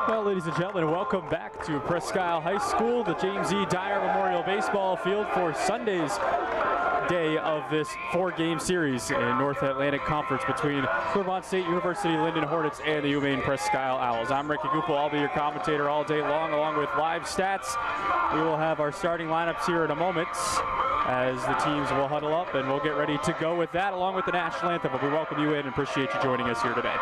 Well, ladies and gentlemen, welcome back to Presque Isle High School, the James E. Dyer Memorial Baseball Field for Sunday's day of this four-game series in North Atlantic Conference between Vermont State University-Lyndon Hornets and the UMPI Presque Isle Owls. I'm Ricky Gupel. I'll be your commentator all day long, along with live stats. We will have our starting lineups here in a moment as the teams will huddle up, and we'll get ready to go with that, along with the national anthem. But we welcome you in and appreciate you joining us here today.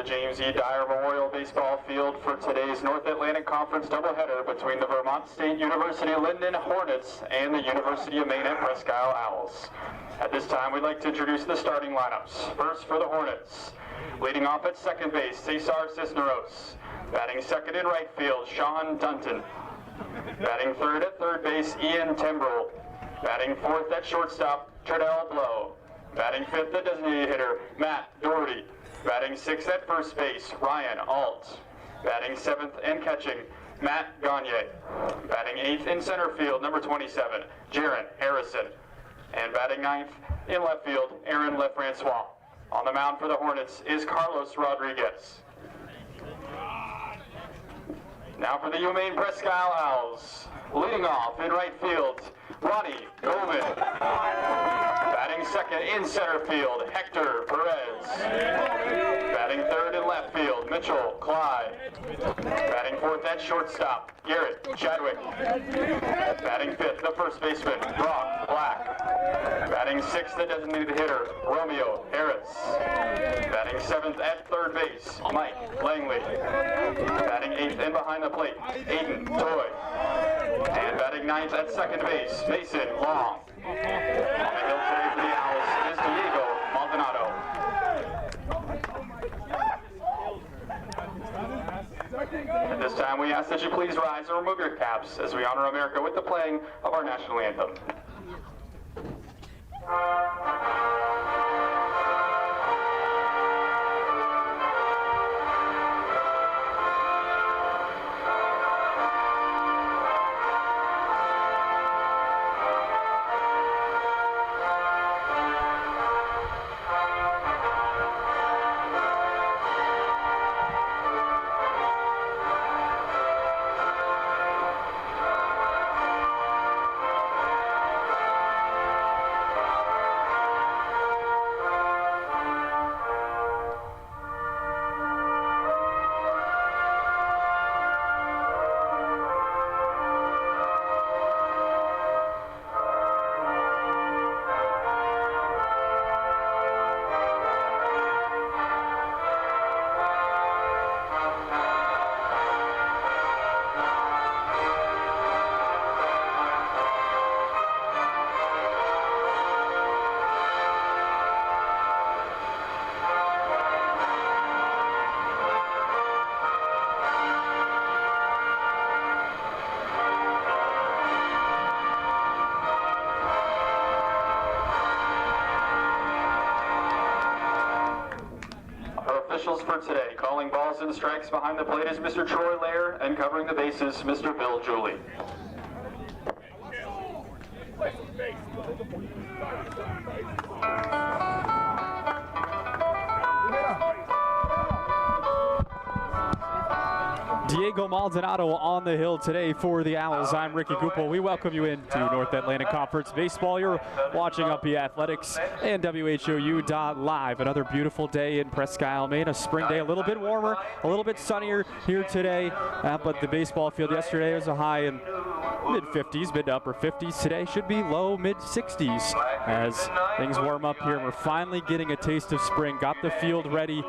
James E. Dyer Memorial Baseball Field for today's North Atlantic Conference doubleheader between the Vermont State University-Lyndon Hornets and the University of Maine at Presque Isle Owls. At this time, we'd like to introduce the starting lineups. First for the Hornets, leading off at second base, Cesar Cisneros. Batting second in right field, Sean Dunton. Batting third at third base, Ian Timbrell. Batting fourth at shortstop, Tredell Blow. Batting fifth, the designated hitter, Matt Doherty. Batting sixth at first base, Ryan Alt. Batting seventh and catching, Matt Gagne. Batting eighth in center field, number 27, Jaron Harrison. And batting ninth in left field, Aaron Lefrancois. On the mound for the Hornets is Carlos Rodriguez. Now for the UMPI Presque Isle Owls. Leading off in right field, Ronnie Goldman. Batting second in center field, Hector Perez. Batting third in left field, Mitchell Clyde. Batting fourth at shortstop, Garrett Chadwick. Batting fifth, the first baseman, Brock Black. Batting sixth, the designated hitter, Romeo Harris. Batting seventh at third base, Mike Langley. Batting eighth and behind the plate, Aiden Toy. And batting ninth at second base, Mason Long. On the hill today for the Owls is Diego Maldonado. At this time, we ask that you please rise and remove your caps as we honor America with the playing of our national anthem. For today, calling balls and strikes behind the plate is Mr. Troy Lair, and covering the bases, Mr. Bill Julie. Diego Maldonado on the hill today for the Owls. I'm Ricky Gupel. We welcome you into North Atlantic Conference Baseball. You're watching UMPI Athletics and WHOU.live. Another beautiful day in Presque Isle, Maine. A spring day, a little bit warmer, a little bit sunnier here today. But the baseball field yesterday was a high in mid-50s, mid to upper 50s. Today should be low mid-60s as things warm up here. We're finally getting a taste of spring. Got the field ready.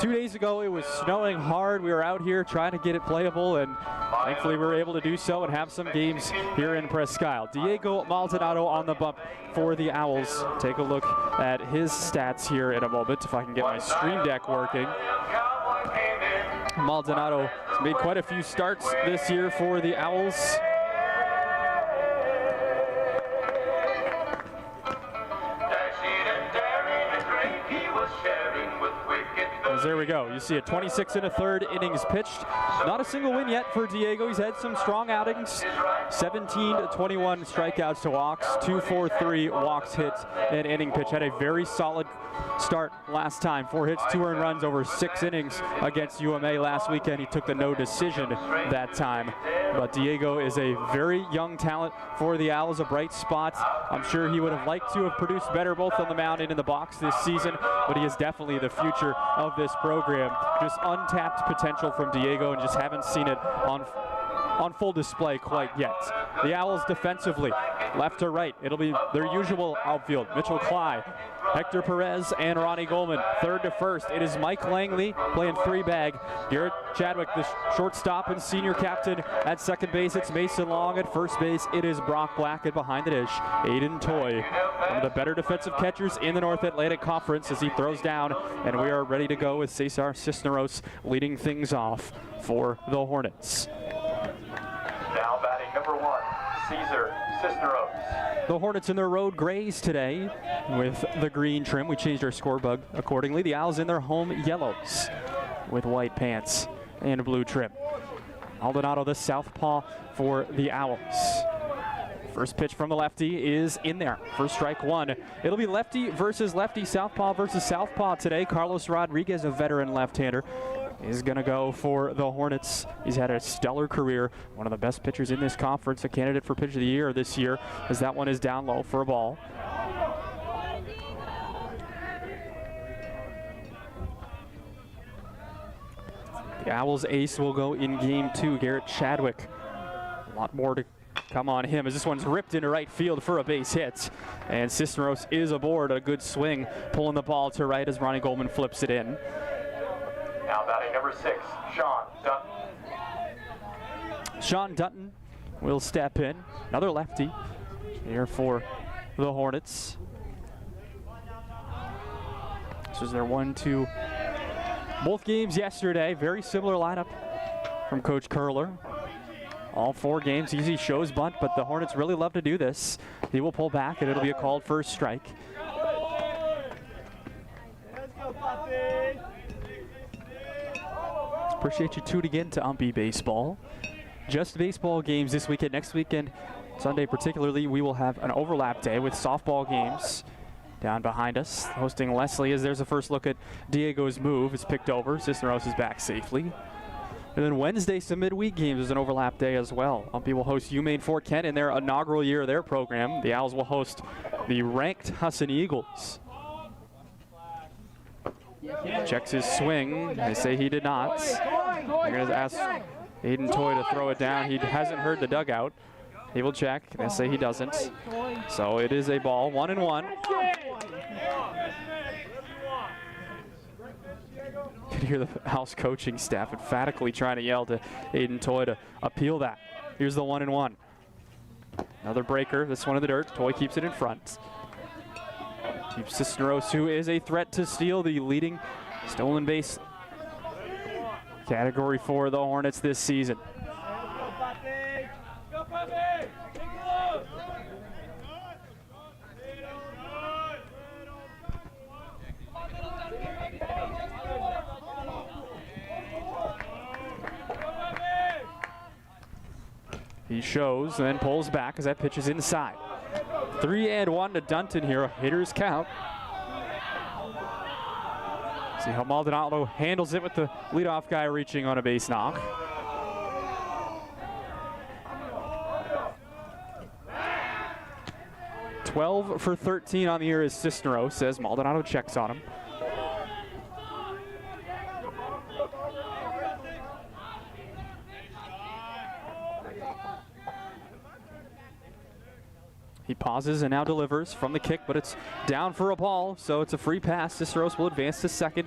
2 days ago it was snowing hard. We were out here trying to get it playable, and thankfully we were able to do so and have some games here in Presque Isle. Diego Maldonado on the bump for the Owls. Take a look at his stats here in a moment if I can get my stream deck working. Maldonado has made quite a few starts this year for the Owls. there we go. You see it, 26 1/3 innings pitched. Not a single win yet for Diego. He's had some strong outings. 17 to 21 strikeouts to walks, 2-4-3 walks, hits, and inning pitch. Had a very solid start last time. 4 hits, 2 earned runs over 6 innings against UMA last weekend. He took the no decision that time. But Diego is a very young talent for the Owls, a bright spot. I'm sure he would have liked to have produced better both on the mound and in the box this season, but he is definitely the future of this program. Just untapped potential from Diego, and just haven't seen it on full display quite yet. The Owls defensively, left to right, it'll be their usual outfield. Mitchell Cly, Hector Perez, and Ronnie Goldman. Third to first, it is Mike Langley playing 3-bag. Garrett Chadwick, the shortstop and senior captain. At second base, it's Mason Long. At first base, it is Brock Black. And behind the dish, Aiden Toy, one of the better defensive catchers in the North Atlantic Conference, as he throws down. And we are ready to go with Cesar Cisneros leading things off for the Hornets. Now batting number 1, Cesar Cisneros. The Hornets in their road grays today with the green trim. We changed our scorebug accordingly. The Owls in their home yellows with white pants and blue trim. Maldonado, the southpaw for the Owls. First pitch from the lefty is in there for strike 1. It'll be lefty versus lefty, southpaw versus southpaw today. Carlos Rodriguez, a veteran left-hander, is going to go for the Hornets. He's had a stellar career, one of the best pitchers in this conference, a candidate for pitch of the year this year, as that one is down low for a ball. The Owls ace will go in game 2, Garrett Chadwick. A lot more to come on him as this one's ripped into right field for a base hit. And Cisneros is aboard, a good swing, pulling the ball to right as Ronnie Goldman flips it in. Now batting number 6, Sean Dutton. Sean Dutton will step in. Another lefty here for the Hornets. This was their 1-2 both games yesterday. Very similar lineup from Coach Curler. All 4 games, easy shows bunt, but the Hornets really love to do this. He will pull back, and it'll be a called first strike. Appreciate you tuning in to UMPI Baseball. Just baseball games this weekend. Next weekend, Sunday particularly, we will have an overlap day with softball games down behind us. Hosting Leslie, as there's a first look at Diego's move. It's picked over. Cisneros is back safely. And then Wednesday, some midweek games is an overlap day as well. UMPI will host UMaine Fort Kent in their inaugural year of their program. The Owls will host the ranked Husson Eagles. Checks his swing. They say he did not. They're going to ask Aiden Toy to throw it down. He hasn't heard the dugout. He will check. They say he doesn't. So it is a ball, 1-1. You can hear the Owls coaching staff emphatically trying to yell to Aiden Toy to appeal that. Here's the 1-1. Another breaker. This one in the dirt. Toy keeps it in front. Keeps Cisneros, who is a threat to steal the leading stolen base category for the Hornets this season. He shows and then pulls back as that pitch is inside. 3-1 to Dunton here, a hitter's count. See how Maldonado handles it with the leadoff guy reaching on a base knock. "12 for 13 on the year is Cisneros, says Maldonado checks on him. He pauses and now delivers from the kick, but it's down for a ball, so it's a free pass. Cisneros will advance to second,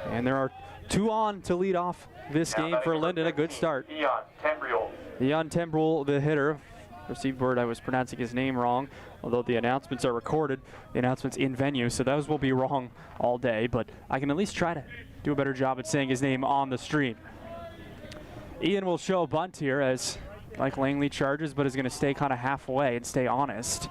and there are 2 on to lead off this game for Lyndon. A good start. Ian Tembrul, the hitter. Received word I was pronouncing his name wrong, although the announcements are recorded. The announcements in venue, so those will be wrong all day, but I can at least try to do a better job at saying his name on the stream. Ian will show a bunt here as Mike Langley charges, but is going to stay kind of halfway and stay honest.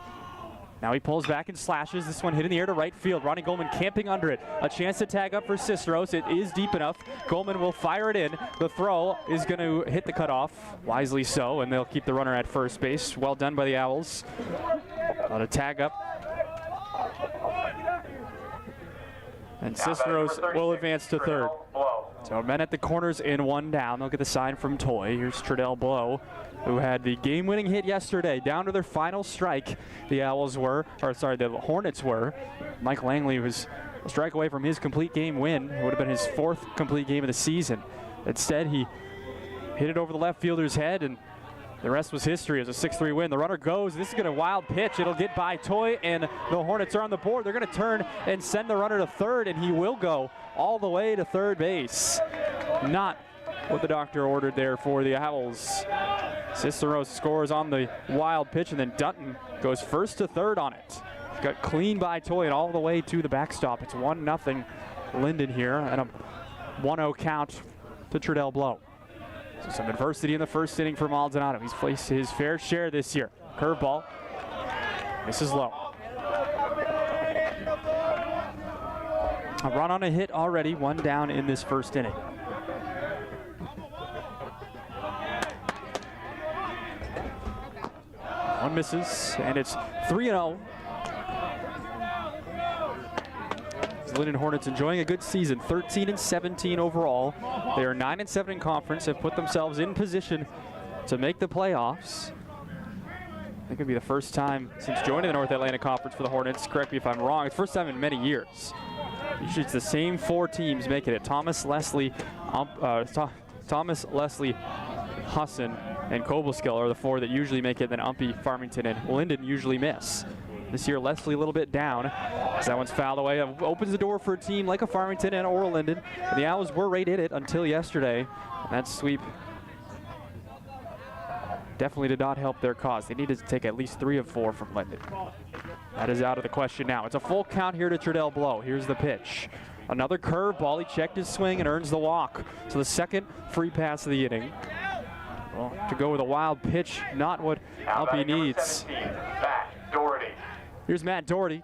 Now he pulls back and slashes. This one hit in the air to right field. Ronnie Goldman camping under it. A chance to tag up for Ciceros. It is deep enough. Goldman will fire it in. The throw is going to hit the cutoff. Wisely so, and they'll keep the runner at first base. Well done by the Owls. On a tag up. And Ciceros will advance to third. So men at the corners in one down. They'll get the sign from Toy. Here's Trudell Blow, who had the game-winning hit yesterday. Down to their final strike, the Hornets were. Mike Langley was a strike away from his complete game win. It would have been his 4th complete game of the season. Instead, he hit it over the left fielder's head, and the rest was history. It was a 6-3 win. The runner goes. This is going to wild pitch. It'll get by Toy, and the Hornets are on the board. They're going to turn and send the runner to third, and he will go all the way to third base. Not what the doctor ordered there for the Owls. Ciceros scores on the wild pitch, and then Dutton goes first to third on it. Got clean by Toy and all the way to the backstop. It's 1-0 Lyndon here, and a 1-0 count to Trudell Blow. So some adversity in the first inning for Maldonado. He's faced his fair share this year. Curveball, misses low. A run on a hit already, 1 down in this first inning. One misses, and it's 3-0. Lyndon Hornets enjoying a good season, 13-17 overall. They are 9-7 in conference, have put themselves in position to make the playoffs. I think it'll be the first time since joining the North Atlantic Conference for the Hornets. Correct me if I'm wrong. It's the first time in many years. Usually it's the same 4 teams making it. Thomas, Leslie, Husson, and Cobleskill are the 4 that usually make it. Then UMPI, Farmington, and Lyndon usually miss. This year, Leslie a little bit down. So that one's fouled away. It opens the door for a team like a Farmington and or Lyndon. The Owls were right in it until yesterday. And that sweep definitely did not help their cause. They needed to take at least 3 of 4 from Lyndon. That is out of the question now. It's a full count here to Trudell Blow. Here's the pitch. Another curveball. He checked his swing and earns the walk. So the second free pass of the inning. Well, to go with a wild pitch, not what UMPI needs. Here's Matt Doherty.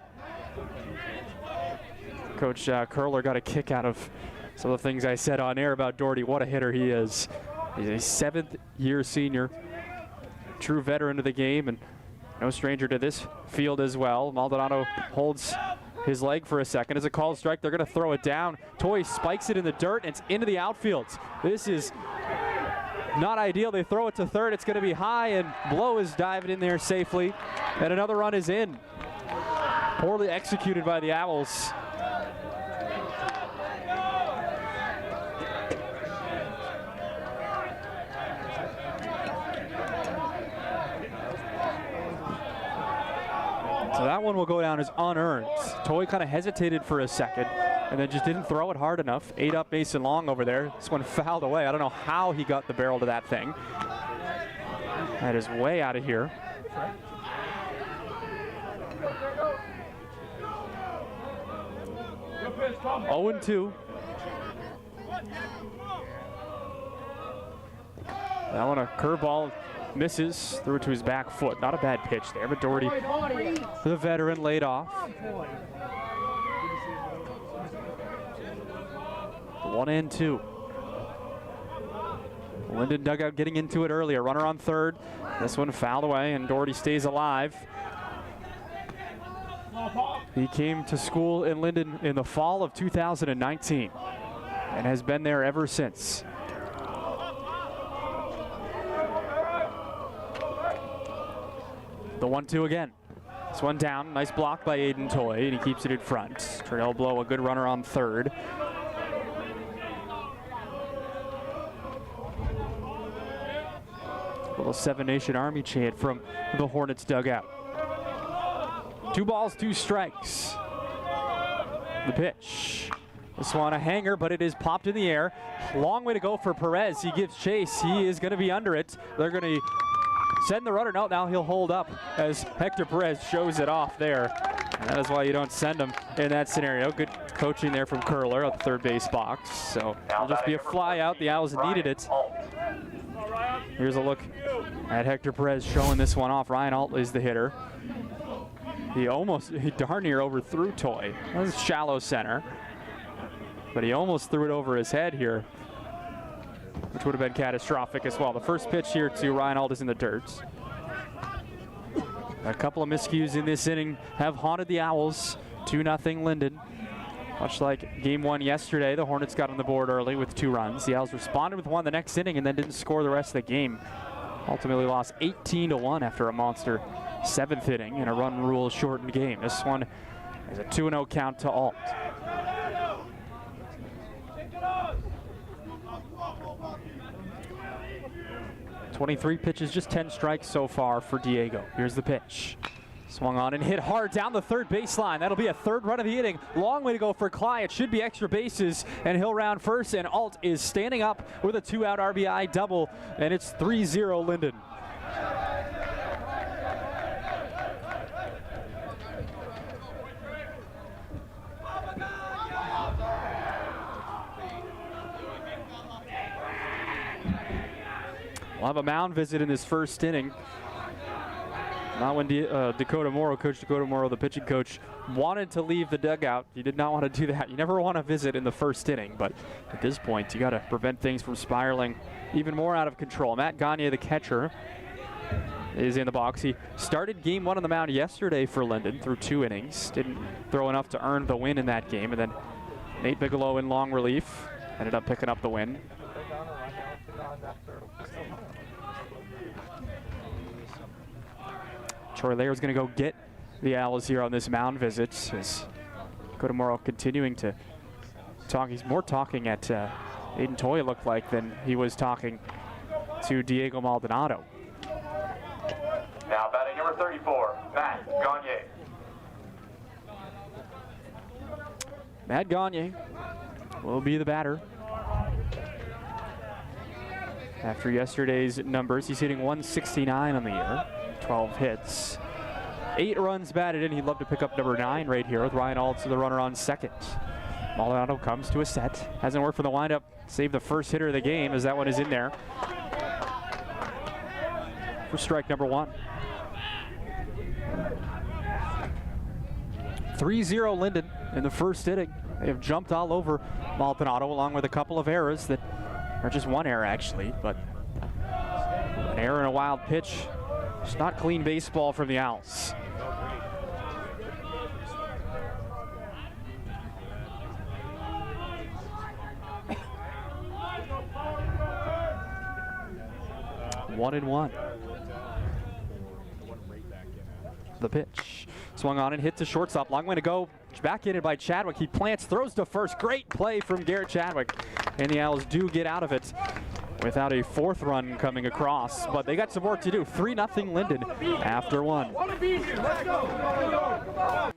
Coach Curler got a kick out of some of the things I said on air about Doherty. What a hitter he is. He's a 7th-year senior, true veteran of the game, and no stranger to this field as well. Maldonado holds his leg for a second. As a called strike, they're going to throw it down. Toy spikes it in the dirt, and it's into the outfield. This is not ideal. They throw it to third. It's going to be high, and Blow is diving in there safely, and another run is in. Poorly executed by the Owls. So that one will go down as unearned. Toy kind of hesitated for a second and then just didn't throw it hard enough. Ate up Mason Long over there. This one fouled away. I don't know how he got the barrel to that thing. That is way out of here. 0-2. That one, a curveball, misses, threw it to his back foot. Not a bad pitch there, but Doherty, the veteran, laid off. 1-2. Lyndon dugout getting into it earlier. Runner on third. This one fouled away, and Doherty stays alive. He came to school in Lyndon in the fall of 2019 and has been there ever since. The 1-2 again. This one down. Nice block by Aiden Toy, and he keeps it in front. Trudell Blow, a good runner on third. Little 7 Nation Army chant from the Hornets dugout. 2 balls, 2 strikes. The pitch. This one a hanger, but it is popped in the air. Long way to go for Perez. He gives chase. He is going to be under it. They're going to send the runner. No, now he'll hold up as Hector Perez shows it off there. And that is why you don't send him in that scenario. Good coaching there from Curler at the third base box. So it'll just be a fly out. The Owls needed it. Here's a look at Hector Perez showing this one off. Ryan Alt is the hitter. He darn near overthrew Toy. That was shallow center. But he almost threw it over his head here, which would have been catastrophic as well. The first pitch here to Ryan Alt is in the dirt. A couple of miscues in this inning have haunted the Owls. 2-0 Lyndon. Much like game one yesterday, the Hornets got on the board early with 2 runs. The Owls responded with 1 the next inning and then didn't score the rest of the game. Ultimately lost 18-1 after a monster 7th inning in a run rule shortened game. This one is a 2-0 count to Alt. 23 pitches, just 10 strikes so far for Diego. Here's the pitch. Swung on and hit hard down the third baseline. That'll be a 3rd run of the inning. Long way to go for Cly. It should be extra bases, and he'll round first, and Alt is standing up with a 2-out RBI double, and it's 3-0 Lyndon. We'll have a mound visit in this first inning. Not when Dakota Morrow, Coach Dakota Morrow, the pitching coach, wanted to leave the dugout. He did not want to do that. You never want to visit in the first inning, but at this point, you got to prevent things from spiraling even more out of control. Matt Gagne, the catcher, is in the box. He started game 1 on the mound yesterday for Lyndon through 2 innings. Didn't throw enough to earn the win in that game, and then Nate Bigelow in long relief ended up picking up the win. Troy Layer's going to go get the Owls here on this mound visit as Dakota Morrow continuing to talk. He's more talking at Aiden Toye, looked like, than he was talking to Diego Maldonado. Now batting number 34, Matt Gagne. Matt Gagne will be the batter. After yesterday's numbers, he's hitting 169 on the year, 12 hits. 8 runs batted in. He'd love to pick up number 9 right here with Ryan Alt, the runner on second. Maldonado comes to a set. Hasn't worked for the windup. Saved the first hitter of the game as that one is in there for strike number 1. 3-0 Lyndon in the first inning. They have jumped all over Maldonado along with a couple of errors that or just 1 error actually, but an error and a wild pitch. It's not clean baseball from the Owls. One and one. The pitch. Swung on and hit to shortstop. Long way to go. Back in it by Chadwick. He plants, throws to first. Great play from Garrett Chadwick. And the Owls do get out of it without a 4th run coming across. But they got some work to do. 3-0 Lyndon after 1. Let's go.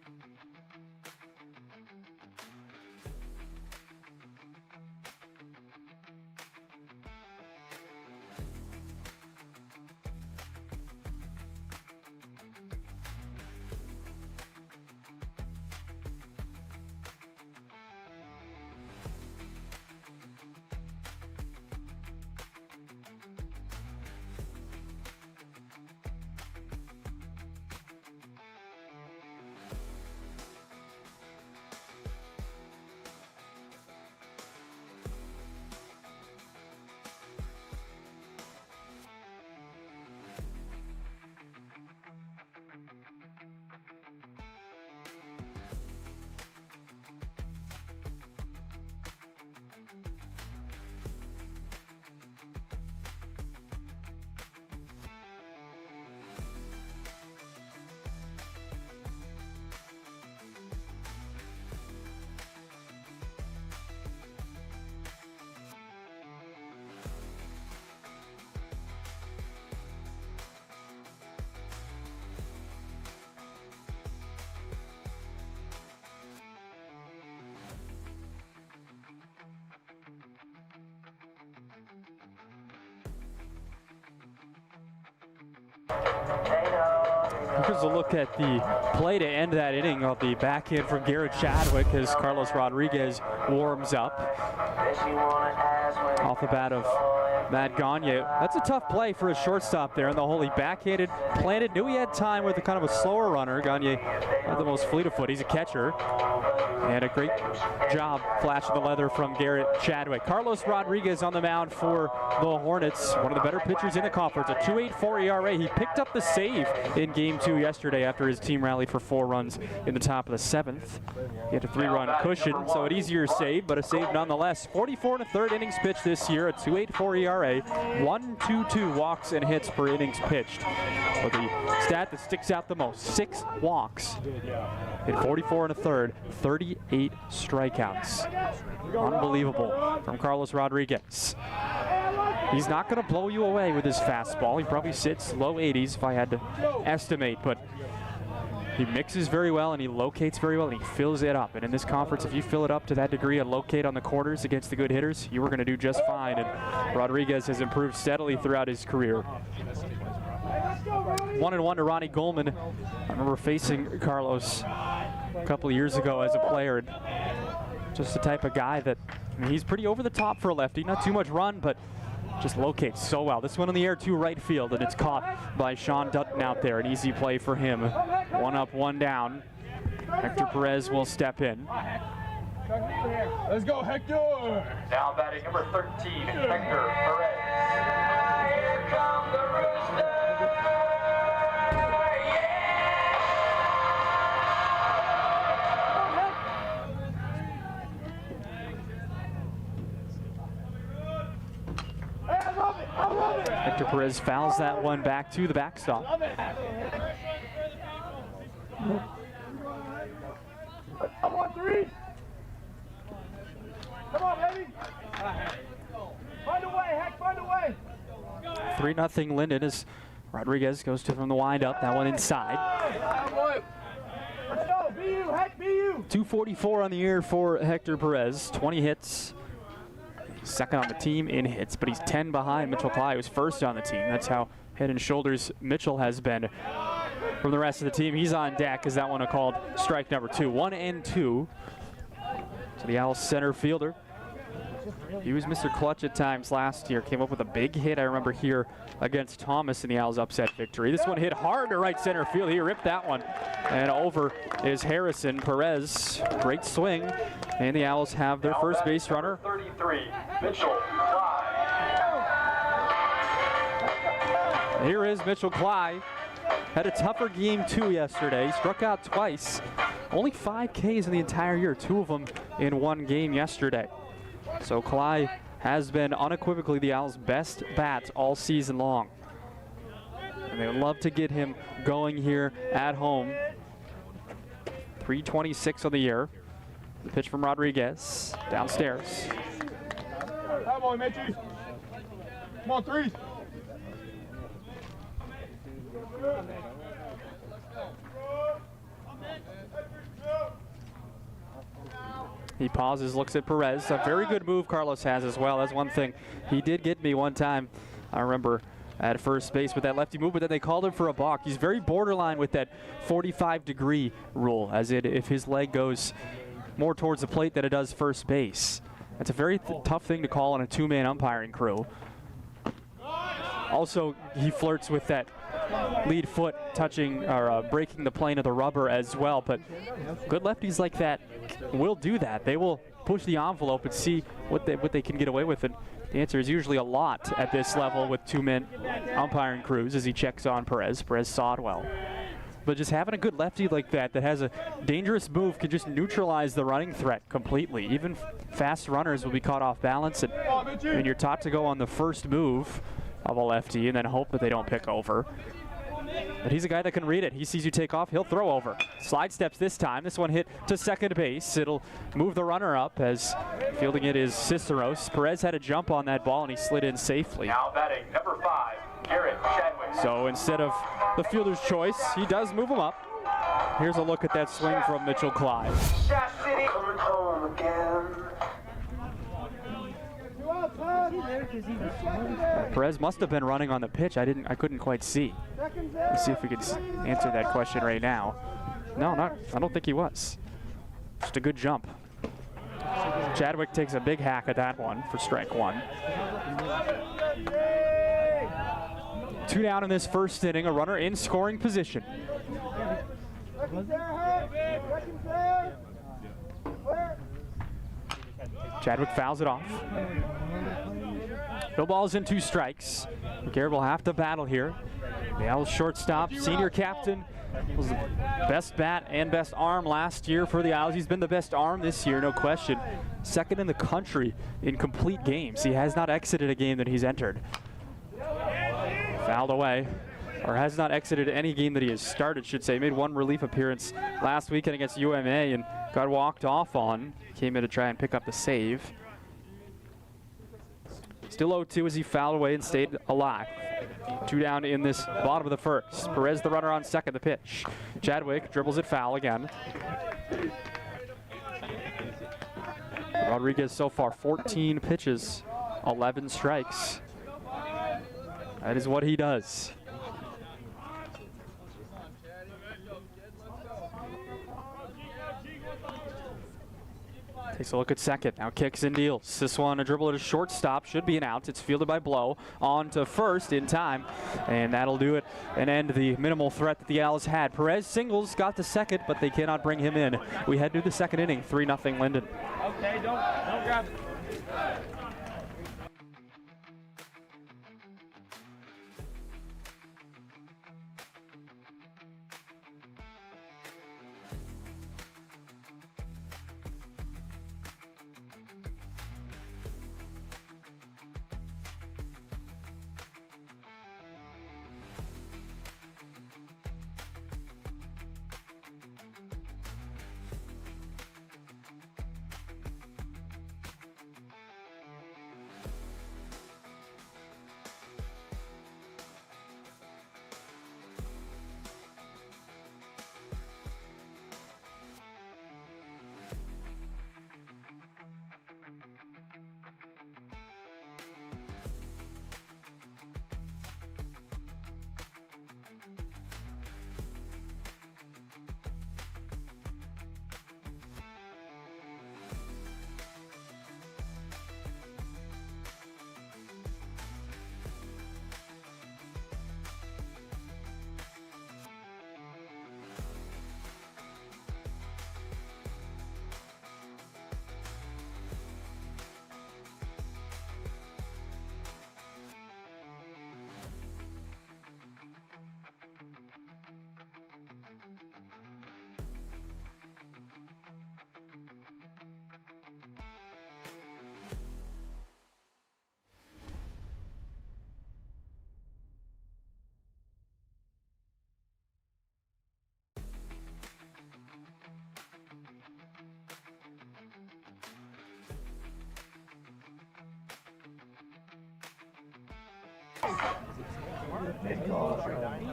Here's a look at the play to end that inning of the backhand from Garrett Chadwick as Carlos Rodriguez warms up. Off the bat of Matt Gagne. That's a tough play for a shortstop there in the hole. He backhanded, planted, knew he had time with a kind of a slower runner. Gagne not the most fleet of foot. He's a catcher. And a great job flashing the leather from Garrett Chadwick. Carlos Rodriguez on the mound for the Hornets, one of the better pitchers in the conference, a 2.84 ERA. He picked up the save in Game 2 yesterday after his team rallied for 4 runs in the top of the 7th. He had a 3-run cushion, so an easier save, but a save nonetheless. 44 1/3 innings pitched this year, a 2.84 ERA, 1.22 walks and hits per innings pitched. But the stat that sticks out the most, 6 walks in 44 1/3, 38 strikeouts. Unbelievable from Carlos Rodriguez. He's not going to blow you away with his fastball. He probably sits low 80s if I had to estimate, but he mixes very well and he locates very well and he fills it up. And in this conference, if you fill it up to that degree and locate on the corners against the good hitters, you were going to do just fine. And Rodriguez has improved steadily throughout his career. 1-1 to Ronnie Goldman. I remember facing Carlos a couple of years ago as a player. And just the type of guy that, I mean, he's pretty over the top for a lefty. Not too much run, but just locates so well. This one in the air to right field, and it's caught by Sean Dutton out there. An easy play for him. 1 up, 1 down. Hector Perez will step in. Let's go, Hector! Now batting number 13, Hector Perez. Here comes the Rooster. Hector Perez fouls that one back to the backstop. Come on, 3. Come on, baby. Find a way, Heck, find a way. 3-0 Lyndon as Rodriguez goes to from the windup. That one inside. Let's go, be you, Heck, be you. 244 on the year for Hector Perez. 20 hits. Second on the team in hits, but he's 10 behind Mitchell Cly, who's first on the team. That's how head and shoulders Mitchell has been from the rest of the team. He's on deck as that one called strike number 2. 1-2 to the Owls center fielder. He was Mr. Clutch at times last year. Came up with a big hit, I remember, here against Thomas in the Owls' upset victory. This one hit hard to right center field. He ripped that one. And over is Harrison. Perez, great swing. And the Owls have their first base runner. 33, Mitchell Cly. Here is Mitchell Cly. Had a tougher game 2 yesterday. Struck out twice. Only 5 Ks in the entire year. 2 of them in 1 game yesterday. So Cly has been unequivocally the Owls' best bat all season long. And they would love to get him going here at home. 326 on the year. The pitch from Rodriguez downstairs. Come on, Mitchie. Come on, 3. He pauses, looks at Perez. A very good move Carlos has as well. That's one thing. He did get me one time, I remember, at first base with that lefty move, but then they called him for a balk. He's very borderline with that 45-degree rule, as if his leg goes more towards the plate than it does first base. That's a very tough thing to call on a 2-man umpiring crew. Also, he flirts with that lead foot touching or breaking the plane of the rubber as well, but good lefties like that will do that. They will push the envelope and see what they can get away with, and the answer is usually a lot at this level with 2-man umpiring crews as he checks on Perez. Perez saw it well. But just having a good lefty like that has a dangerous move can just neutralize the running threat completely. Even fast runners will be caught off balance, and you're taught to go on the first move of a lefty and then hope that they don't pick over. But he's a guy that can read it. He sees you take off, he'll throw over. Slide steps this time. This one hit to second base. It'll move the runner up as fielding it is Ciceros. Perez had a jump on that ball and he slid in safely. Now batting number 5, Garrett Chadwick. So instead of the fielder's choice, he does move him up. Here's a look at that swing from Mitchell Cly. Shaft City coming home again. Perez must have been running on the pitch. I couldn't quite see. Let's see if we can answer that question right now. No, I don't think he was. Just a good jump. Chadwick takes a big hack at that one for strike one. 2 down in this first inning, a runner in scoring position. Chadwick fouls it off. No balls and 2 strikes. Garrett will have to battle here. The Owls shortstop, senior captain, was the best bat and best arm last year for the Owls. He's been the best arm this year, no question. Second in the country in complete games. He has not exited a game that he's entered. Fouled away, or has not exited any game that he has started, should say. Made 1 relief appearance last weekend against UMA and got walked off on. Came in to try and pick up the save. Still 0-2 as he fouled away and stayed alive. 2 down in this bottom of the first. Perez the runner on second, the pitch. Chadwick dribbles it foul again. Rodriguez so far 14 pitches, 11 strikes. That is what he does. Takes a look at second, now kicks and deals. This one a dribble at a shortstop, should be an out. It's fielded by Blow, on to first in time, and that'll do it and end the minimal threat that the Owls had. Perez singles, got to second, but they cannot bring him in. We head to the second inning, 3-0 Lyndon. Okay, don't grab.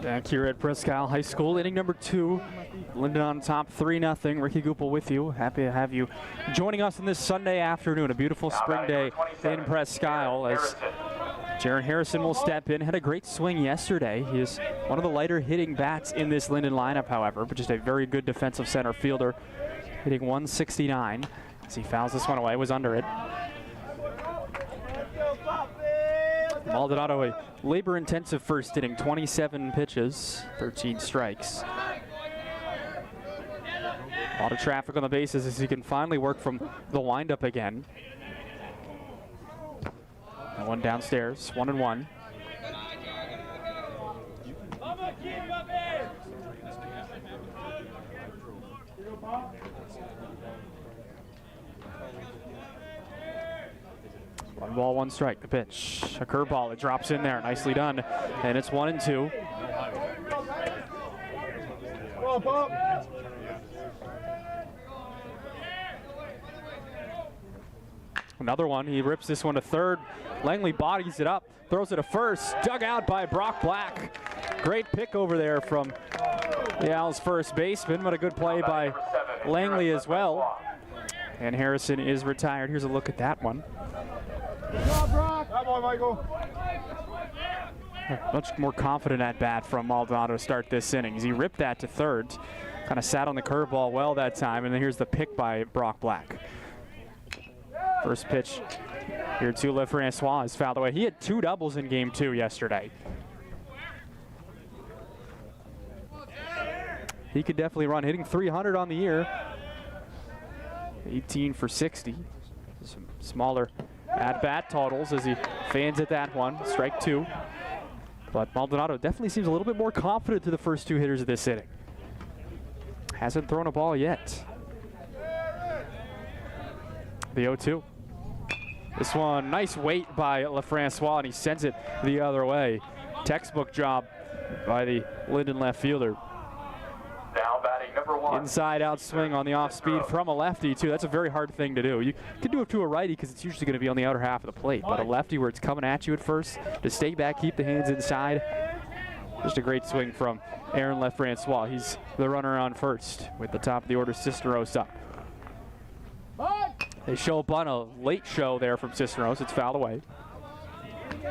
Back here at Presque Isle High School, inning number 2. Lyndon on top, 3-0. Ricky Goupel with you. Happy to have you joining us on this Sunday afternoon. A beautiful spring day in Presque Isle as Jaron Harrison will step in. Had a great swing yesterday. He is one of the lighter hitting bats in this Lyndon lineup, however, but just a very good defensive center fielder, hitting 169. As he fouls this one away, was under it. Maldonado, a labor-intensive first inning, 27 pitches, 13 strikes. A lot of traffic on the bases as he can finally work from the windup again. And one downstairs, 1-1. One ball, one strike, the pitch. A curveball, it drops in there, nicely done. And it's 1-2. Another one, he rips this one to third. Langley bodies it up, throws it to first, dug out by Brock Black. Great pick over there from the Owls' first baseman, but a good play by Langley as well. And Harrison is retired. Here's a look at that one. Good job, Brock. on, Michael. Much more confident at bat from Maldonado to start this inning. He ripped that to third, kind of sat on the curveball well that time, and then here's the pick by Brock Black. First pitch here to LeFrancois is fouled away. He had 2 doubles in game 2 yesterday. He could definitely run, hitting 300 on the year. 18 for 60. Some smaller at-bat totals as he fans at that one. Strike 2. But Maldonado definitely seems a little bit more confident to the first 2 hitters of this inning. Hasn't thrown a ball yet. The 0-2. This one, nice weight by LeFrancois, and he sends it the other way. Textbook job by the Lyndon left fielder. Now batting number 1. Inside out swing on the off speed from a lefty too. That's a very hard thing to do. You can do it to a righty because it's usually going to be on the outer half of the plate, but a lefty where it's coming at you at first, to stay back, keep the hands inside. Just a great swing from Aaron LeFrancois. He's the runner on first with the top of the order, Cisneros up. They show a bunt, a late show there from Cisneros. It's fouled away.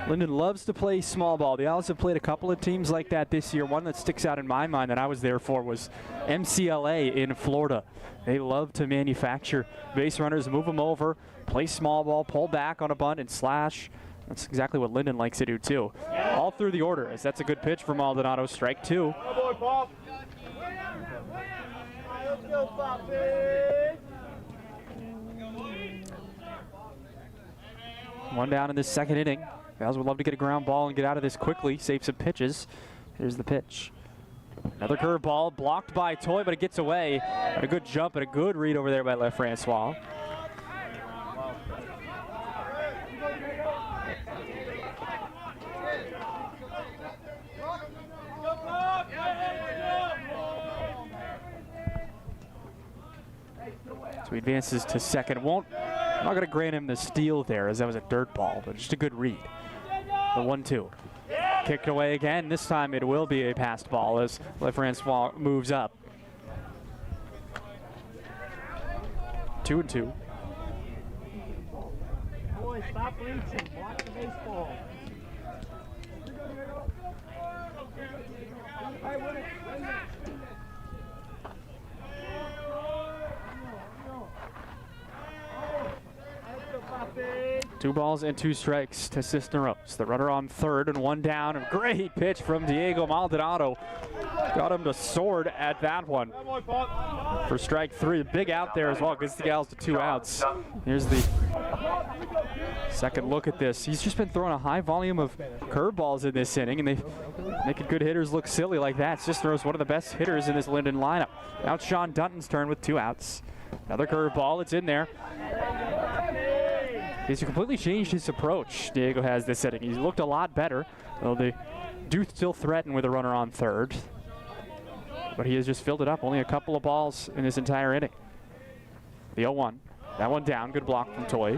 Lyndon loves to play small ball. The Owls have played a couple of teams like that this year. One that sticks out in my mind that I was there for was MCLA in Florida. They love to manufacture base runners, move them over, play small ball, pull back on a bunt, and slash. That's exactly what Lyndon likes to do too. All through the order, as that's a good pitch for Maldonado. Strike 2. One down in this second inning. Owls would love to get a ground ball and get out of this quickly, save some pitches. Here's the pitch. Another curveball blocked by Toy, but it gets away. And a good jump and a good read over there by LeFrancois. So he advances to second. I'm not going to grant him the steal there, as that was a dirt ball, but just a good read. The 1-2. Kicked away again. This time it will be a passed ball as LeFrancois moves up. 2-2. Boy, stop reaching. Block the baseball. Two balls and 2 strikes to Cisneros. The runner on third and 1 down. A great pitch from Diego Maldonado. Got him to sword at that one for strike 3. Big out there as well. Gets the Owls to 2 outs. Here's the second look at this. He's just been throwing a high volume of curveballs in this inning, and they making good hitters look silly like that. Cisneros, one of the best hitters in this Lyndon lineup. Now it's Sean Dunton's turn with 2 outs. Another curveball. It's in there. He's completely changed his approach, Diego has this inning. He's looked a lot better, though they do still threaten with a runner on third. But he has just filled it up. Only a couple of balls in this entire inning. The 0-1. That one down. Good block from Toy.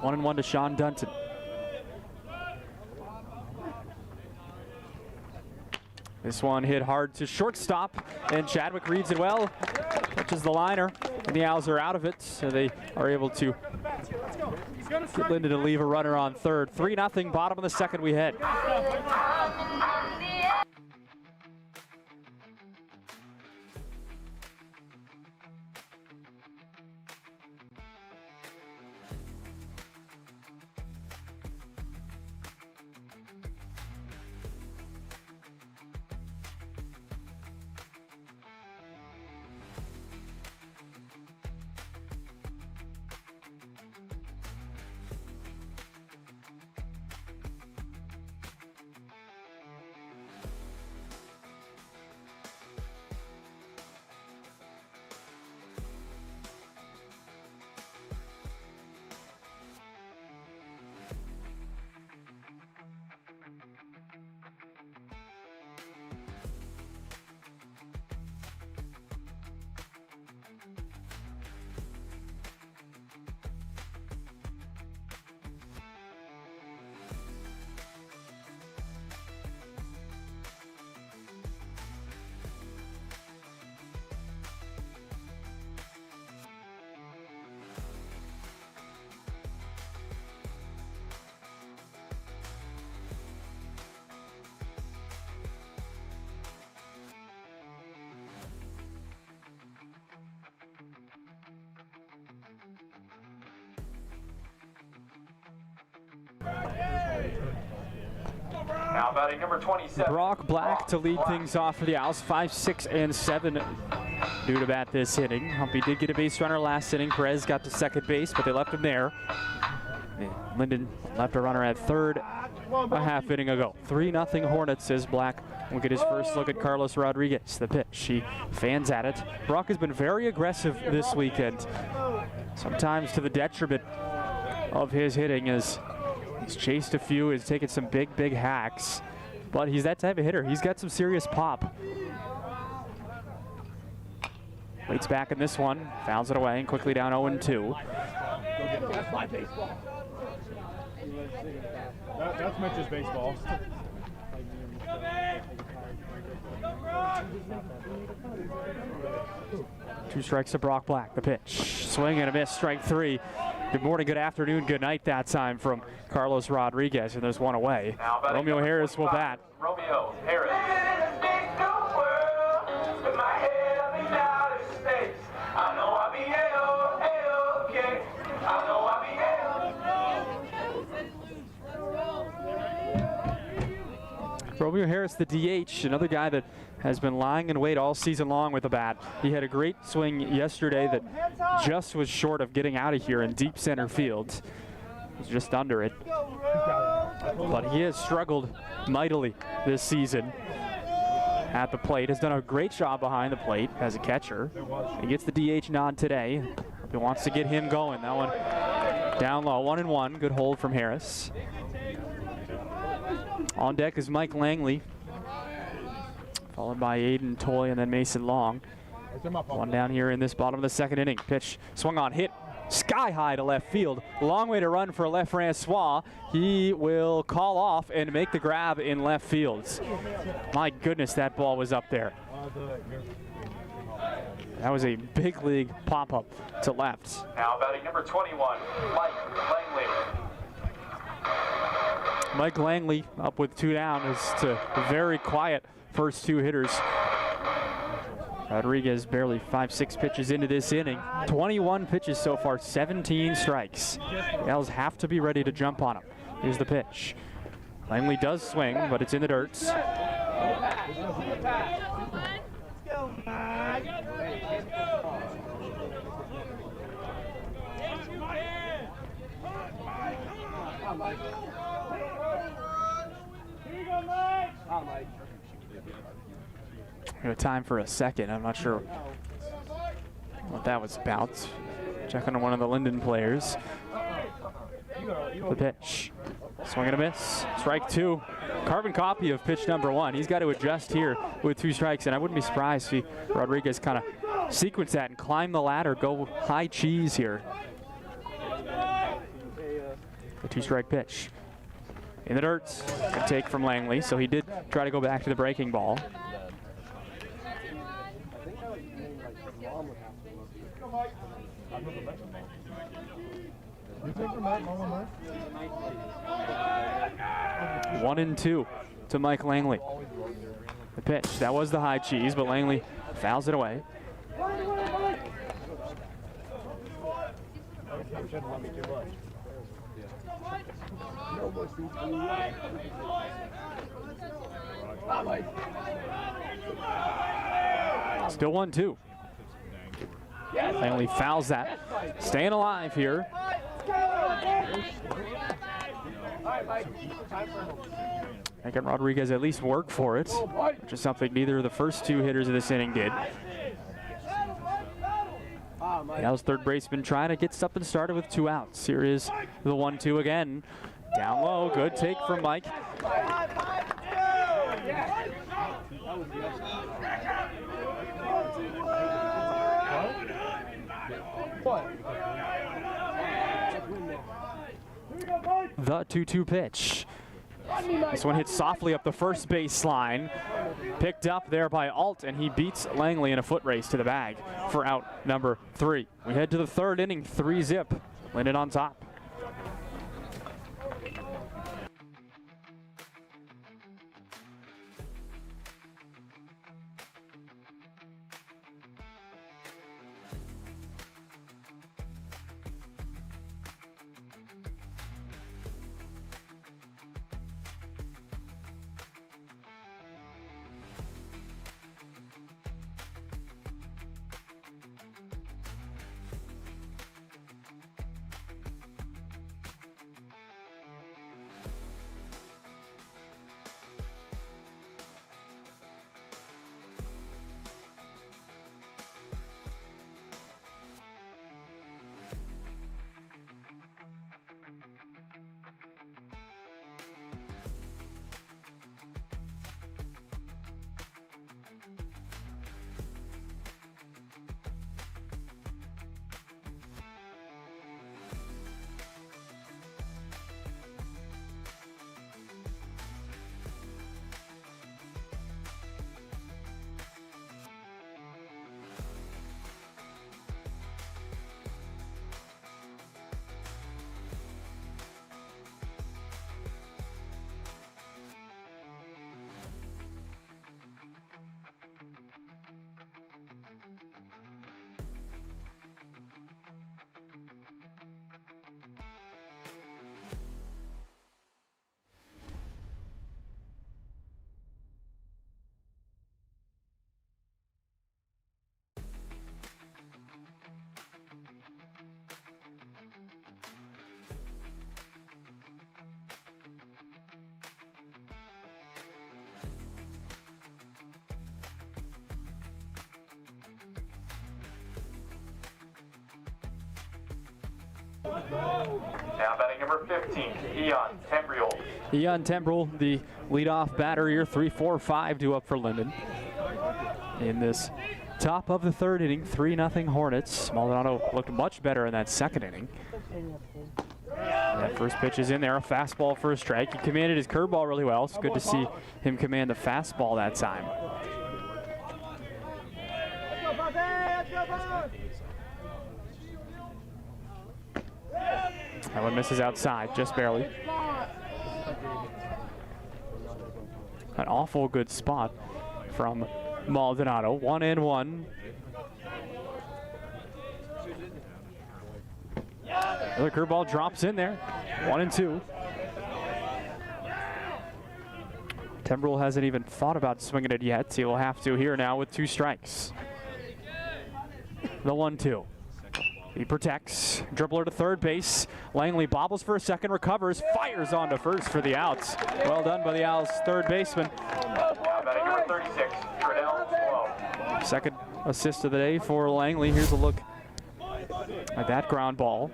One and 1 to Sean Dunton. This one hit hard to shortstop, and Chadwick reads it well. Touches the liner, and the Owls are out of it, so they are able to get Lyndon to leave a runner on third. 3-0, bottom of the second we head. Now batting number 27. Brock Black to lead things off for the Owls. 5, 6, and 7 due to bat this inning. Humpy did get a base runner last inning. Perez got to second base, but they left him there. Lyndon left a runner at third a half inning ago. 3-0 Hornets as Black will get his first look at Carlos Rodriguez. The pitch, he fans at it. Brock has been very aggressive this weekend, sometimes to the detriment of his hitting, as he's chased a few, has taken some big hacks, but he's that type of hitter. He's got some serious pop. Waits back in this one, fouls it away, and quickly down 0-2. That's my baseball. That's Mitch's baseball. 2 strikes to Brock Black. The pitch, swing and a miss, strike 3. Good morning, good afternoon, good night that time from Carlos Rodriguez, and there's one away. Romeo Harris will bat. Romeo Harris. Romeo Harris, the DH, another guy that has been lying in wait all season long with the bat. He had a great swing yesterday that just was short of getting out of here in deep center field. He was just under it. But he has struggled mightily this season at the plate. Has done a great job behind the plate as a catcher. He gets the DH nod today. He wants to get him going. That one down low, 1-1. Good hold from Harris. On deck is Mike Langley, followed by Aiden Toy and then Mason Long. One down here in this bottom of the second inning. Pitch swung on, hit sky high to left field. Long way to run for Left Francois. He will call off and make the grab in left field. My goodness, that ball was up there. That was a big league pop-up to left. Now batting number 21, Mike Langley. Mike Langley up with 2 down is to very quiet first 2 hitters. Rodriguez barely 5-6 pitches into this inning. 21 pitches so far, 17 strikes. The Owls have to be ready to jump on him. Here's the pitch. Langley does swing, but it's in the dirt. Time for a second. I'm not sure what that was about. Checking on one of the Lyndon players. The pitch. Swing and a miss. Strike 2. Carbon copy of pitch number 1. He's got to adjust here with 2 strikes, and I wouldn't be surprised if Rodriguez kind of sequence that and climb the ladder, go high cheese here. The 2-strike pitch. In the dirt. Good take from Langley, so he did try to go back to the breaking ball. One and 2 to Mike Langley. The pitch, that was the high cheese, but Langley fouls it away. Still 1-2. Langley fouls that. Staying alive here. Making Rodriguez at least work for it, which is something neither of the first 2 hitters of this inning did. That was third baseman trying to get something started with 2 outs. Here is the 1-2 again. Down low, good take from Mike. The 2-2 pitch. This one hits softly up the first base line. Picked up there by Alt, and he beats Langley in a foot race to the bag for out number 3. We head to the 3rd inning, 3-zip. Lyndon on top. Now batting number 15, Eon Tembriel. Eon Tembriel, the leadoff batter here, 3-4-5 due up for Lyndon. In this top of the third inning, 3-0 Hornets. Maldonado looked much better in that second inning. That first pitch is in there, a fastball for a strike. He commanded his curveball really well. It's good to see him command the fastball that time. That one misses outside, just barely. An awful good spot from Maldonado. 1-1. Another curveball drops in there. 1-2. Tembriel hasn't even thought about swinging it yet. He will have to here now with 2 strikes. The 1-2. He protects. Dribbler to third base. Langley bobbles for a second, recovers, fires on to first for the outs. Well done by the Owls' third baseman. Now batting number 36, Slow. Second assist of the day for Langley. Here's a look at that ground ball.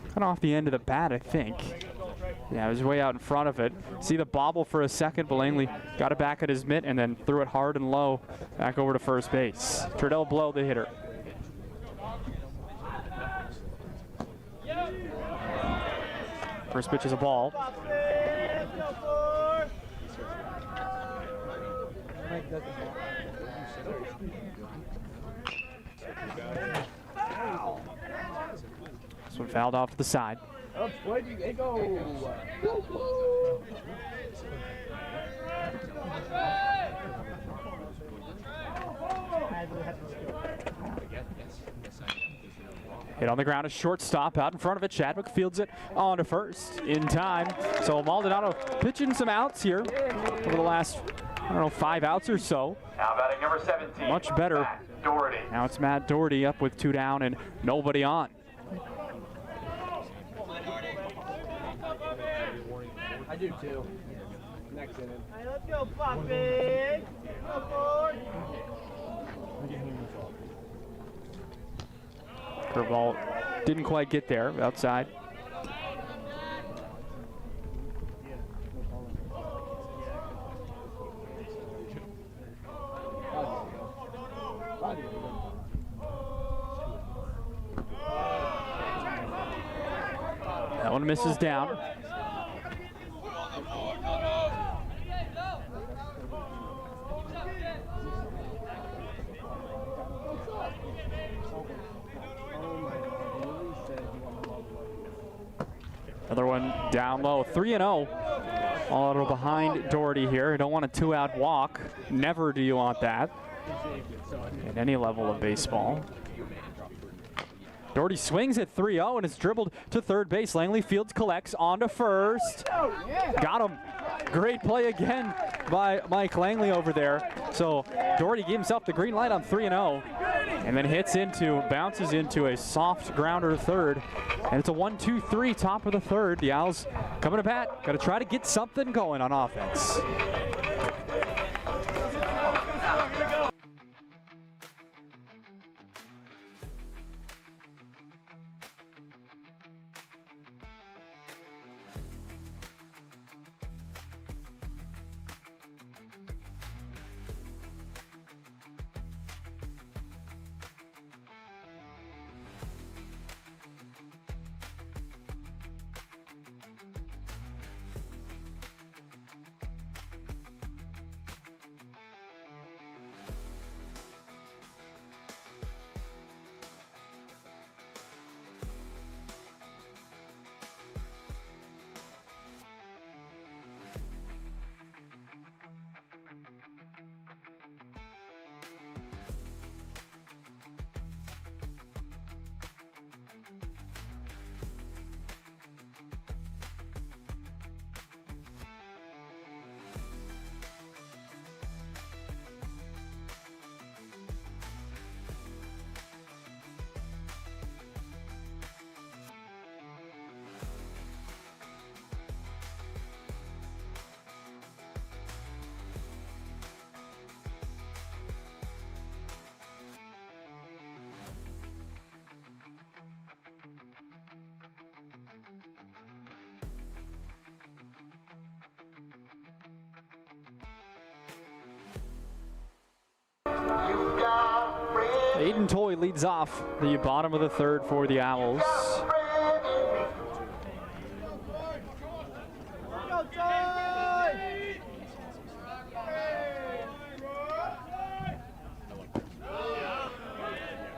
Kind of off the end of the bat, I think. Yeah, it was way out in front of it. See the bobble for a second, but Langley got it back at his mitt and then threw it hard and low back over to first base. Trudell Blow, the hitter. First pitch is a ball. This one fouled off to the side. Hit on the ground, a shortstop out in front of it. Chadwick fields it on to first in time. So Maldonado pitching some outs here over the last, 5 outs or so. Now batting number 17. Much better. Matt Doherty. Now it's Matt Doherty up with 2 down and nobody on. I do too. Next inning. Hey, let's go, Poppy. Go forward. Curveball didn't quite get there outside. That one misses down. Another one down low, 3-0. A little behind Doherty here. You don't want a 2-out walk. Never do you want that at any level of baseball. Doherty swings at 3-0 and it's dribbled to third base. Langley fields, collects on to first. Got him. Great play again by Mike Langley over there. So Doherty gave himself the green light on 3-0 and then bounces into a soft grounder third. And it's a 1-2-3 top of the third. The Owls coming to bat. Got to try to get something going on offense. Aiden Toy leads off the bottom of the third for the Owls.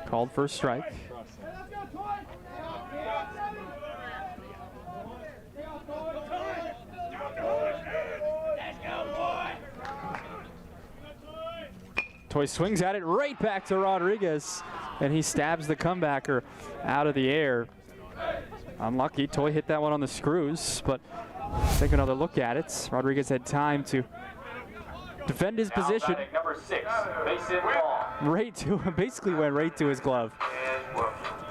Called for a strike. Toy swings at it right back to Rodriguez, and he stabs the comebacker out of the air. Unlucky, Toy hit that one on the screws, but take another look at it. Rodriguez had time to defend his position. Number 6, base hit ball. Basically went right to his glove.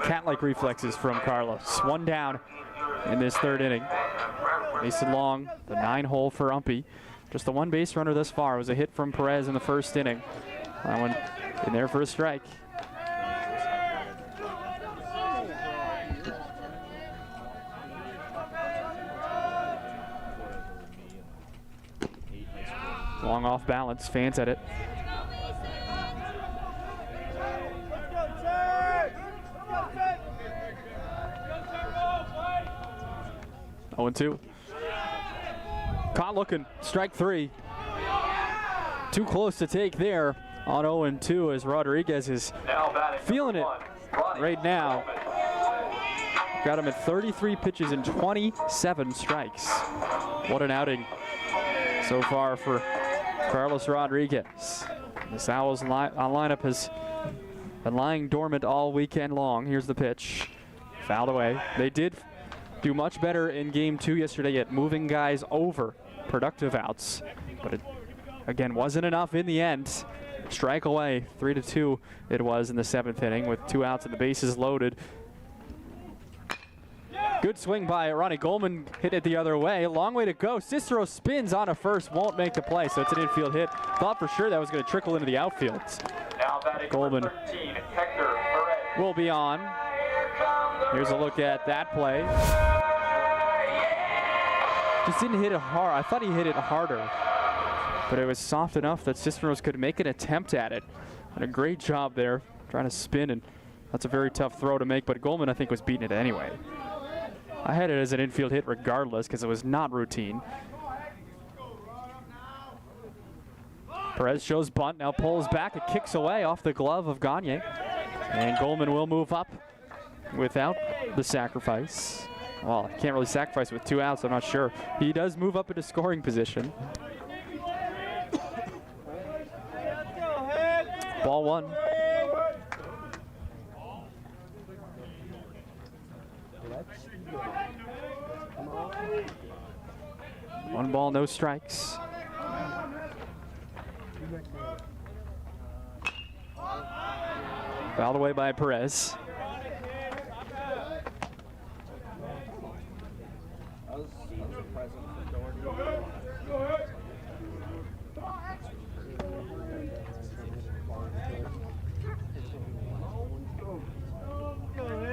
Cat-like reflexes from Carlos. One down in this third inning. Mason Long, the 9-hole for UMPI. Just the one base runner thus far. It was a hit from Perez in the first inning. That one in there for a strike. Long off balance, fans at it. Oh, 0-2. Caught looking, strike 3. Too close to take there on 0-2 as Rodriguez is feeling it right now. Got him at 33 pitches and 27 strikes. What an outing so far for Carlos Rodriguez. This Owls lineup has been lying dormant all weekend long. Here's the pitch. Fouled away. They did do much better in game 2 yesterday at moving guys over productive outs, but it again wasn't enough in the end. Strike away, 3-2 it was in the 7th inning with 2 outs and the bases loaded. Good swing by Ronnie Goldman, hit it the other way. Long way to go. Cicero spins on a first, won't make the play, so it's an infield hit. Thought for sure that was going to trickle into the outfield. Now batting Goldman 13, Hector Perez. will be on. Here's a look at that play. Just didn't hit it hard. I thought he hit it harder, but it was soft enough that Cisneros could make an attempt at it. And a great job there, trying to spin, and that's a very tough throw to make, but Goldman, I think, was beating it anyway. I had it as an infield hit regardless because it was not routine. Perez shows bunt, now pulls back, it kicks away off the glove of Gagne. And Goldman will move up without the sacrifice. Well, can't really sacrifice with 2 outs, I'm not sure. He does move up into scoring position. Ball 1. One ball, no strikes. Fouled away by Perez.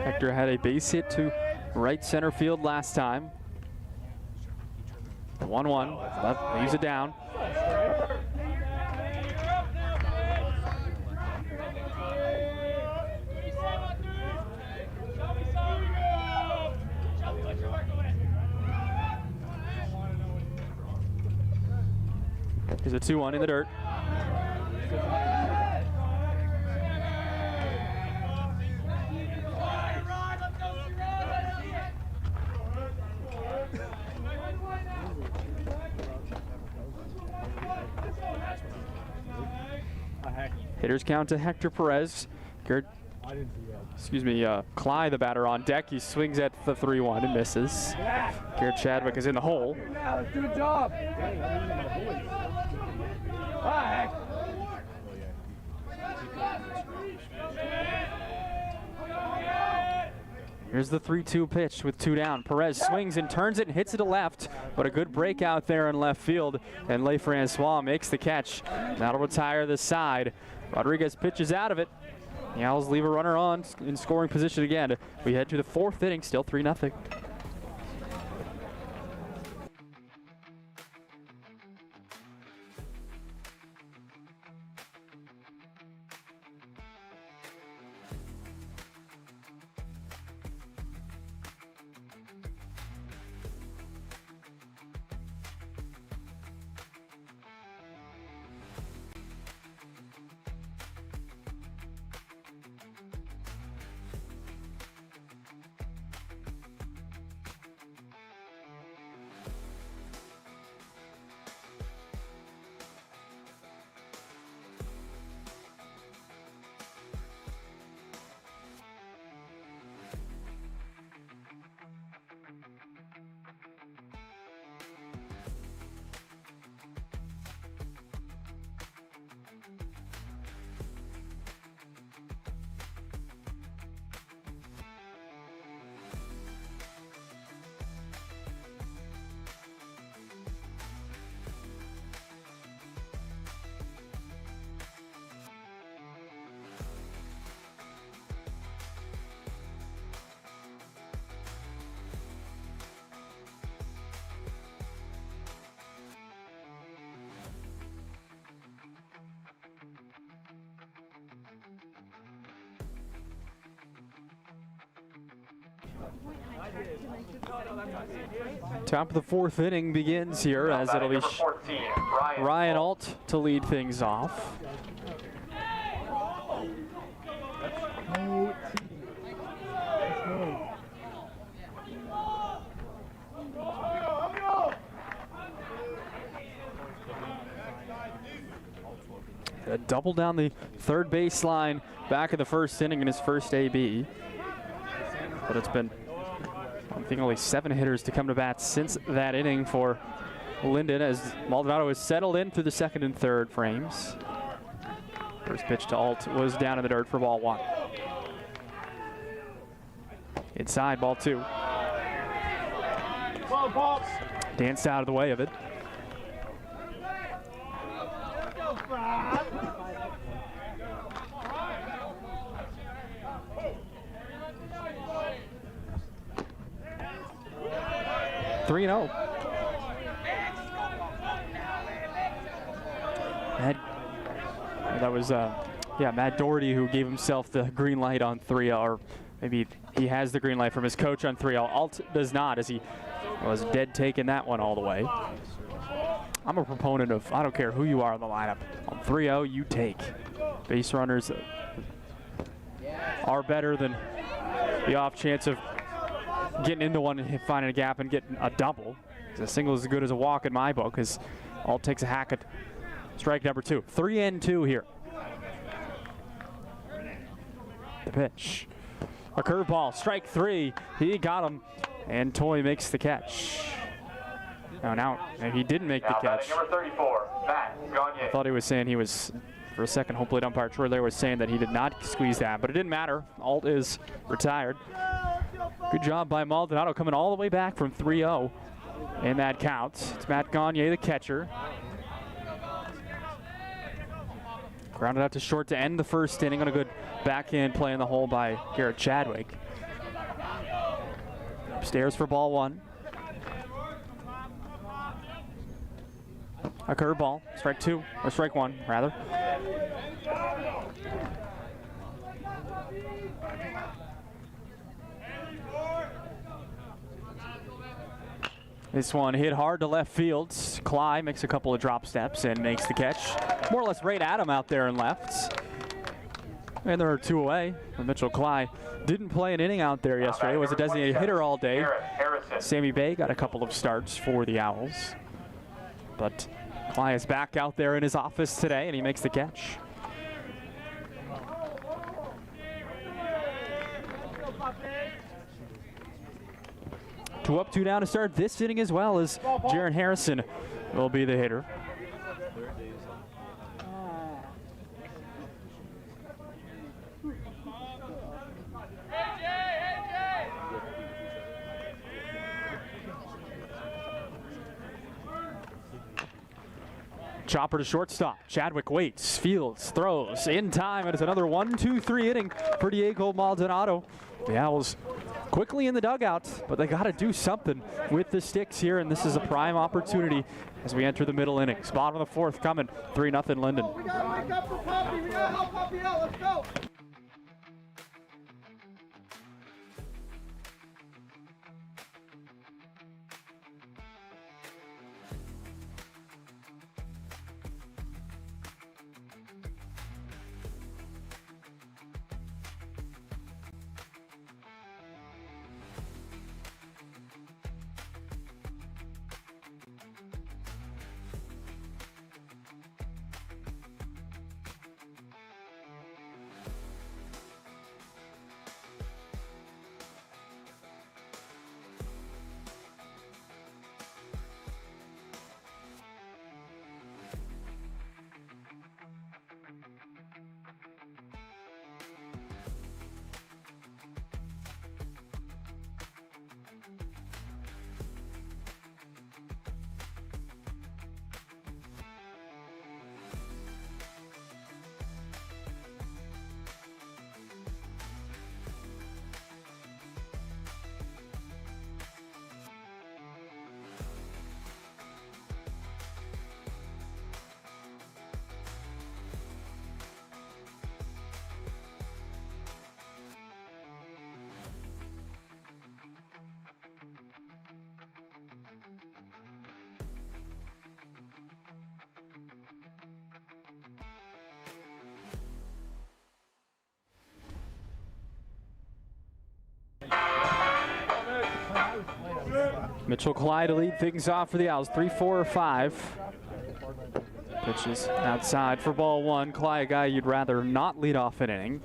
Hector had a base hit to right center field last time. 1-1, leaves it down. Here's a 2-1 in the dirt. Hitters count to Hector Perez. Cly, the batter, on deck. He swings at the 3-1 and misses. Garrett Chadwick is in the hole. Let's do a job. Here's the 3-2 pitch with 2 down. Perez swings and turns it and hits it to left, but a good breakout there in left field, and LeFrancois makes the catch. That'll retire the side. Rodriguez pitches out of it. The Owls leave a runner on in scoring position again. We head to the 4th inning, still 3-0. Top of the fourth inning begins here as it'll be 14, Ryan Alt to lead things off. A double down the third baseline back in the first inning in his first AB. But it's been, I think, only 7 hitters to come to bat since that inning for Lyndon as Maldonado has settled in through the second and third frames. First pitch to Alt was down in the dirt for ball 1. Inside, ball 2. Danced out of the way of it. Three and 0. That was Matt Doherty who gave himself the green light on 3-0, or maybe he has the green light from his coach on 3-0. Alt does not, as he was dead taking that one all the way. I'm a proponent of, I don't care who you are in the lineup. On 3-0, you take. Base runners are better than the off chance of getting into one and finding a gap and getting a double. A single is as good as a walk in my book, as Alt takes a hack at strike number 2. 3-2 here. The pitch. A curveball, strike 3. He got him, and Toy makes the catch. Now he didn't make the catch. Number 34, Matt Gagne. I thought he was saying he was, for a second, hopefully umpire Troy Lair was saying that he did not squeeze that, but it didn't matter. Alt is retired. Good job by Maldonado coming all the way back from 3-0 in that count. It's Matt Gagne, the catcher. Grounded out to short to end the first inning on a good backhand play in the hole by Garrett Chadwick. Upstairs for ball 1. A curveball, strike 2, or strike 1 rather. This one hit hard to left field. Cly makes a couple of drop steps and makes the catch. More or less right at him out there in left. And there are 2 away. Mitchell Cly didn't play an inning out there yesterday. Was a designated hitter all day. Sammy Bay got a couple of starts for the Owls. But Cly is back out there in his office today, and he makes the catch. Two up, 2 down to start this inning as well, as Jaron Harrison will be the hitter. Chopper to shortstop. Chadwick waits, fields, throws, in time, and it's another 1-2-3 inning for Diego Maldonado. The Owls quickly in the dugout, but they got to do something with the sticks here, and this is a prime opportunity as we enter the middle innings. Bottom of the 4th coming, 3-0 Lyndon. We got to make up for Poppy. We got to help Poppy out. Let's go. Mitchell Clyde to lead things off for the Owls. 3, 4, or 5. Pitches outside for ball 1. Clyde, a guy you'd rather not lead off an inning.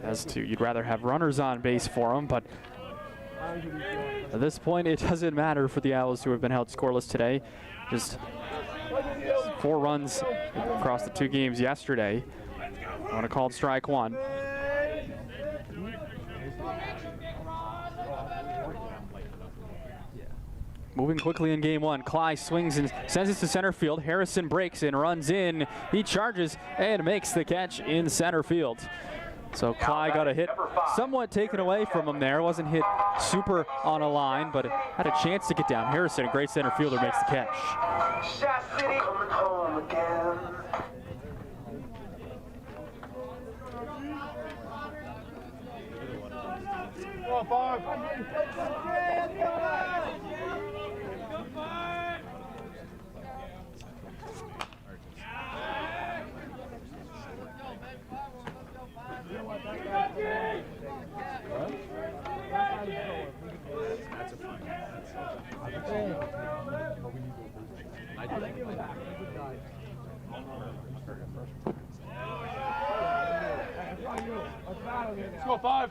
As to, you'd rather have runners on base for him, but at this point, it doesn't matter for the Owls, who have been held scoreless today. Just 4 runs across the 2 games yesterday. On a called strike 1. Moving quickly in game 1. Clyde swings and sends it to center field. Harrison breaks and runs in. He charges and makes the catch in center field. So Clyde got a hit somewhat taken away from him there. Wasn't hit super on a line, but had a chance to get down. Harrison, a great center fielder, makes the catch. Coming home again. Let's go 5.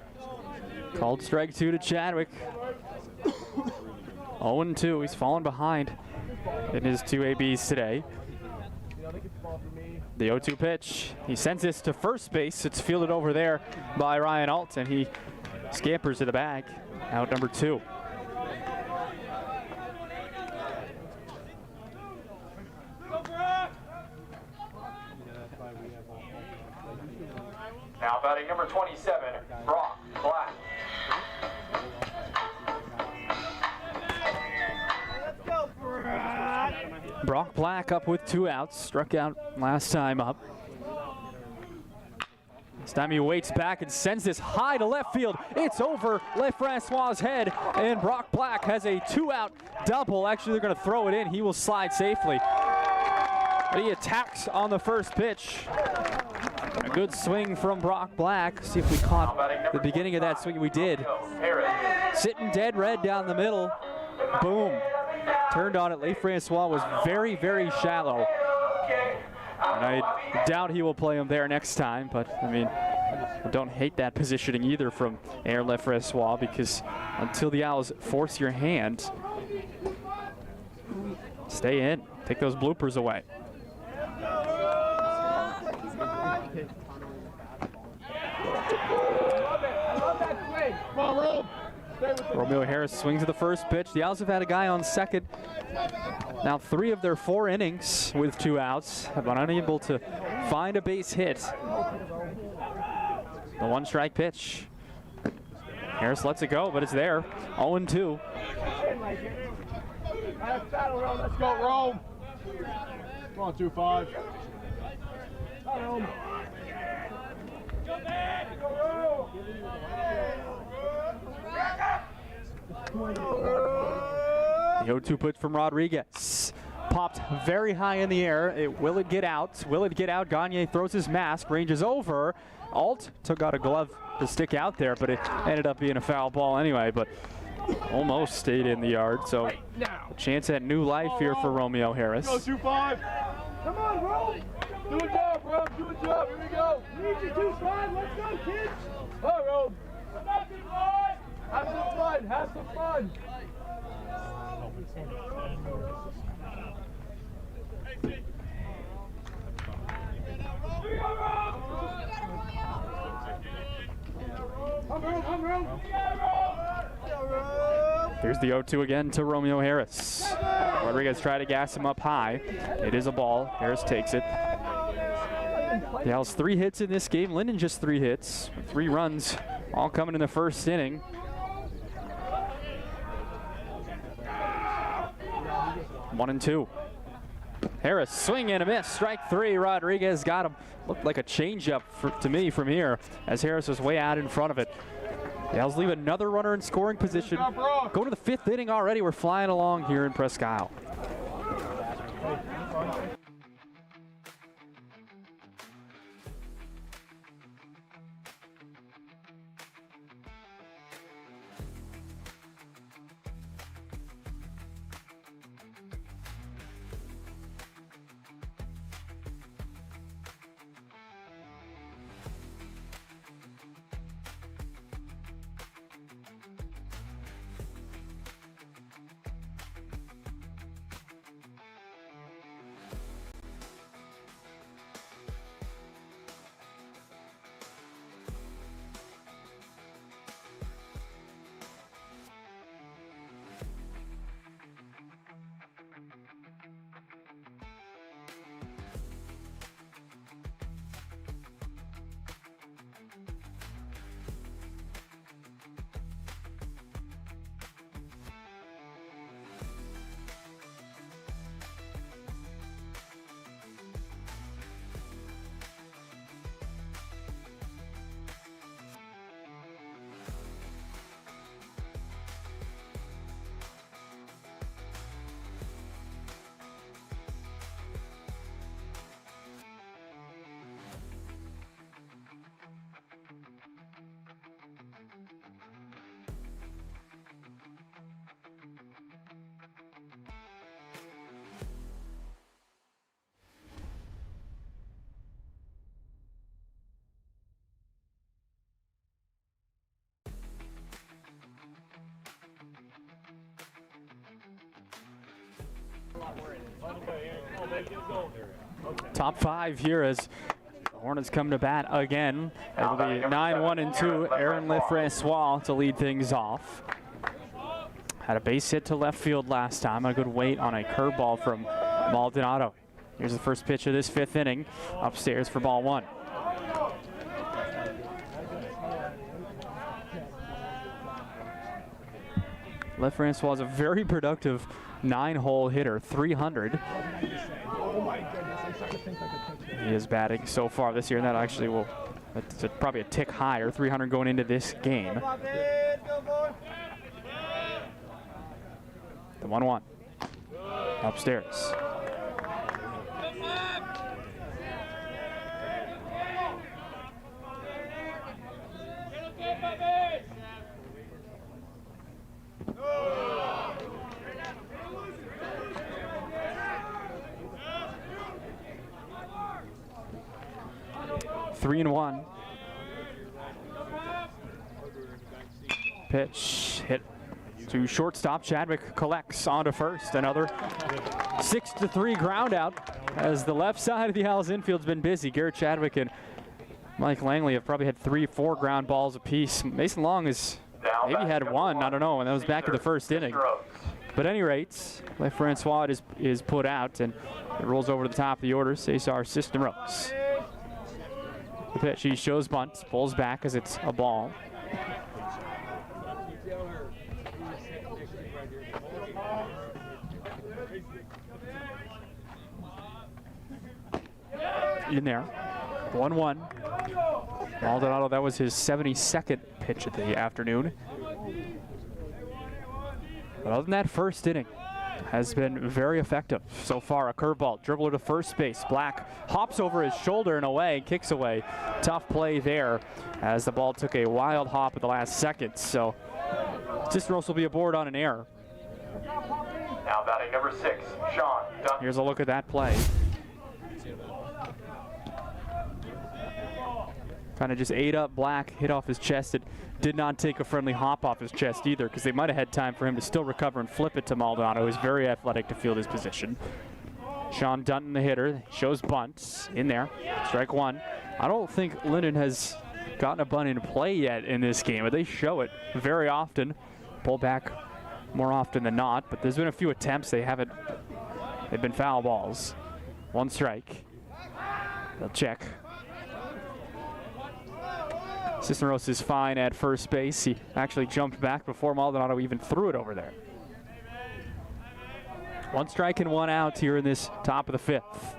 Called strike 2 to Chadwick. 0-2. He's fallen behind in his 2 ABs today. The 0-2 pitch. He sends this to first base. It's fielded over there by Ryan Alt, and he scampers to the bag. Out number 2. Now batting number 27, Brock Black. Brock Black up with 2 outs. Struck out last time up. This time he waits back and sends this high to left field. It's over LeFrancois' head, and Brock Black has a 2-out double. Actually, they're going to throw it in. He will slide safely. But he attacks on the first pitch. A good swing from Brock Black. See if we caught the beginning of that swing. We did. Sitting dead red down the middle. Boom. Turned on it. LeFrancois was very, very shallow. And I doubt he will play him there next time. But, I mean, I don't hate that positioning either from Air LeFrancois, because until the Owls force your hand, stay in. Take those bloopers away. Romeo Harris swings at the first pitch. The Owls have had a guy on second now 3 of their 4 innings with 2 outs, have been unable to find a base hit. The 1-strike pitch. Harris lets it go, but it's there. 0-2. Let's go, Rome. Come on, 2-5. The 0-2 pitch from Rodriguez. Popped very high in the air. Will it get out? Will it get out? Gagne throws his mask, ranges over. Alt took out a glove to stick out there, but it ended up being a foul ball anyway, but almost stayed in the yard. So a chance at new life here for Romeo Harris. Go 2-5. Come on, bro. Do a job, bro. Do a job. Here we go. Need you 2-5. Let's go, kids. All right, bro. Have some fun. Have some fun. Here's the 0-2 again to Romeo Harris. Rodriguez tried to gas him up high. It is a ball. Harris takes it. The Owls 3 hits in this game. Lyndon just 3 hits. 3 runs, all coming in the first inning. One and 2. Harris swing and a miss. Strike 3. Rodriguez got him. Looked like a changeup to me from here as Harris was way out in front of it. The Owls leave another runner in scoring position. Go to the 5th inning already. We're flying along here in Presque Isle. Top 5 here as the Hornets come to bat again. It'll be 9-1 and 2. Aaron LeFrancois to lead things off. Had a base hit to left field last time. A good weight on a curveball from Maldonado. Here's the first pitch of this 5th inning. Upstairs for ball 1. LeFrancois is a very productive 9-hole hitter, 300. He is batting so far this year, and that actually will, that's probably a tick higher, 300 going into this game. The 1-1 upstairs. Three and 1. Pitch hit to shortstop. Chadwick collects onto first. Another 6-3 ground out as the left side of the Owls infield's been busy. Garrett Chadwick and Mike Langley have probably had 3-4 ground balls apiece. Mason Long has maybe had one, I don't know, and that was back in the first inning. But at any rate, LeFrancois is put out, and it rolls over to the top of the order. Cesar Cisneros. The pitch, he shows bunt, pulls back as it's a ball. In there, 1-1. Maldonado, that was his 72nd pitch of the afternoon. But other than that, first inning has been very effective so far. A curveball, dribbler to first base. Black hops over his shoulder and away, kicks away. Tough play there as the ball took a wild hop at the last second. So Cisneros will be aboard on an error. Now batting number 6, Sean Dunn. Here's a look at that play. Kind of just ate up Black, hit off his chest. It did not take a friendly hop off his chest either, because they might have had time for him to still recover and flip it to Maldonado, who's very athletic to field his position. Sean Dunton, the hitter, shows bunts in there. Strike 1. I don't think Lyndon has gotten a bunt in play yet in this game, but they show it very often. Pull back more often than not, but there's been a few attempts. They've been foul balls. 1 strike. They'll check. Cisneros is fine at first base. He actually jumped back before Maldonado even threw it over there. 1 strike and 1 out here in this top of the 5th.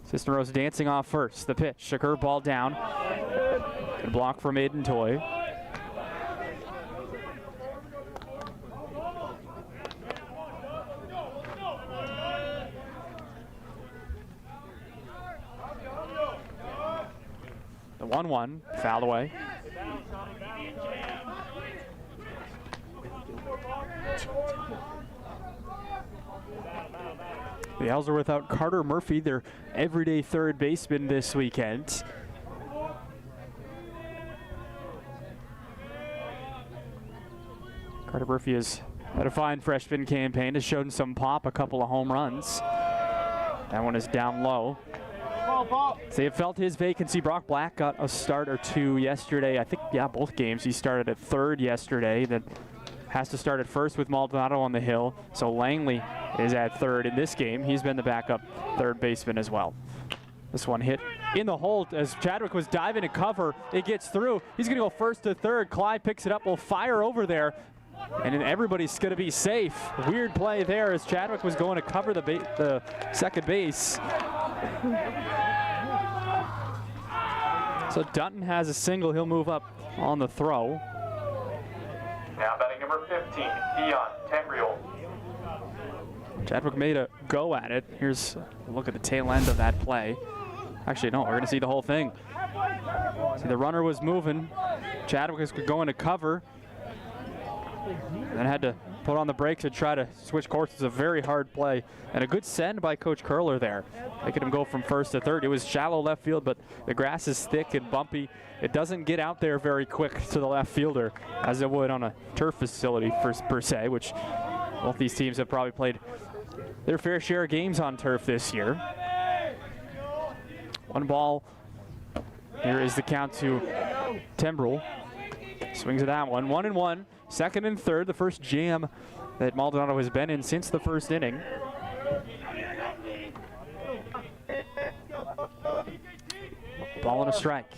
Cisneros dancing off first. The pitch, a curveball down. Good block from Aiden Toy. The 1-1, fouled away. The Owls are without Carter Murphy, their everyday third baseman this weekend. Carter Murphy has had a fine freshman campaign, has shown some pop, a couple of home runs. That one is down low. So they have felt his vacancy. Brock Black got a start or 2 yesterday. I think, yeah, both games. He started at third yesterday. Then has to start at first with Maldonado on the hill. So Langley is at third in this game. He's been the backup third baseman as well. This one hit in the hole as Chadwick was diving to cover. It gets through. He's going to go first to third. Clyde picks it up, will fire over there. And then everybody's going to be safe. Weird play there as Chadwick was going to cover the second base. So Dunton has a single. He'll move up on the throw. Now batting number 15, Dion Tambriel. Chadwick made a go at it. Here's a look at the tail end of that play. Actually, no, we're going to see the whole thing. See, the runner was moving. Chadwick was going to cover. And then had to put on the brakes and try to switch courses. A very hard play. And a good send by Coach Curler there. Making him go from first to third. It was shallow left field, but the grass is thick and bumpy. It doesn't get out there very quick to the left fielder as it would on a turf facility per se, which both these teams have probably played their fair share of games on turf this year. 1 ball. Here is the count to Tembrell. Swings at that one. 1-1. Second and third. The first jam that Maldonado has been in since the first inning. Ball and a strike.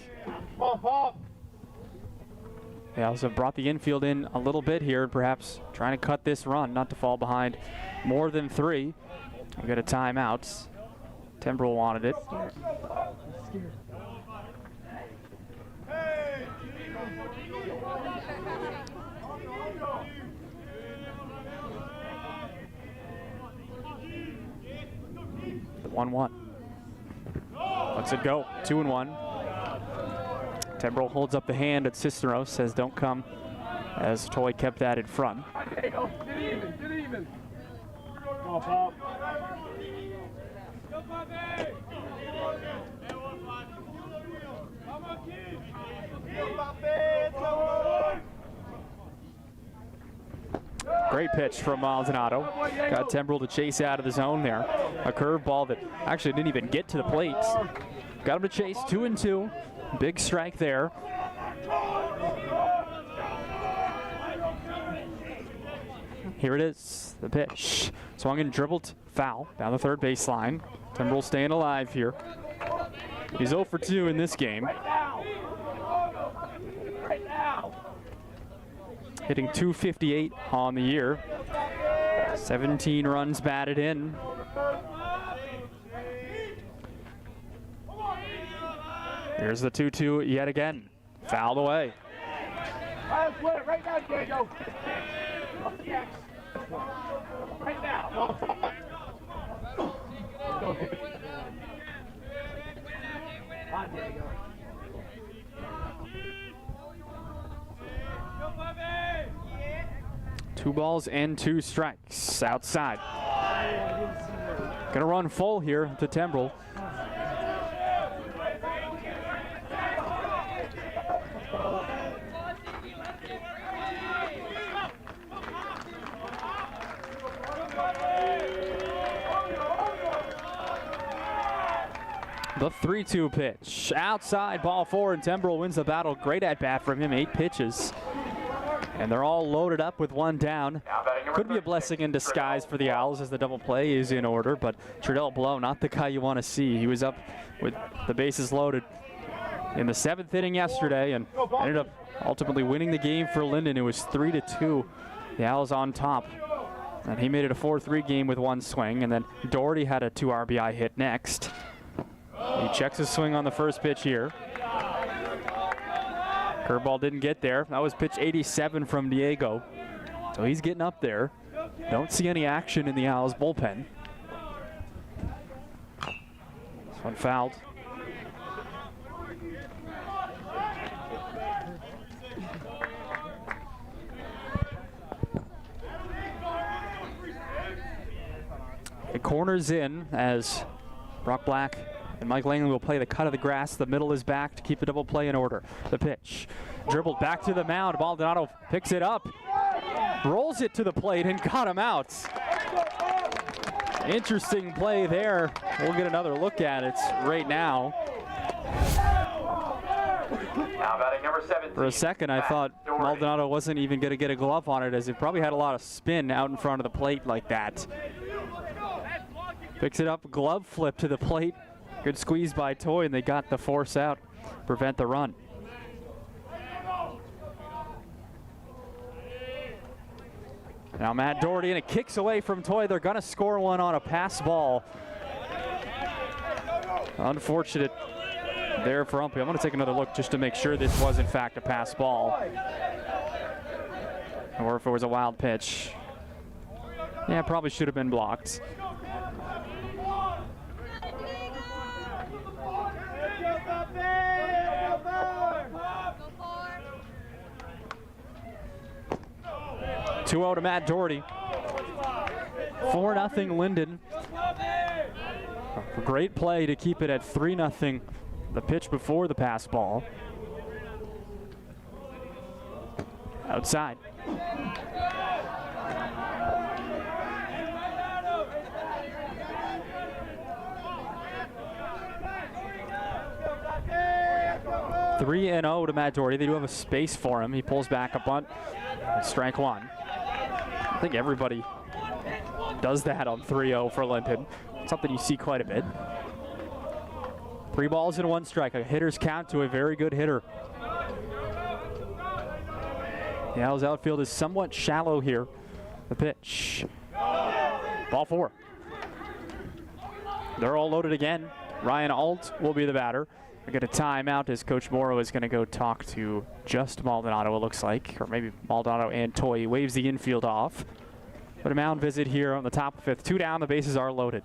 They also brought the infield in a little bit here, perhaps trying to cut this run, not to fall behind more than 3. We got a timeout. Tembrell wanted it. The 1-1. Lets it go. 2-1. Tembrell holds up the hand at Cisneros, says don't come, as Toy kept that in front. Get even. Come on, Pop. Great pitch from Maldonado. Got Tembrell to chase out of the zone there. A curveball that actually didn't even get to the plate. Got him to chase. 2-2. Big strike there. Here it is, the pitch. Swung and dribbled, foul down the third baseline. Tembrell staying alive here. He's 0 for 2 in this game. Hitting .258 on the year. 17 runs batted in. Here's the 2-2 yet again. Fouled away. Right now, Diego. Right now. On, Diego. 2 balls and 2 strikes outside. Gonna run full here to Tembrell. The 3-2 pitch. Outside, ball 4, and Tembrell wins the battle. Great at bat from him, 8 pitches. And they're all loaded up with 1 down. Could be a blessing in disguise for the Owls as the double play is in order, but Trudell Blow, not the guy you want to see. He was up with the bases loaded in the 7th inning yesterday and ended up ultimately winning the game for Lyndon. It was 3-2. The Owls on top. And he made it a 4-3 game with 1 swing, and then Doherty had a 2 RBI hit next. He checks his swing on the first pitch here. Curveball didn't get there. That was pitch 87 from Diego. So he's getting up there. Don't see any action in the Owls bullpen. This one fouled. It corners in as Brock Black and Mike Langley will play the cut of the grass. The middle is back to keep the double play in order. The pitch. Dribbled back to the mound. Maldonado picks it up. Rolls it to the plate and got him out. Interesting play there. We'll get another look at it right now. Now batting number 17. For a second, I thought Maldonado wasn't even going to get a glove on it, as it probably had a lot of spin out in front of the plate like that. Picks it up, glove flip to the plate. Good squeeze by Toy, and they got the force out, prevent the run. Now Matt Doherty, and it kicks away from Toy. They're going to score one on a pass ball. Unfortunate there for umpire. I'm going to take another look just to make sure this was in fact a pass ball, or if it was a wild pitch. Yeah, probably should have been blocked. Two-0 to Matt Doherty. 4-0 Lyndon. A great play to keep it at 3-0. The pitch before the pass ball. Outside. 3-0 to Matt Doherty. They do have a space for him. He pulls back a bunt. Strike one. I think everybody does that on 3-0 for Lyndon. Something you see quite a bit. 3 balls and 1 strike. A hitter's count to a very good hitter. The Owls outfield is somewhat shallow here. The pitch. Ball 4. They're all loaded again. Ryan Alt will be the batter. We get a timeout as Coach Morrow is going to go talk to just Maldonado, it looks like. Or maybe Maldonado and Toy. He waves the infield off. But a mound visit here on the top of 5th. 2 down, the bases are loaded.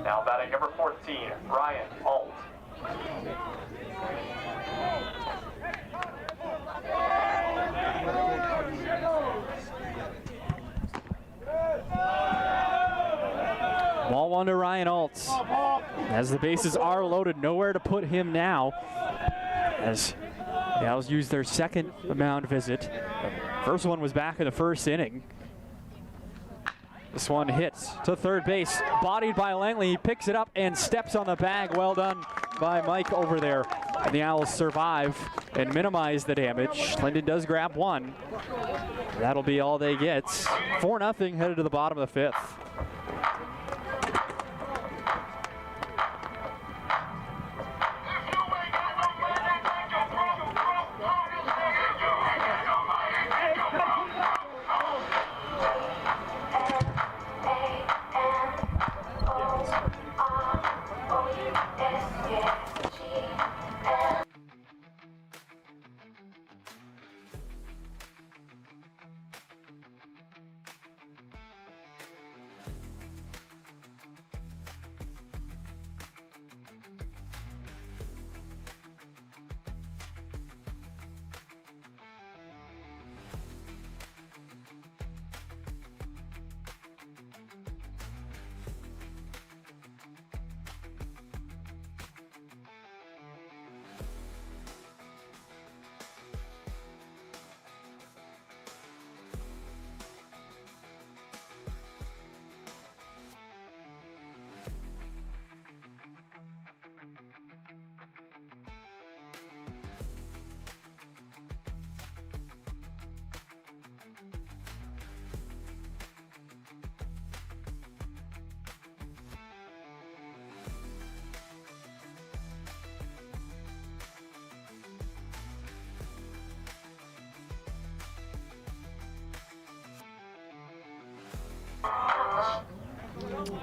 Now batting number 14, Ryan Alt. Ball 1 to Ryan Alt. As the bases are loaded, nowhere to put him now. As the Owls use their second mound visit. The first one was back in the first inning. This one hits to third base, bodied by Langley. He picks it up and steps on the bag. Well done by Mike over there. And the Owls survive and minimize the damage. Lyndon does grab one. That'll be all they get. 4-0 headed to the bottom of the 5th.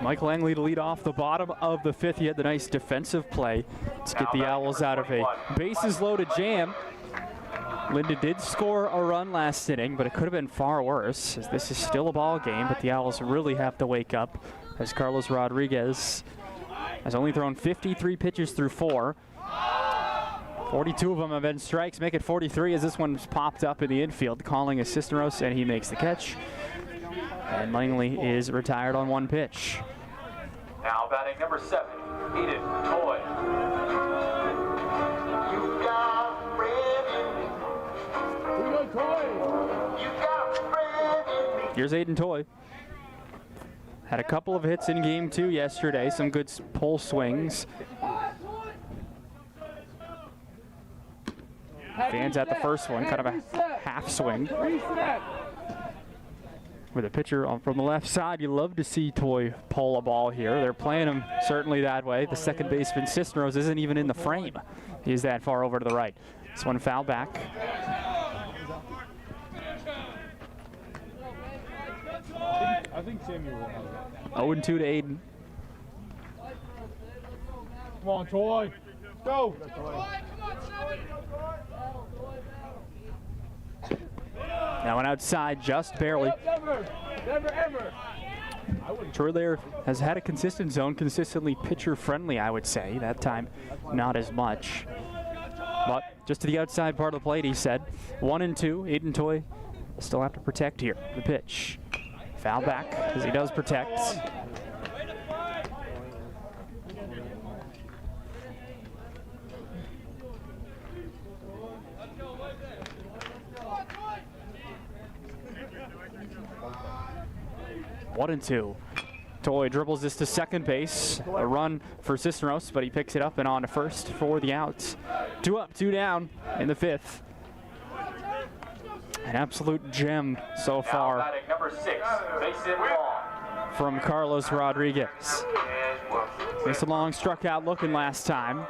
Mike Langley to lead off the bottom of the 5th. He had the nice defensive play to get the Owls out of a bases loaded jam. Lyndon did score a run last inning, but it could have been far worse, as this is still a ball game, but the Owls really have to wake up, as Carlos Rodriguez has only thrown 53 pitches through 4. 42 of them have been strikes, make it 43 as this one's popped up in the infield, calling a Cisneros, and he makes the catch. And Langley is retired on 1 pitch. Now batting number 7, Eden Toy. You got a friend in me. We go, Toy. You got a friend in me. Here's Aiden Toy. Had a couple of hits in game 2 yesterday, some good pull swings. Fans at the first one, kind of a half swing. With a pitcher from the left side, you love to see Toy pull a ball here. They're playing him certainly that way. The second baseman, Cisneros, isn't even in the frame. He's that far over to the right. This one foul back. I think Samuel will have that. 0-2 to Aiden. Come on, Toy. Go. Now That one outside just barely. Never, never, ever. Troy Lair has had a consistent zone, consistently pitcher-friendly, I would say. That time, not as much. But just to the outside part of the plate, he said. 1-2. Aiden Toy still have to protect here. The pitch. Foul back, as he does protect. One and two. Toy dribbles this to second base. A run for Cisneros, but he picks it up and on to first for the outs. 2 up, 2 down in the 5th. An absolute gem so far. Now batting number 6, Mason Long. From Carlos Rodriguez. Mason Long struck out looking last time.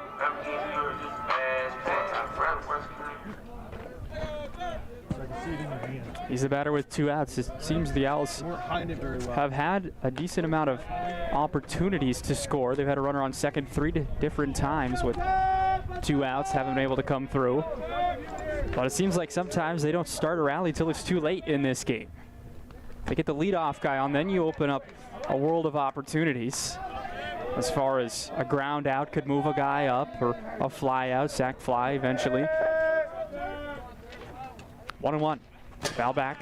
He's a batter with 2 outs. It seems the Owls have had a decent amount of opportunities to score. They've had a runner on second 3 different times with 2 outs, haven't been able to come through. But it seems like sometimes they don't start a rally till it's too late in this game. They get the leadoff guy on, then you open up a world of opportunities. As far as a ground out could move a guy up, or a fly out, sac fly eventually. 1-1. Foul back.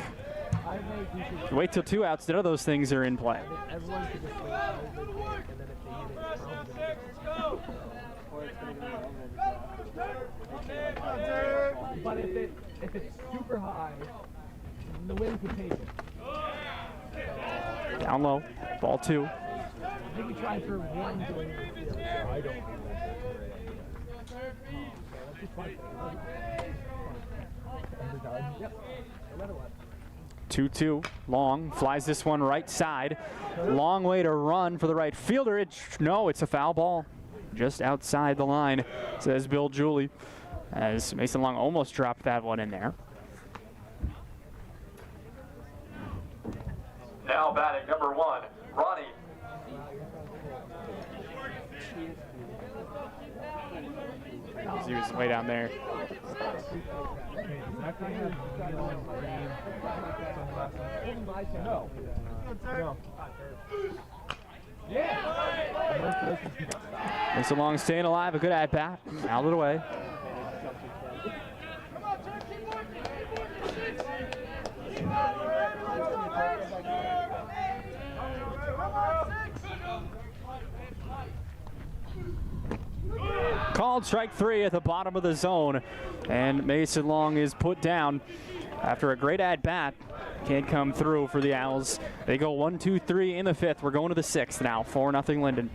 You wait till 2 outs, none of those things are in play. But if it's super high, the wind could take it. Down low, ball 2. I think we tried for 1 going in the field, so I don't. 2-2. Long flies this one right side. Long way to run for the right fielder. No, it's a foul ball. Just outside the line, says Bill Julie, as Mason Long almost dropped that one in there. Now batting number 1, Ronnie. He was way down there. Mason Long staying alive, a good at bat, out of the way. Called strike 3 at the bottom of the zone, and Mason Long is put down after a great at-bat. Can't come through for the Owls. They go 1-2-3 in the 5th. We're going to the 6th now, 4-0 Lyndon.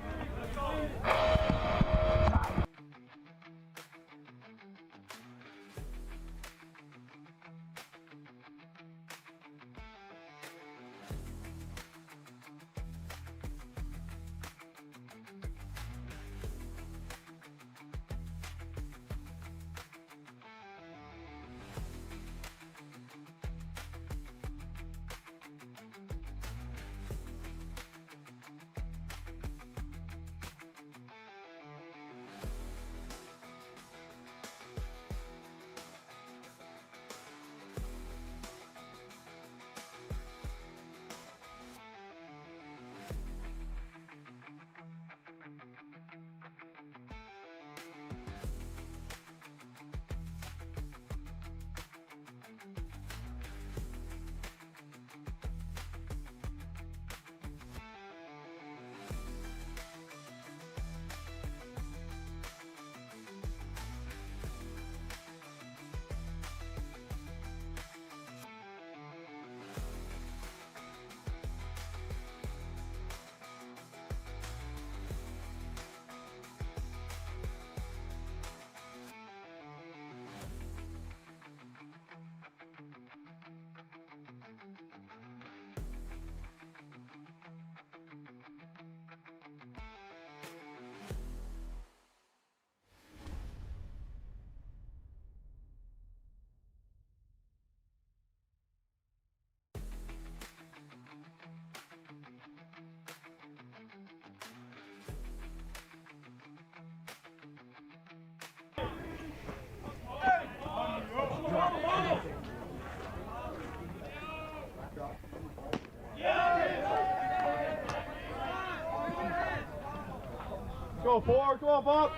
go, 4. Come on, Bob.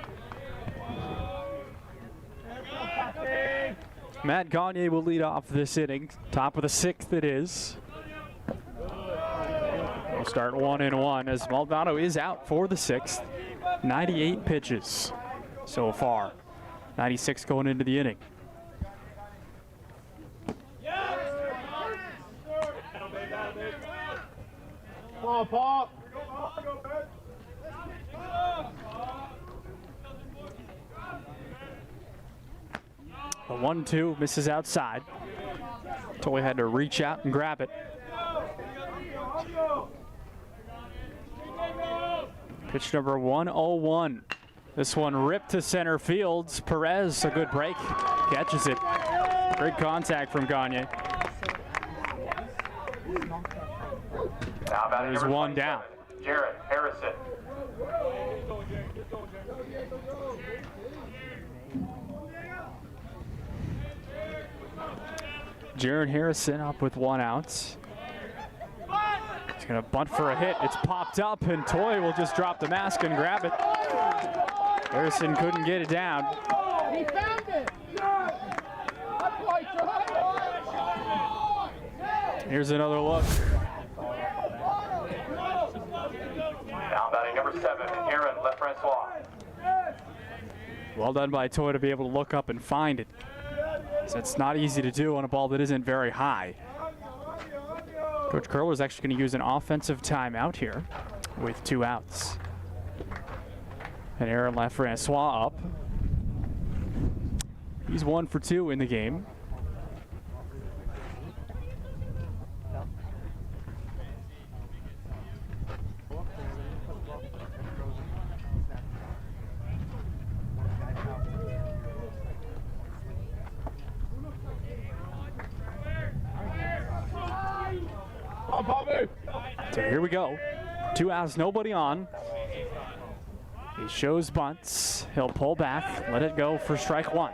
Matt Gagne will lead off this inning. Top of the 6th it is. We'll start 1-1 as Maldonado is out for the 6th. 98 pitches so far. 96 going into the inning. Come on, Pop. The 1-2 misses outside. Toy had to reach out and grab it. Pitch number 101. This one ripped to center field. Perez, a good break, catches it. Great contact from Gagne. There's one down. Jared Harrison. Jared Harrison up with 1 out. He's gonna bunt for a hit. It's popped up and Toy will just drop the mask and grab it. Harrison couldn't get it down. He found it. Here's another look. Now batting number 7, Aaron LeFrancois. Well done by Toy to be able to look up and find it. So it's not easy to do on a ball that isn't very high. Coach Curler is actually going to use an offensive timeout here with 2 outs. And Aaron LaFrancois up. He's 1 for 2 in the game. So here we go. 2 outs, nobody on. He shows bunts. He'll pull back, let it go for strike 1.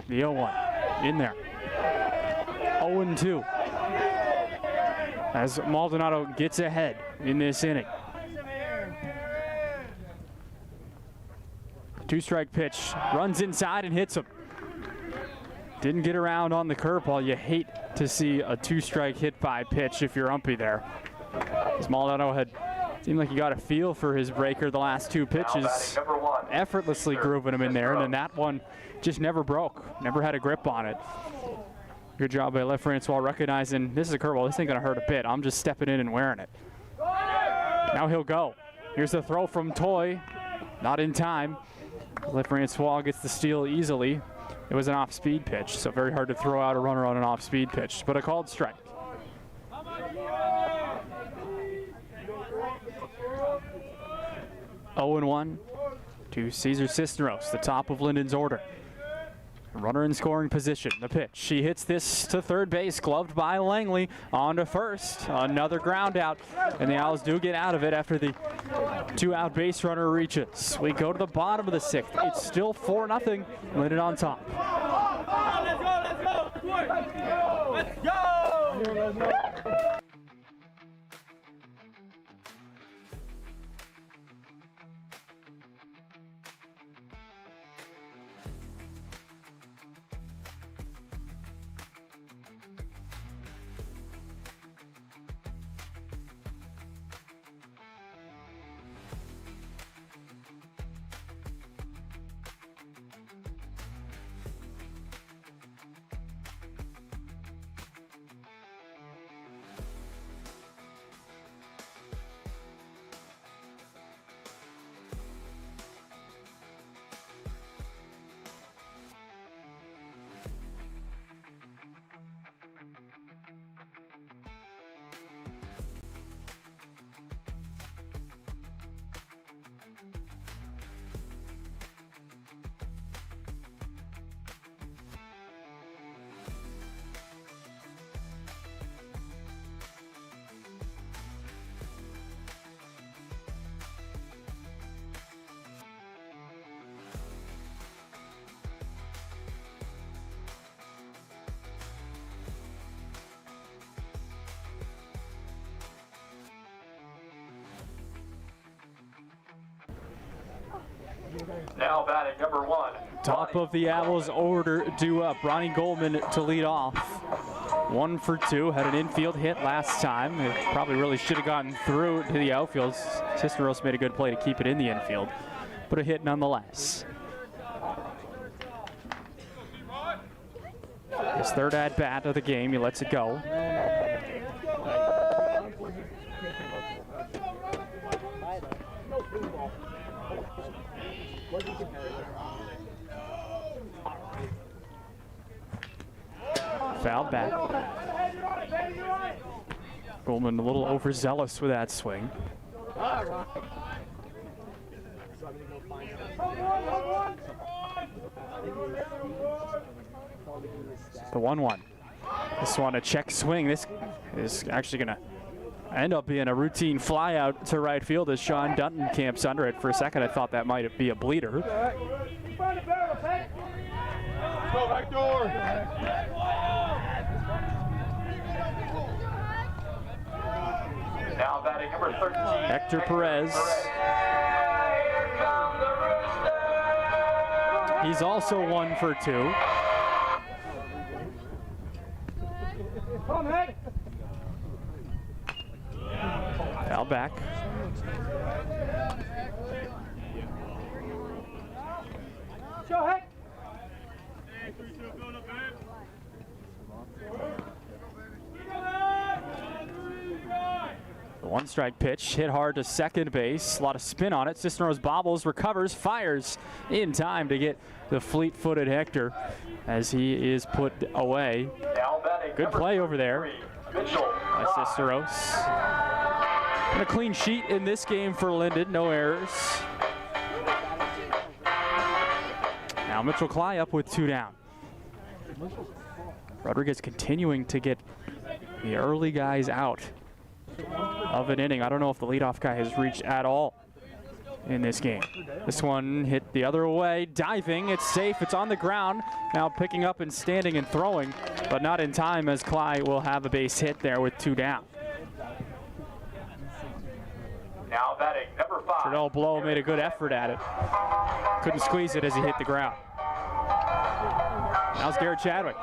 The 0-1 in there. 0-2 as Maldonado gets ahead in this inning. 2-strike pitch, runs inside and hits him. Didn't get around on the curveball. You hate to see a 2-strike hit by pitch if you're UMPI there. As Maldonado had seemed like he got a feel for his breaker the last 2 pitches, effortlessly grooving him in there, and then that one just never broke, never had a grip on it. Good job by LeFrancois recognizing this is a curveball, this ain't gonna hurt a bit. I'm just stepping in and wearing it. Now he'll go. Here's the throw from Toy, not in time. LeFrancois gets the steal easily. It was an off-speed pitch, so very hard to throw out a runner on an off-speed pitch, but a called strike. Oh and 1 to Cesar Cisneros, the top of Lyndon's order. Runner in scoring position, the pitch. She hits this to third base, gloved by Langley. On to first, another ground out, and the Owls do get out of it after the 2-out base runner reaches. We go to the bottom of the 6th. It's still 4-0, Lyndon on top. Let's go! Now batting number 1. Top of the Owls order due up. Ronnie Goldman to lead off. 1 for 2. Had an infield hit last time. It probably really should have gotten through to the outfield. Cisneros made a good play to keep it in the infield, but a hit nonetheless. His third at bat of the game. He lets it go. Fouled back. Goldman a little overzealous with that swing. The 1-1. This one a check swing. This is actually going to end up being a routine fly out to right field as Sean Dutton camps under it. For a second I thought that might be a bleeder. Go back door. Now batting number 13. Hector Perez. He's also 1 for 2. Come on, Hank. Foul back. Show, Hank. The 1-strike pitch hit hard to second base. A lot of spin on it. Cisneros bobbles, recovers, fires in time to get the fleet-footed Hector as he is put away. Good play over there by Cisneros. And a clean sheet in this game for Lyndon. No errors. Now Mitchell Cly up with 2 down. Rodriguez continuing to get the early guys out of an inning. I don't know if the leadoff guy has reached at all in this game. This one hit the other way, diving, it's safe, it's on the ground. Now picking up and standing and throwing, but not in time as Cly will have a base hit there with 2 down. Now batting number 5. Trudell Blow made a good effort at it. Couldn't squeeze it as he hit the ground. Now's Garrett Chadwick.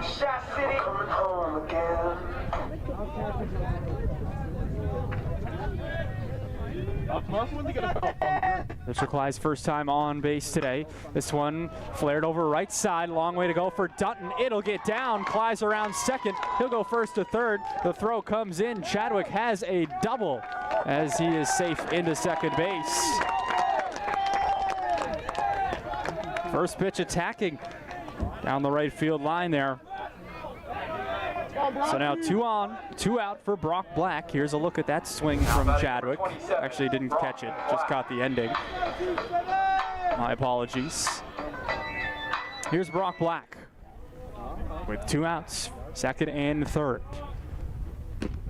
Shot City coming home again. Mitchell Cly's first time on base today. This one flared over right side. Long way to go for Dutton. It'll get down. Cly's around second. He'll go first to third. The throw comes in. Chadwick has a double as he is safe into second base. First pitch attacking down the right field line there. So now 2 on, 2 out for Brock Black. Here's a look at that swing from Chadwick. Actually didn't catch it, just caught the ending. My apologies. Here's Brock Black with 2 outs, second and third.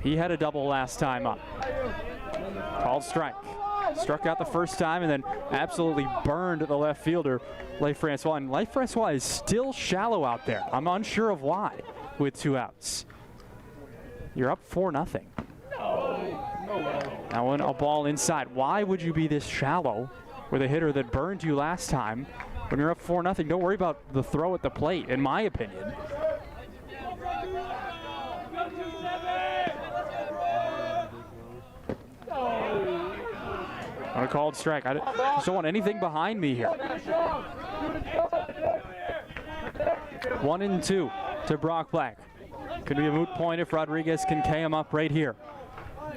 He had a double last time up. Called strike. Struck out the first time and then absolutely burned the left fielder, Leif Francois. And Leif Francois is still shallow out there. I'm unsure of why with 2 outs. You're up 4-0. Now a ball inside. Why would you be this shallow with a hitter that burned you last time when you're up 4-0? Don't worry about the throw at the plate, in my opinion. On a called strike. I just don't want anything behind me here. 1-2 to Brock Black. Could be a moot point if Rodriguez can K him up right here.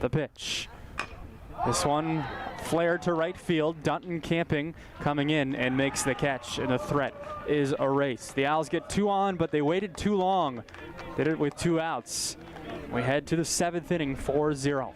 The pitch. This one flared to right field. Dutton camping, coming in and makes the catch, and the threat is erased. The Owls get 2 on, but they waited too long. Did it with 2 outs. We head to the 7th inning, 4-0.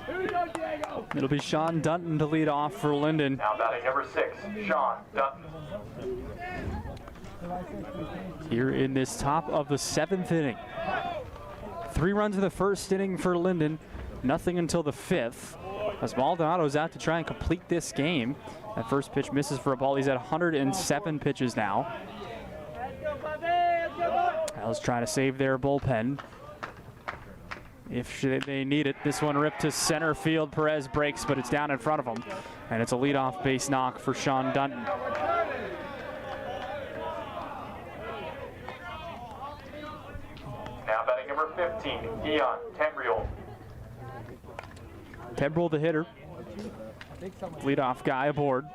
Here we go, Diego. It'll be Sean Dunton to lead off for Lyndon. Now batting number 6, Sean Dunton. Here in this top of the 7th inning. 3 runs in the first inning for Lyndon, nothing until the 5th. As Maldonado's out to try and complete this game. That first pitch misses for a ball. He's at 107 pitches now. Al's trying to save their bullpen if they need it. This one ripped to center field. Perez breaks, but it's down in front of him. And it's a leadoff base knock for Sean Dunton. Now batting number 15, Ian Tembriel. Tembriel the hitter. Leadoff guy aboard.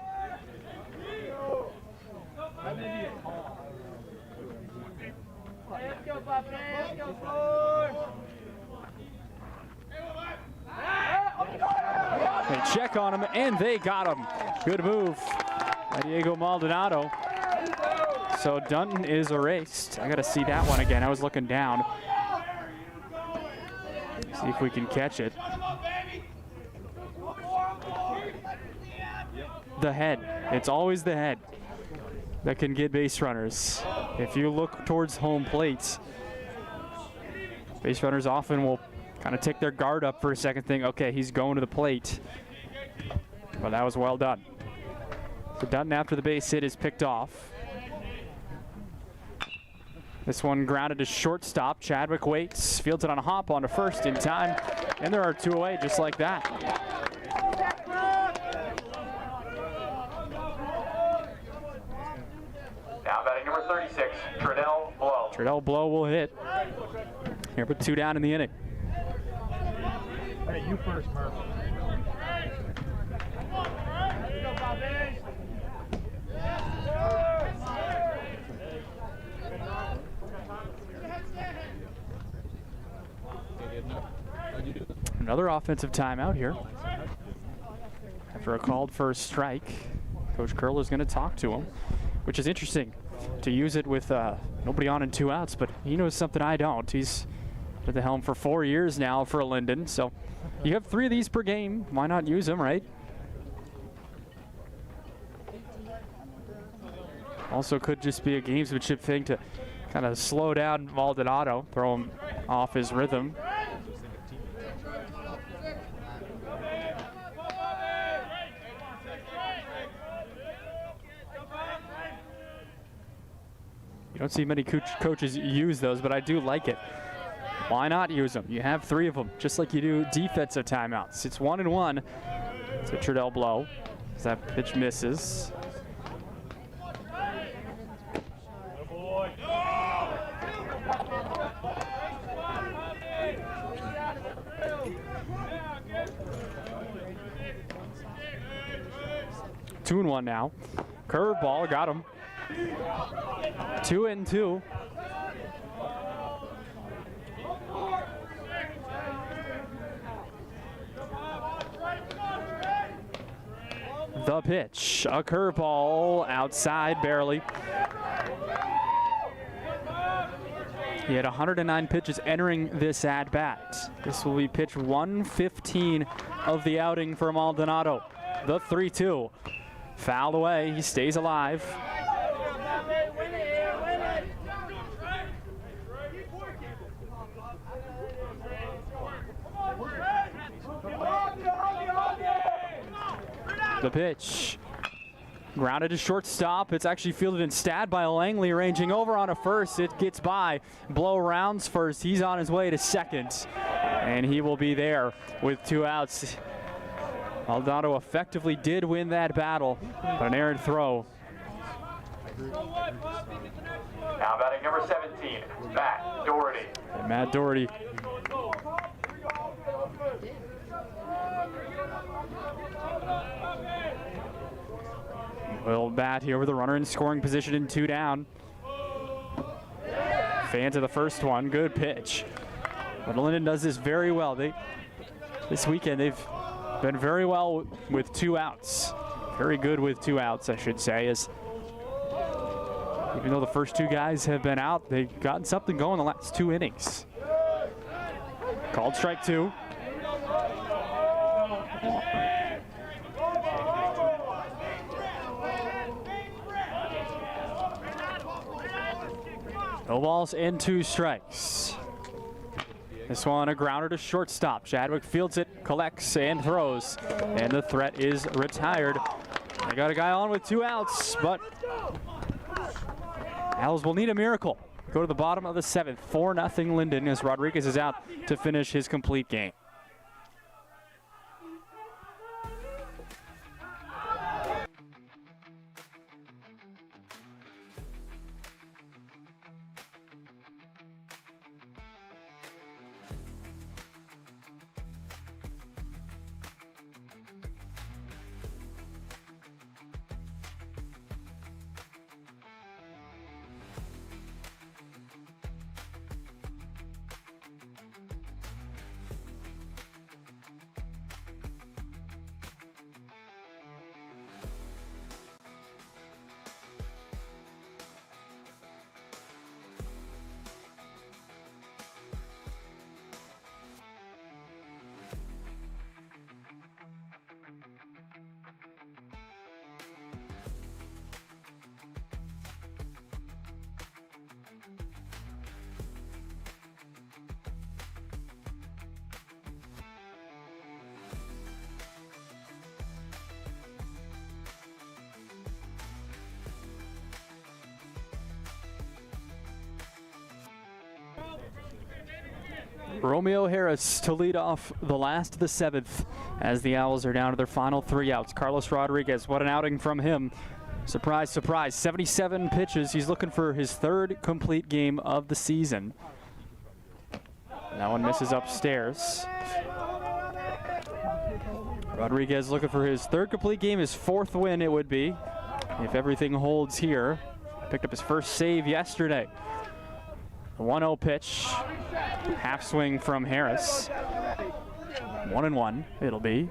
They check on him, and they got him. Good move by Diego Maldonado. So Dunton is erased. I got to see that one again. I was looking down. See if we can catch it. The head. It's always the head that can get base runners. If you look towards home plate, base runners often will kind of take their guard up for a second, think, okay, he's going to the plate. Well, that was well done. So Dunton, after the base hit, is picked off. This one grounded to shortstop. Chadwick waits, fields it on a hop onto first in time, and there are 2 away just like that. Now batting number 36, Treadell Blow. Treadell Blow will hit. Here, put 2 down in the inning. Hey, you first, Murph. Another offensive timeout here. After a called first strike, Coach Curler's going to talk to him, which is interesting to use it with nobody on and 2 outs, but he knows something I don't. He's at the helm for 4 years now for Lyndon, so you have 3 of these per game. Why not use them, right? Also could just be a gamesmanship thing to kind of slow down Maldonado, throw him off his rhythm. You don't see many coaches use those, but I do like it. Why not use them? You have 3 of them, just like you do defensive timeouts. It's 1-1 to Treadell Blow as that pitch misses. Two and 1 now. Curveball, got him. 2-2. The pitch, a curveball outside barely. He had 109 pitches entering this at-bat. This will be pitch 115 of the outing for Maldonado. The 3-2. Fouled away, he stays alive. The pitch. Grounded to shortstop. It's actually fielded instead by Langley, ranging over on a first. It gets by. Blow rounds first. He's on his way to second. And he will be there with 2 outs. Maldonado effectively did win that battle, but an errant throw. Now batting number 17, Matt Doherty. And Matt Doherty. Will bat here with a runner in scoring position and 2 down. Fan to the first one, good pitch. But Lyndon does this very well. This weekend they've been very well with 2 outs. Very good with 2 outs, I should say, as even though the first 2 guys have been out, they've gotten something going the last 2 innings. Called strike 2. No balls and 2 strikes. This one a grounder to shortstop. Chadwick fields it, collects, and throws. And the threat is retired. They got a guy on with 2 outs, but Owls will need a miracle. Go to the bottom of the 7th, 4-0 Lyndon as Rodriguez is out to finish his complete game. Romeo Harris to lead off the last of the 7th as the Owls are down to their final 3 outs. Carlos Rodriguez, what an outing from him. Surprise, surprise, 77 pitches. He's looking for his 3rd complete game of the season. That one misses upstairs. Rodriguez looking for his 3rd complete game, his 4th win it would be, if everything holds here. Picked up his first save yesterday. The 1-0 pitch, half swing from Harris. 1-1 it'll be.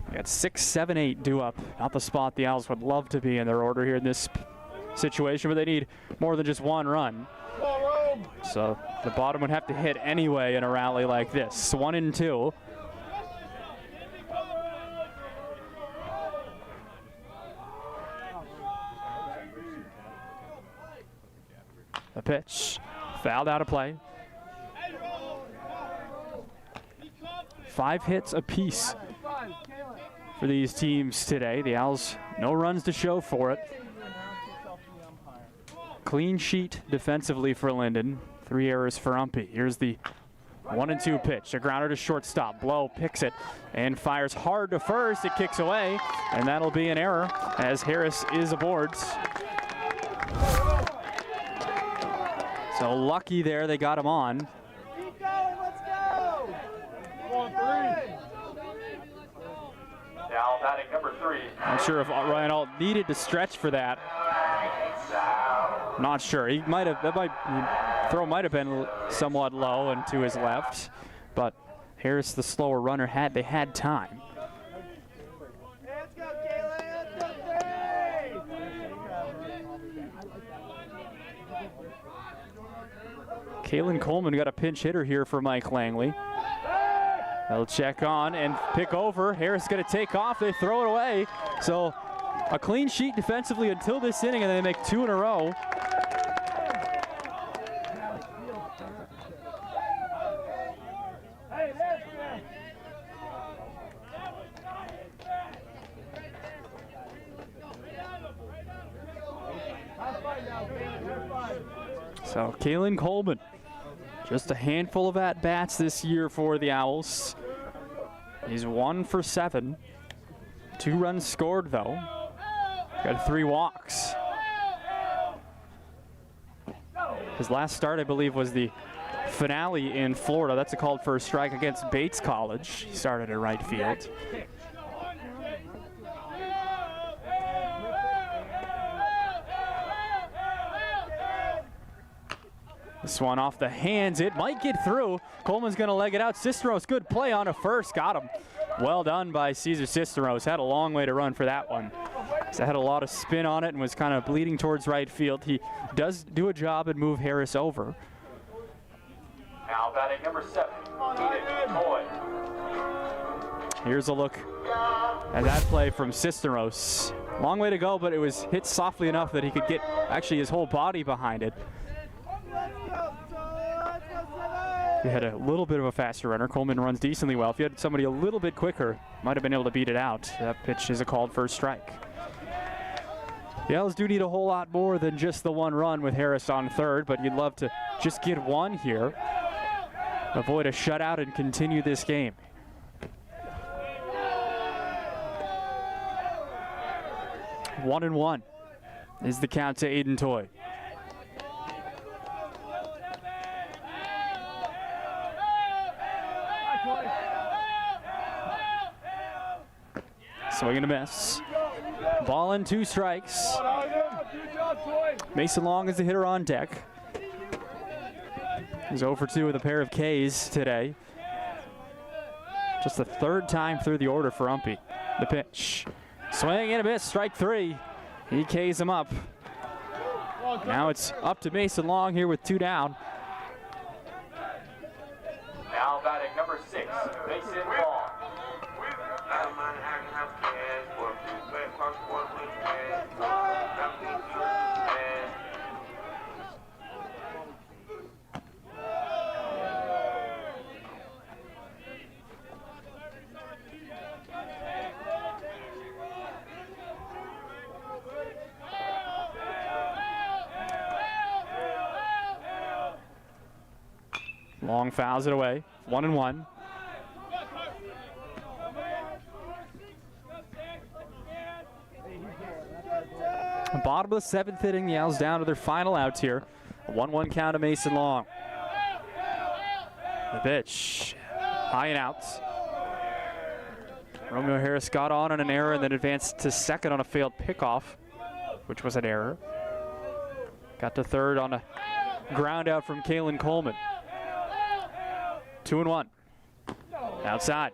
We got 6, 7, 8 due up. Not the spot the Owls would love to be in their order here in this situation, but they need more than just 1 run. So the bottom would have to hit anyway in a rally like this. 1-2. A pitch, fouled out of play. 5 hits apiece for these teams today. The Owls, no runs to show for it. Clean sheet defensively for Lyndon. 3 errors for UMPI. Here's the 1-2 pitch. A grounder to shortstop. Blow picks it and fires hard to first. It kicks away, and that'll be an error as Harris is aboard. So lucky there, they got him on. Keep going, let's go! On 3. Now batting number 3. Not sure if Ryan Alt needed to stretch for that. Not sure. He might have. Throw might have been somewhat low and to his left, but Harris, the slower runner, they had time. Let's go, Kayla. Let's go, 3. Kalen Coleman got a pinch hitter here for Mike Langley. They'll check on and pick over. Harris going to take off. They throw it away. So a clean sheet defensively until this inning, and they make 2 in a row. So Kalen Coleman, just a handful of at-bats this year for the Owls. He's 1 for 7. 2 runs scored though. Got 3 walks. His last start, I believe, was the finale in Florida. That's a called for a strike against Bates College. He started at right field. This one off the hands, it might get through. Coleman's gonna leg it out. Cisteros, good play on a first, got him. Well done by Cesar Cisteros. Had a long way to run for that one. So had a lot of spin on it and was kind of bleeding towards right field. He does do a job and move Harris over. Now batting number 7, Eden Boyd. Here's a look at that play from Cisteros. Long way to go, but it was hit softly enough that he could get actually his whole body behind it. He had a little bit of a faster runner. Coleman runs decently well. If you had somebody a little bit quicker, might have been able to beat it out. That pitch is a called first strike. The Owls do need a whole lot more than just the one run with Harris on third, but you'd love to just get one here. Avoid a shutout and continue this game. One and one is the count to Aiden Toy. Swing and a miss. Ball and 2 strikes. Mason Long is the hitter on deck. He's 0 for 2 with a pair of Ks today. Just the 3rd time through the order for UMPI. The pitch. Swing and a miss, strike 3. He Ks him up. Now it's up to Mason Long here with 2 down. Now batting number 6, Mason Long. Long fouls it away. 1 and 1. Bottom of the 7th inning, the Owls down to their final out here. A 1-1 count to Mason Long. The pitch, high and out. Romeo Harris got on an error and then advanced to second on a failed pickoff, which was an error. Got to third on a ground out from Kalen Coleman. 2 and 1. Outside.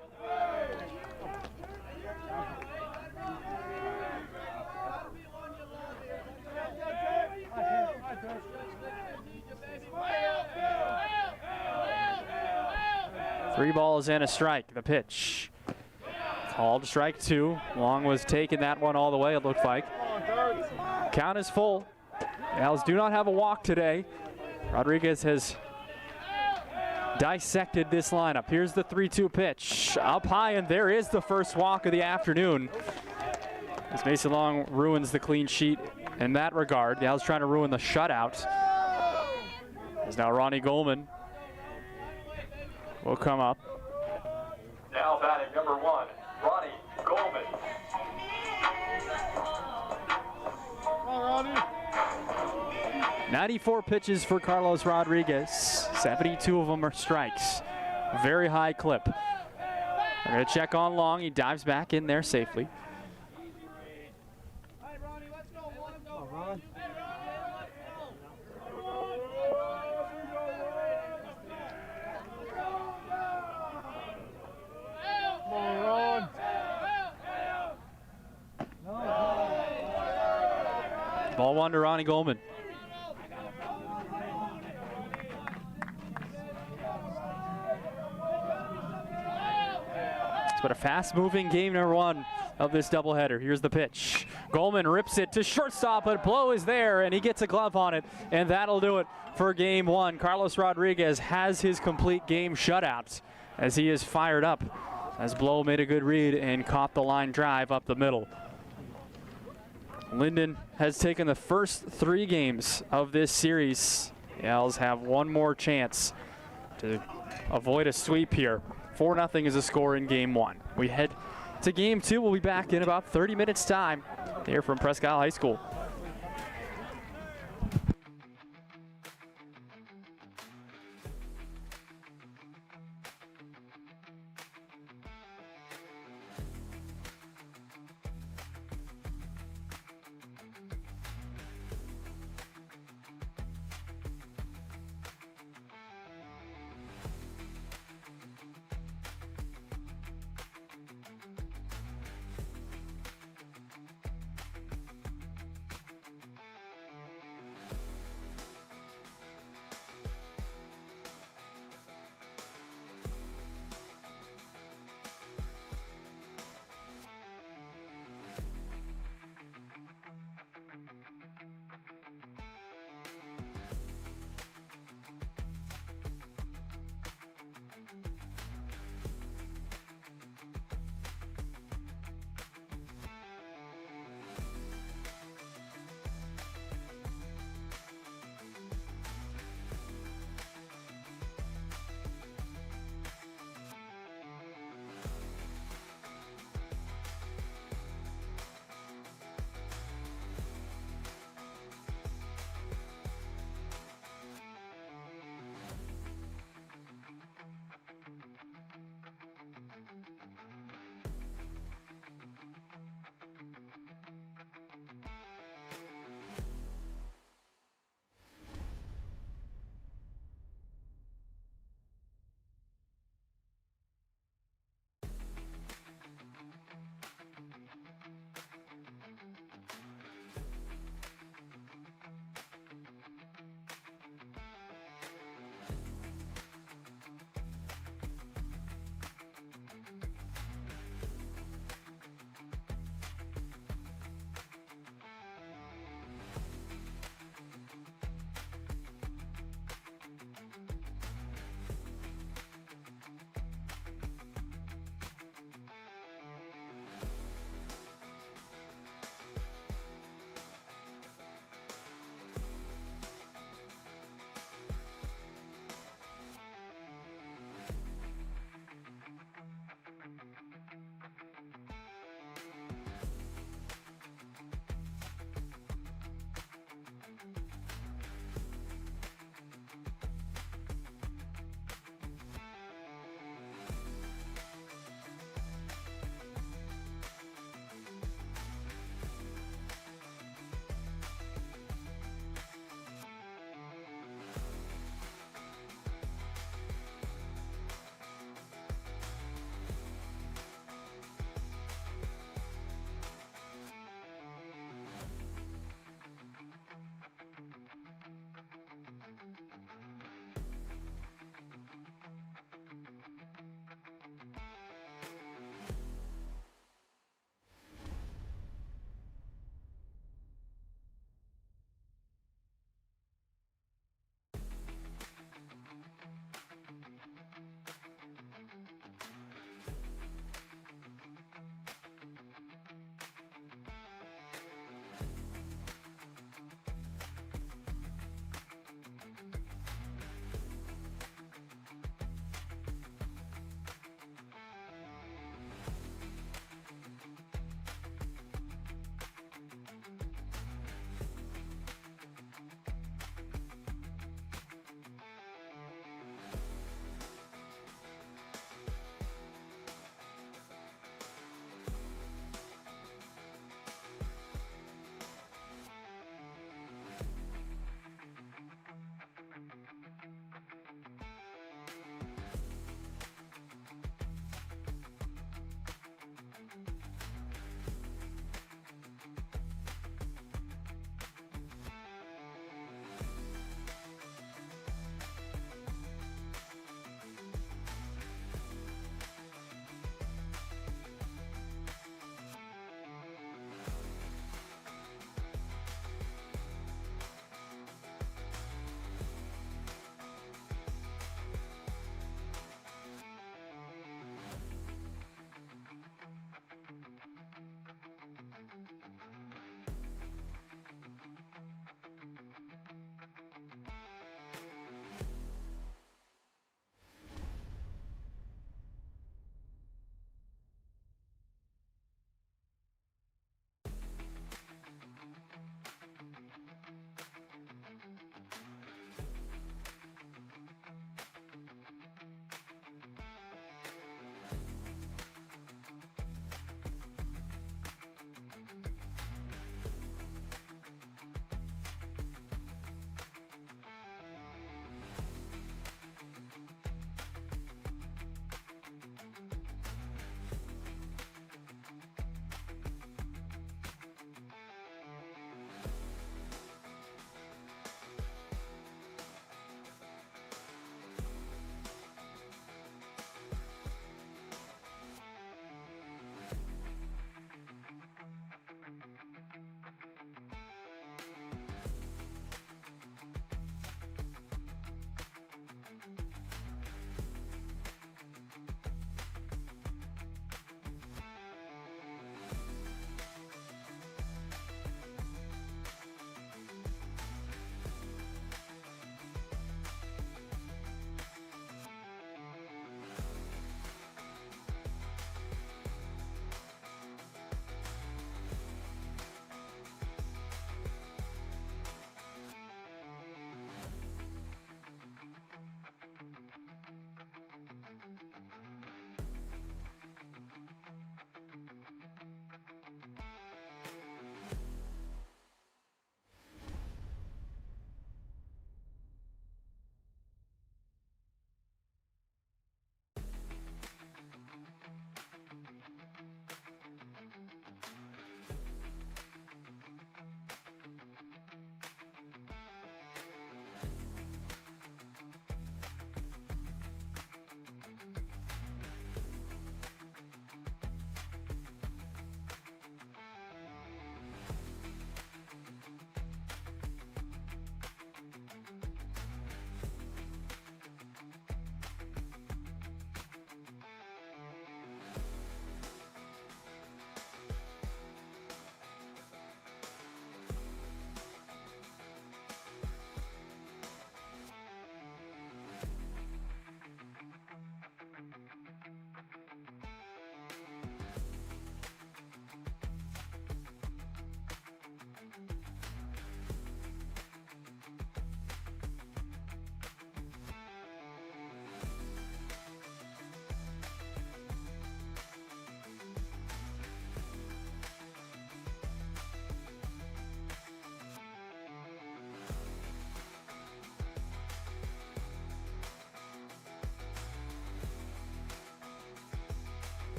Three balls and a strike. The pitch. Called strike 2. Long was taking that one all the way, it looked like. Count is full. The Owls do not have a walk today. Rodriguez has dissected this lineup. Here's the 3-2 pitch. Up high, and there is the first walk of the afternoon. As Mason Long ruins the clean sheet in that regard. The Owls trying to ruin the shutout. As now Ronnie Goldman will come up. Now batting number 1, Ronnie Goldman. 94 pitches for Carlos Rodriguez. 72 of them are strikes. Very high clip. We're going to check on Long. He dives back in there safely. Ball 1 to Ronnie Goldman. It's been a fast-moving game number 1 of this doubleheader. Here's the pitch. Goldman rips it to shortstop, but Blow is there, and he gets a glove on it, and that'll do it for game 1. Carlos Rodriguez has his complete game shutout as he is fired up, as Blow made a good read and caught the line drive up the middle. Lyndon has taken the first 3 games of this series. The Owls have one more chance to avoid a sweep here. 4-0 is the score in game 1. We head to game 2. We'll be back in about 30 minutes time here from Presque Isle High School.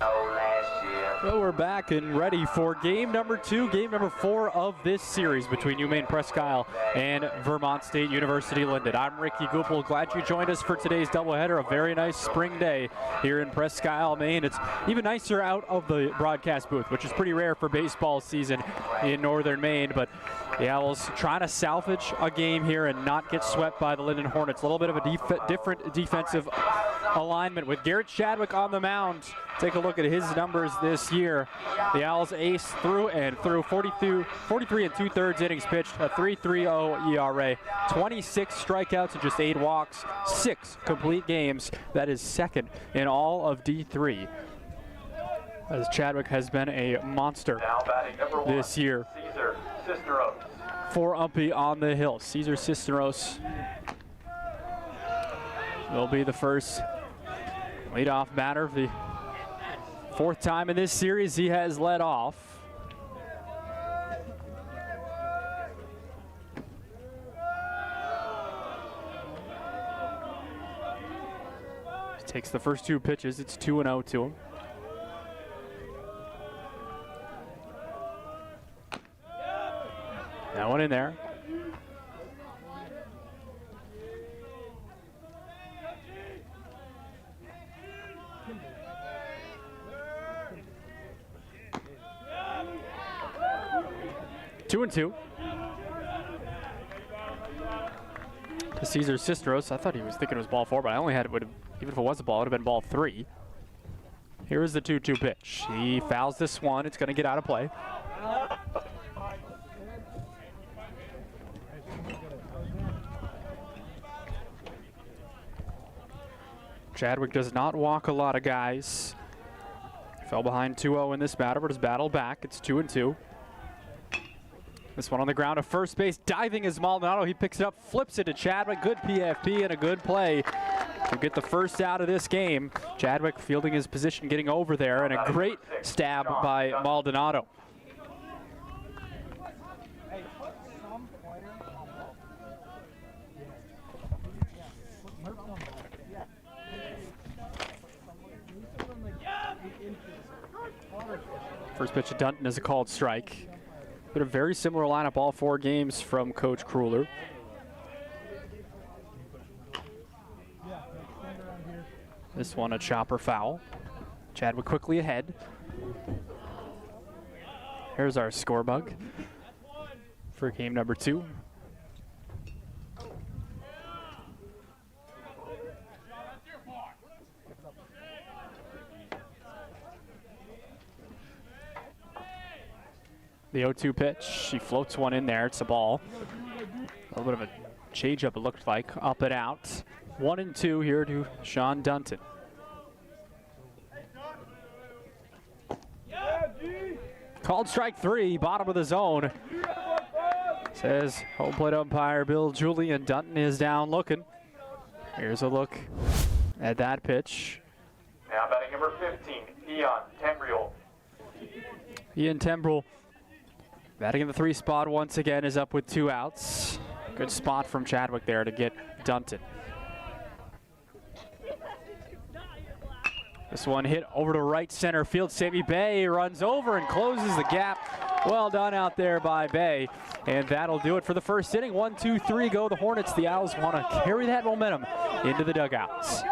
Well, we're back and ready for game number 2, game number 4 of this series between UMaine Presque Isle and Vermont State University-Lyndon. I'm Ricky Goupel. Glad you joined us for today's doubleheader. A very nice spring day here in Presque Isle, Maine. It's even nicer out of the broadcast booth, which is pretty rare for baseball season in northern Maine. But the Owls trying to salvage a game here and not get swept by the Lyndon Hornets. A little bit of a different defensive alignment with Garrett Chadwick on the mound. Take a look at his numbers this year. The Owls ace through 43 and 2/3 innings pitched, a 3.30 ERA, 26 strikeouts and just 8 walks, 6 complete games. That is second in all of D3. As Chadwick has been a monster this year. For UMPI on the hill. Cesar Cisneros will be the first leadoff batter of the 4th time in this series he has led off. He takes the first 2 pitches. It's 2-0 to him. That one in there. Two and 2. To Cesar Cisneros. I thought he was thinking it was ball 4, but I only had even if it was a ball, it would have been ball 3. Here is the 2-2 pitch. He fouls this one. It's going to get out of play. Chadwick does not walk a lot of guys. Fell behind 2-0 in this batter, but has battled back. It's 2-2. This one on the ground to first base. Diving is Maldonado. He picks it up, flips it to Chadwick. Good PFP and a good play to get the first out of this game. Chadwick fielding his position, getting over there, and a great stab by Maldonado. First pitch to Dunton is a called strike. But a very similar lineup all 4 games from Coach Kruller. This one a chopper foul. Chadwick quickly ahead. Here's our score bug for game number 2. The 0-2 pitch, she floats one in there, it's a ball. A little bit of a change up it looked like, up and out. 1-2 here to Sean Dunton. Called strike 3, bottom of the zone. Says home plate umpire Bill Julian. Dunton is down looking. Here's a look at that pitch. Now batting number 15, Ian Tembriel. Ian Tembriel batting in the 3 spot once again, is up with 2 outs. Good spot from Chadwick there to get Dunton. This one hit over to right center field. Sammy Bay runs over and closes the gap. Well done out there by Bay. And that'll do it for the first inning. 1-2-3 go the Hornets. The Owls want to carry that momentum into the dugouts.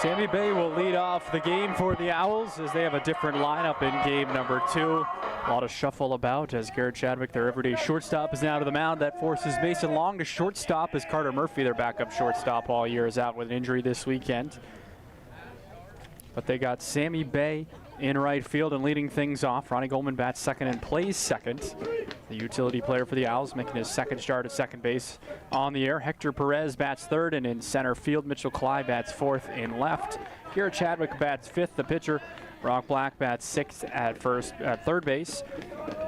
Sammy Bay will lead off the game for the Owls as they have a different lineup in game number 2. A lot of shuffle about as Garrett Chadwick, their everyday shortstop, is now to the mound. That forces Mason Long to shortstop as Carter Murphy, their backup shortstop all year, is out with an injury this weekend. But they got Sammy Bay in right field and leading things off. Ronnie Goldman bats second and plays second. The utility player for the Owls making his second start at second base on the year. Hector Perez bats third, and in center field, Mitchell Cly bats fourth in left. Garrett Chadwick bats fifth, the pitcher. Brock Black bats sixth at third base.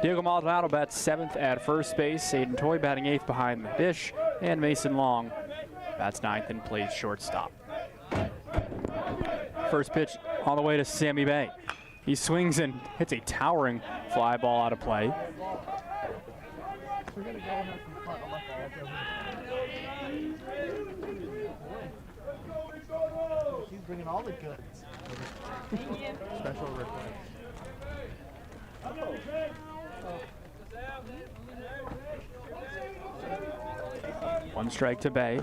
Diego Maldonado bats seventh at first base. Aiden Toy batting eighth behind the dish. And Mason Long bats ninth and plays shortstop. First pitch all the way to Sammy Bay. He swings and hits a towering fly ball out of play. She's bringing all the goods. Special request. One strike to Bay.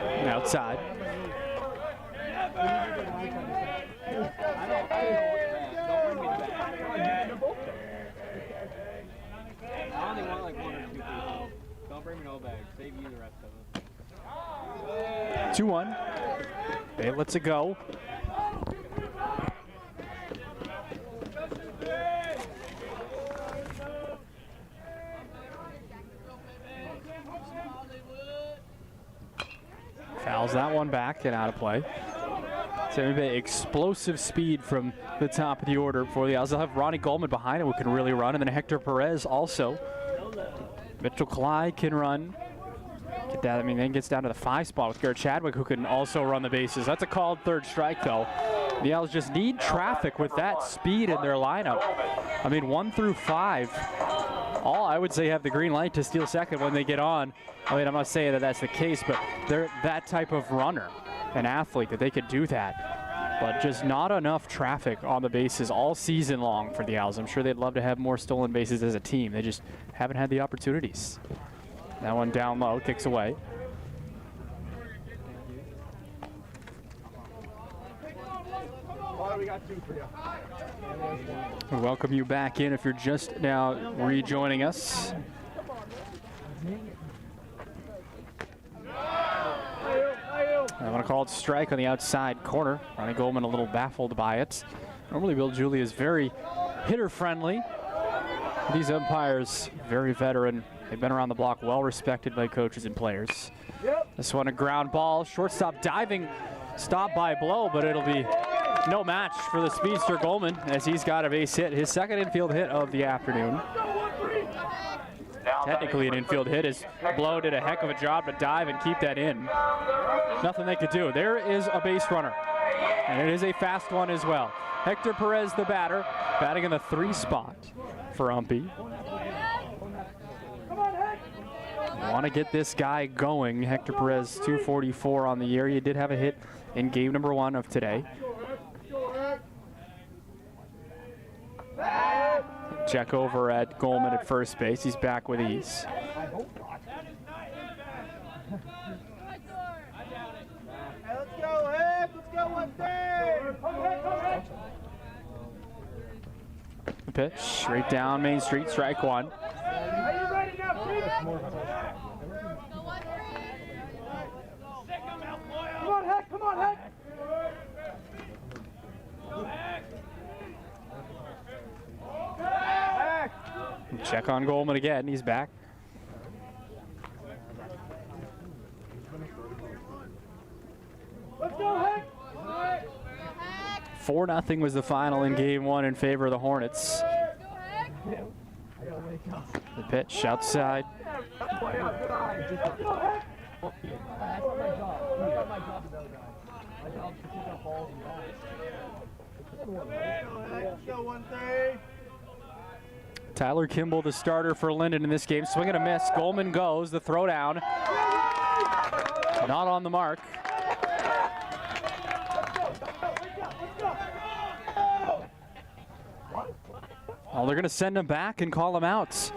And outside. I only want like 1 or 2 people. Don't bring me no bag. Save you the rest of them. 2-1. Bay lets it go. Fouls that one back and out of play. Sammy Bay, explosive speed from the top of the order for the Owls. They'll have Ronnie Goldman behind him who can really run, and then Hector Perez also. Mitchell Cly can run. Get that, then gets down to the 5 spot with Garrett Chadwick, who can also run the bases. That's a called third strike, though. The Owls just need traffic with that speed in their lineup. 1 through 5, all I would say have the green light to steal second when they get on. I'm not saying that that's the case, but they're that type of runner, an athlete that they could do that. But just not enough traffic on the bases all season long for the Owls. I'm sure they'd love to have more stolen bases as a team. They just haven't had the opportunities. That one down low, kicks away. We got 2 for you. We welcome you back in if you're just now rejoining us. I want to call it strike on the outside corner. Ronnie Goldman a little baffled by it. Normally Bill Julia is very hitter friendly. These umpires, very veteran. They've been around the block, well respected by coaches and players. This one a ground ball. Shortstop diving, stop by Blow, but it'll be no match for the speedster Goldman as he's got a base hit. His second infield hit of the afternoon. Technically an infield hit as Blow did a heck of a job to dive and keep that in. Nothing they could do. There is a base runner, and it is a fast one as well. Hector Perez, the batter, batting in the 3 spot for UMPI. Want to get this guy going. Hector Perez, 244 on the year. He did have a hit in game number 1 of today. Check over at Goldman at first base. He's back with ease. Let's go, Heck. Let's go, one day. The pitch, straight down Main Street, strike 1. Are you ready now, Pete? Come on, Heck. Come on, Heck. Check on Goldman again. He's back. Let's go, Heck. 4-0 was the final in game 1 in favor of the Hornets. The pitch outside. Tyler Kimball, the starter for Lyndon in this game. Swing and a miss. Goldman goes. The throw down. Not on the mark. Oh, they're going to send him back and call him out.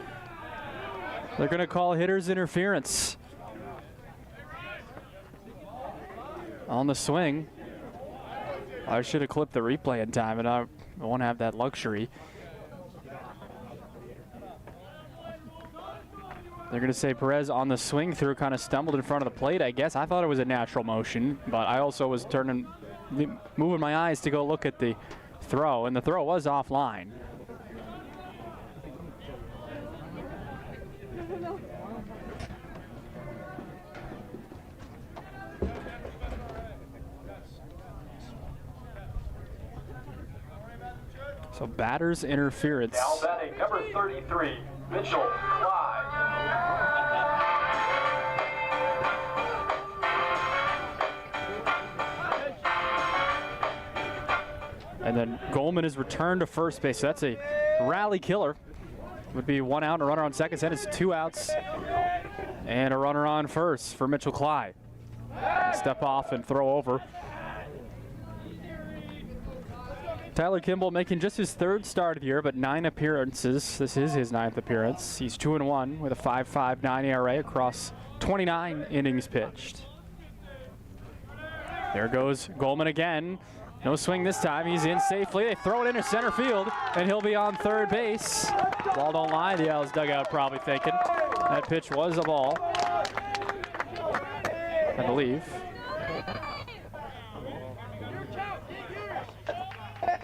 They're going to call hitter's interference. On the swing. I should have clipped the replay in time, and I won't have that luxury. They're going to say Perez on the swing through kind of stumbled in front of the plate, I guess. I thought it was a natural motion, but I also was moving my eyes to go look at the throw, and the throw was offline. So batter's interference. Now batting number 33, Mitchell Clyde. And then Goldman is returned to first base. So that's a rally killer. Would be 1 out and a runner on second. Then it's 2 outs and a runner on first for Mitchell Clyde. Step off and throw over. Tyler Kimball making just his 3rd start of the year, but 9 appearances. This is his 9th appearance. He's 2-1 with a 5.59 ERA across 29 innings pitched. There goes Goldman again. No swing this time. He's in safely. They throw it into center field, and he'll be on third base. Ball don't lie, the Owls dugout probably thinking. That pitch was a ball, I believe.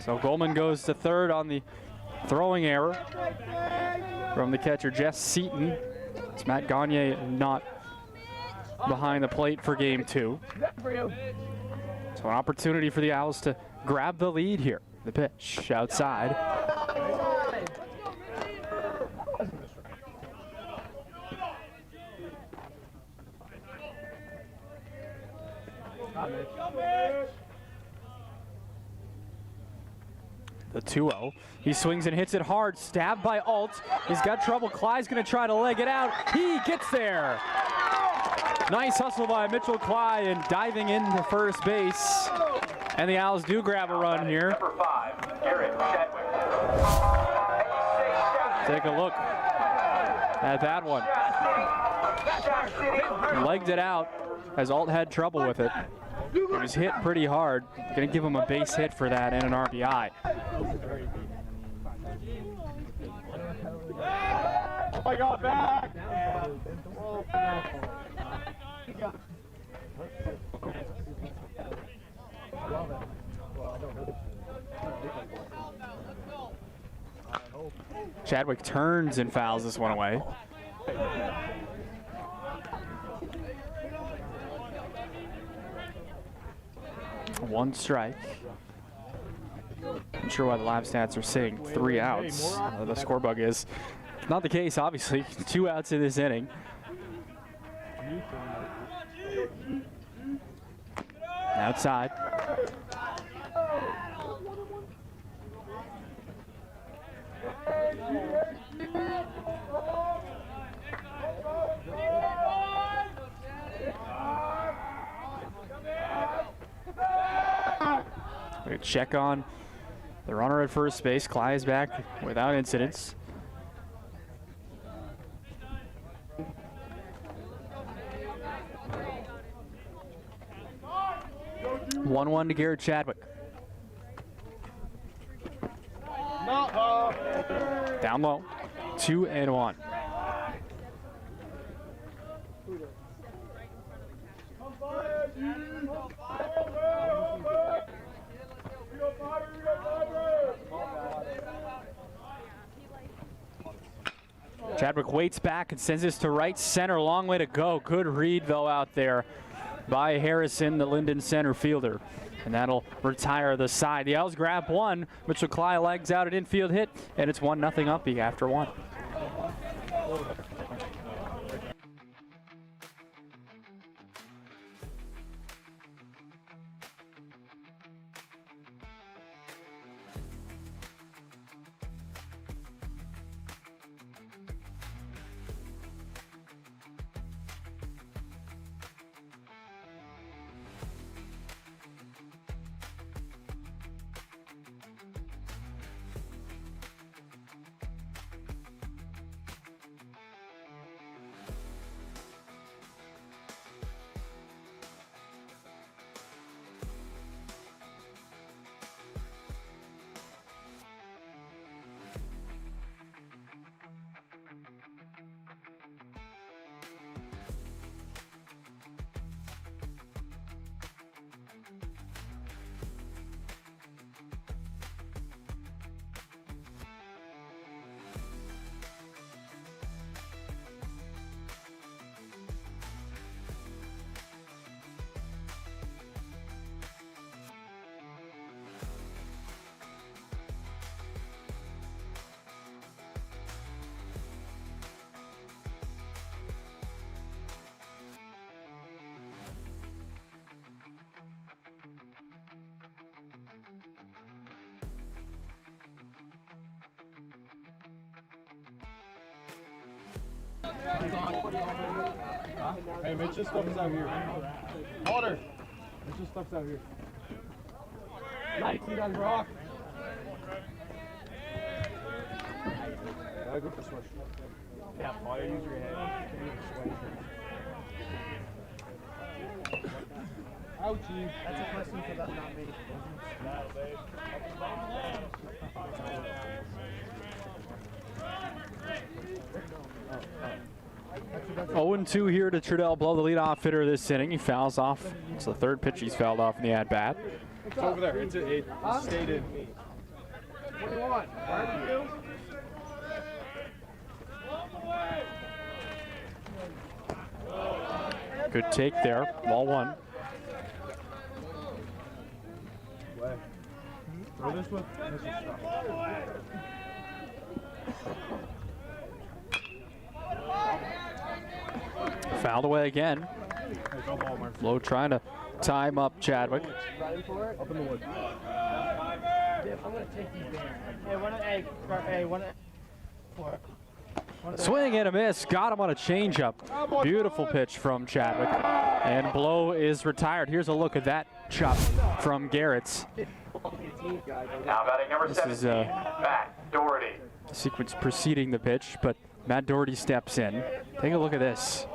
So Goldman goes to third on the throwing error from the catcher, Jess Seaton. It's Matt Gagne not behind the plate for game 2. So an opportunity for the Owls to grab the lead here. The pitch outside. The 2-0. He swings and hits it hard. Stabbed by Alt. He's got trouble. Clyde's going to try to leg it out. He gets there. Nice hustle by Mitchell Clyde and diving into first base. And the Owls do grab a run here. Number 5, Garrett Chadwick. Take a look at that one. Legged it out as Alt had trouble with it. It was hit pretty hard. Going to give him a base hit for that and an RBI. I got back. Chadwick turns and fouls this one away. One strike. I'm sure why the live stats are saying 3 outs. The score bug is not the case, obviously. 2 outs in this inning. Outside. We check on the runner at first base. Clyde is back without incidents. One to Garrett Chadwick. Down low. 2-1. Chadwick waits back and sends this to right center. Long way to go. Good read, though, out there by Harrison, the Lyndon center fielder. And that'll retire the side. The Owls grab one. Mitchell Clyde legs out an infield hit, and it's 1-0 Uppy after 1. Hey, Mitch's stuff's out here. Water. Mitch's stuff's out here. Nice, he does rock. Gotta go for switch. Yeah, water, use your head. Ouchie. That's a question for that, not me. 0-2 here to Trudell Blow, the leadoff hitter this inning. He fouls off. It's the third pitch he's fouled off in the at-bat. It's over there. It stayed in. What do you want? Barbecue? Good take there. Ball one. Throw this one. Fouled away again. Blow trying to time up Chadwick. Up in the woods. I'm gonna take these bands. Hey, one. Swing and a miss. Got him on a changeup. Beautiful pitch from Chadwick. And Blow is retired. Here's a look at that chop from Garrett's. Now batting number This 17, is Matt Doherty. sequence preceding the pitch, but Matt Doherty steps in. Take a look at this.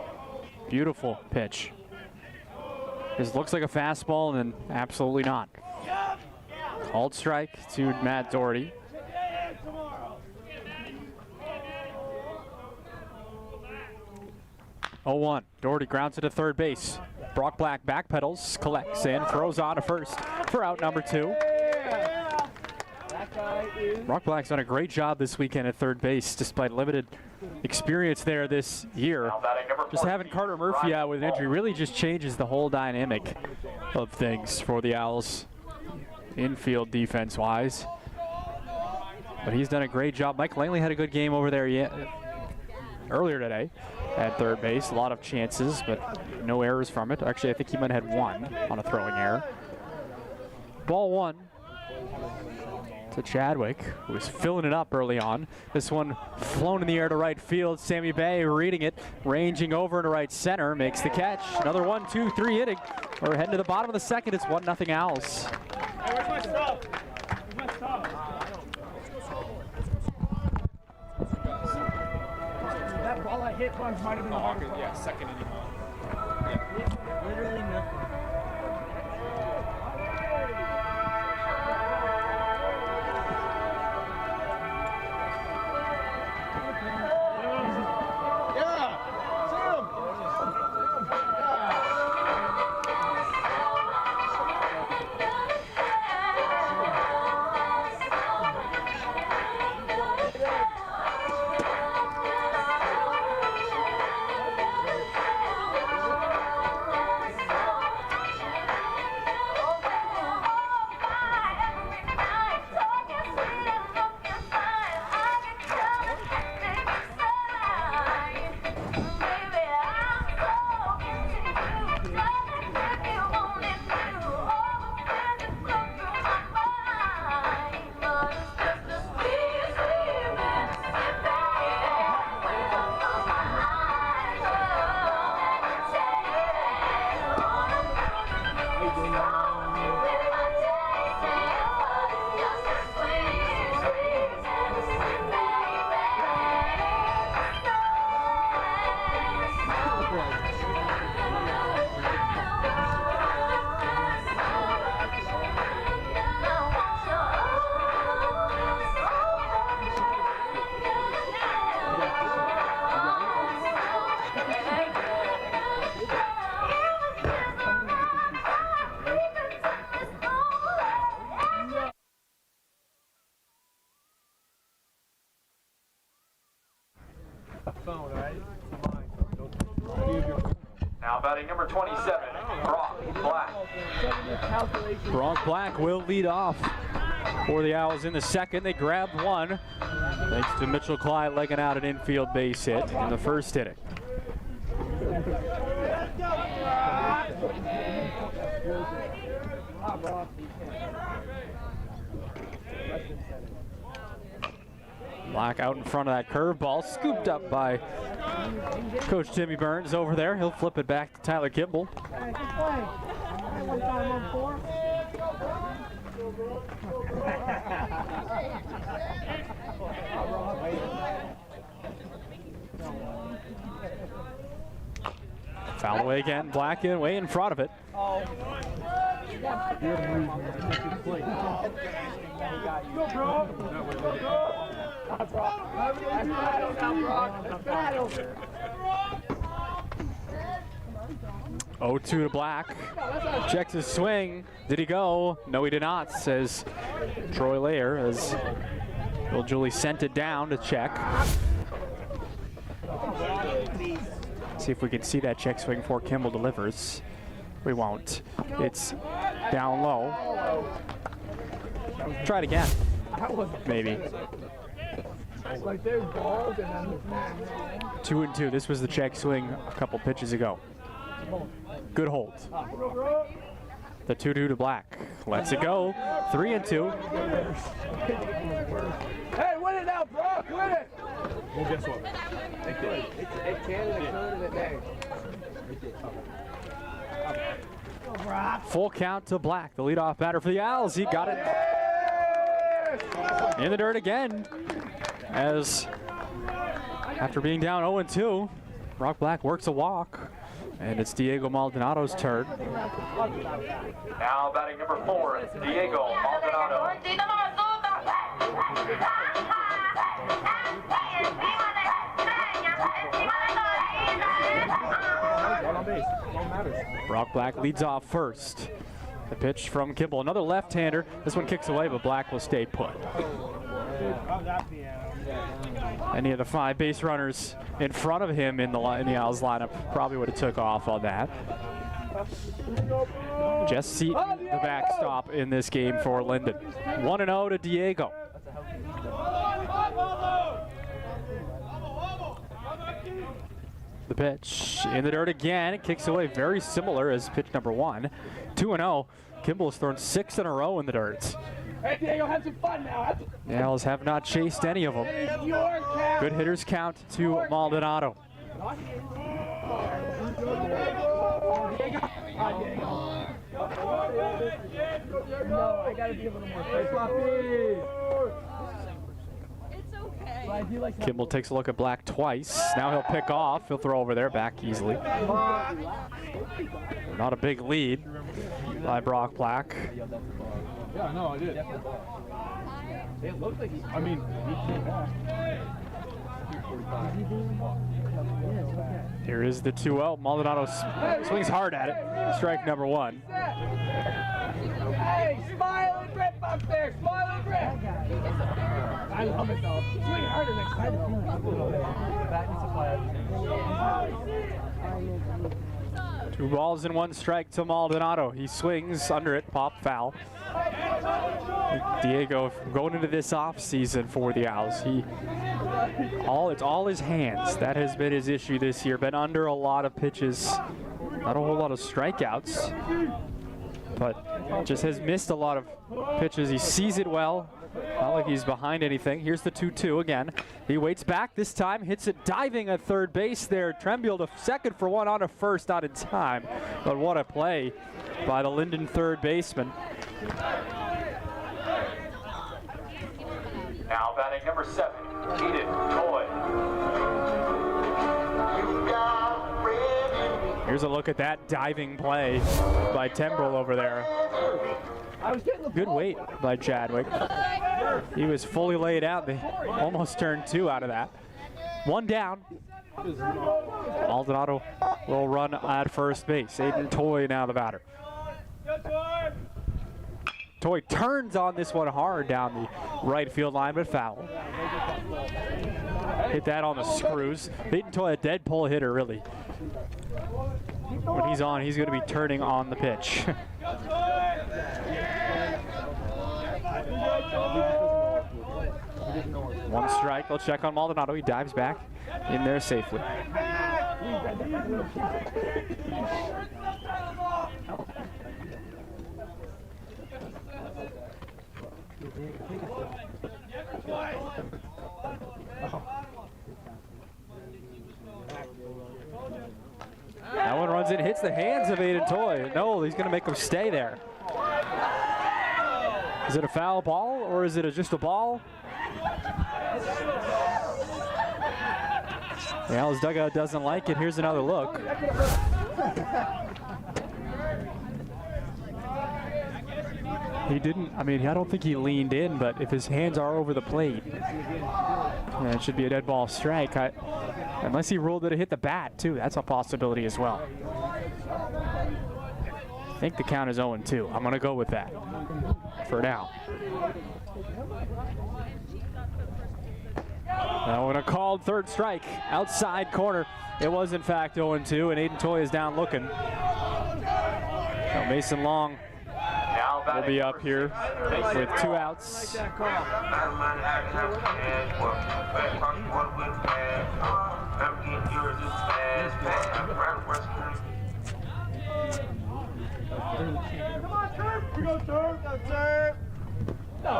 Beautiful pitch. This looks like a fastball, and then absolutely not. Called strike to Matt Doherty. Oh, 1. Doherty grounds it to third base. Brock Black backpedals, collects, and throws on to first for out number 2. Brock Black's done a great job this weekend at third base, despite limited experience there this year. Just having Carter Murphy out with an injury really just changes the whole dynamic of things for the Owls, infield defense-wise. But he's done a great job. Mike Langley had a good game over there earlier today at third base. A lot of chances, but no errors from it. Actually, I think he might have had one on a throwing error. Ball 1 to Chadwick, who was filling it up early on. This one flown in the air to right field. Sammy Bay reading it, ranging over into right center, makes the catch. Another 1, 2, 3 inning. We're heading to the bottom of the second. It's 1-0 Owls. Hey, where's my stuff? Where's my stuff? That ball I hit might have been the hardest. Yeah, second inning. Literally nothing. Now batting number 27, Brock Black. Brock Black will lead off for the Owls in the second. They grabbed one, thanks to Mitchell Clyde legging out an infield base hit in the first inning. Black out in front of that curveball, scooped up by Coach Timmy Burns over there. He'll flip it back to Tyler Kimball. Foul away again, Black in, way in front of it. Oh, 2 to Black. Checks his swing. Did he go? No, he did not, says Troy Layer, as Will Julie sent it down to check. See if we can see that check swing before Kimball delivers. We won't. It's down low. Try it again. Maybe. 2-2. This was the check swing a couple pitches ago. Good hold. The 2-2 to Black. Lets it go. 3-2. Hey, win it now, Brock. Win it. Well, guess what? It can. Full count to Black, the leadoff batter for the Owls. He got it in the dirt again, as after being down 0-2, Brock Black works a walk, and it's Diego Maldonado's turn. Now batting number 4, Diego Maldonado. Brock Black leads off first. The pitch from Kimball, another left-hander. This one kicks away, but Black will stay put. Any of the 5 base runners in front of him in the Owls lineup probably would have took off on that. Jess Seaton, the backstop in this game for Lyndon. 1-0 to Diego. The pitch in the dirt again. It kicks away, very similar as pitch number 1. 2-0. Kimball has thrown 6 in a row in the dirt. Hey, Diego, have some fun now. The Owls have not chased any of them. Good hitters count to Maldonado. No, I gotta be a little more Kimball takes a look at Black twice. Now he'll pick off. He'll throw over there, back easily. Not a big lead by Brock Black. Yeah, no, I did. It looked like he came back. Here is the 2-0. Maldonado swings hard at it. Strike number 1. Hey, smile and grip up there. Smile and grip. I love it though. Swing harder next time. 2 balls and 1 strike to Maldonado. He swings under it, pop foul. Diego going into this offseason for the Owls. It's all his hands. That has been his issue this year. Been under a lot of pitches, not a whole lot of strikeouts, but just has missed a lot of pitches. He sees it well. Not like he's behind anything. Here's the 2-2 again. He waits back this time, hits it diving at third base there. Trembled to second for 1 on to first, not in time. But what a play by the Lyndon third baseman. Now batting number 7, Eden Toy. Here's a look at that diving play by Tembrell over there. Good weight by Chadwick. He was fully laid out. They almost turned 2 out of that. 1 down. Maldonado will run at first base. Aiden Toy now the batter. Toy turns on this one hard down the right field line, but foul. Hit that on the screws. Aiden Toy, a dead pull hitter, really. When he's on, he's going to be turning on the pitch. 1 strike. They'll check on Maldonado. He dives back in there safely. comes in, hits the hands of Aiden Toy. No, he's going to make him stay there. Is it a foul ball or is it just a ball? The Owls dugout doesn't like it. Here's another look. He didn't, I mean, I don't think he leaned in, but if his hands are over the plate, it should be a dead ball strike. Unless he ruled that it hit the bat, too. That's a possibility as well. I think the count is 0-2. I'm going to go with that for now. Now when a called third strike, outside corner. It was in fact 0-2, and Aiden Toy is down looking. So Mason Long will be up here with 2 outs. Come on, Turf! We go, Turf! Go, Turf! No,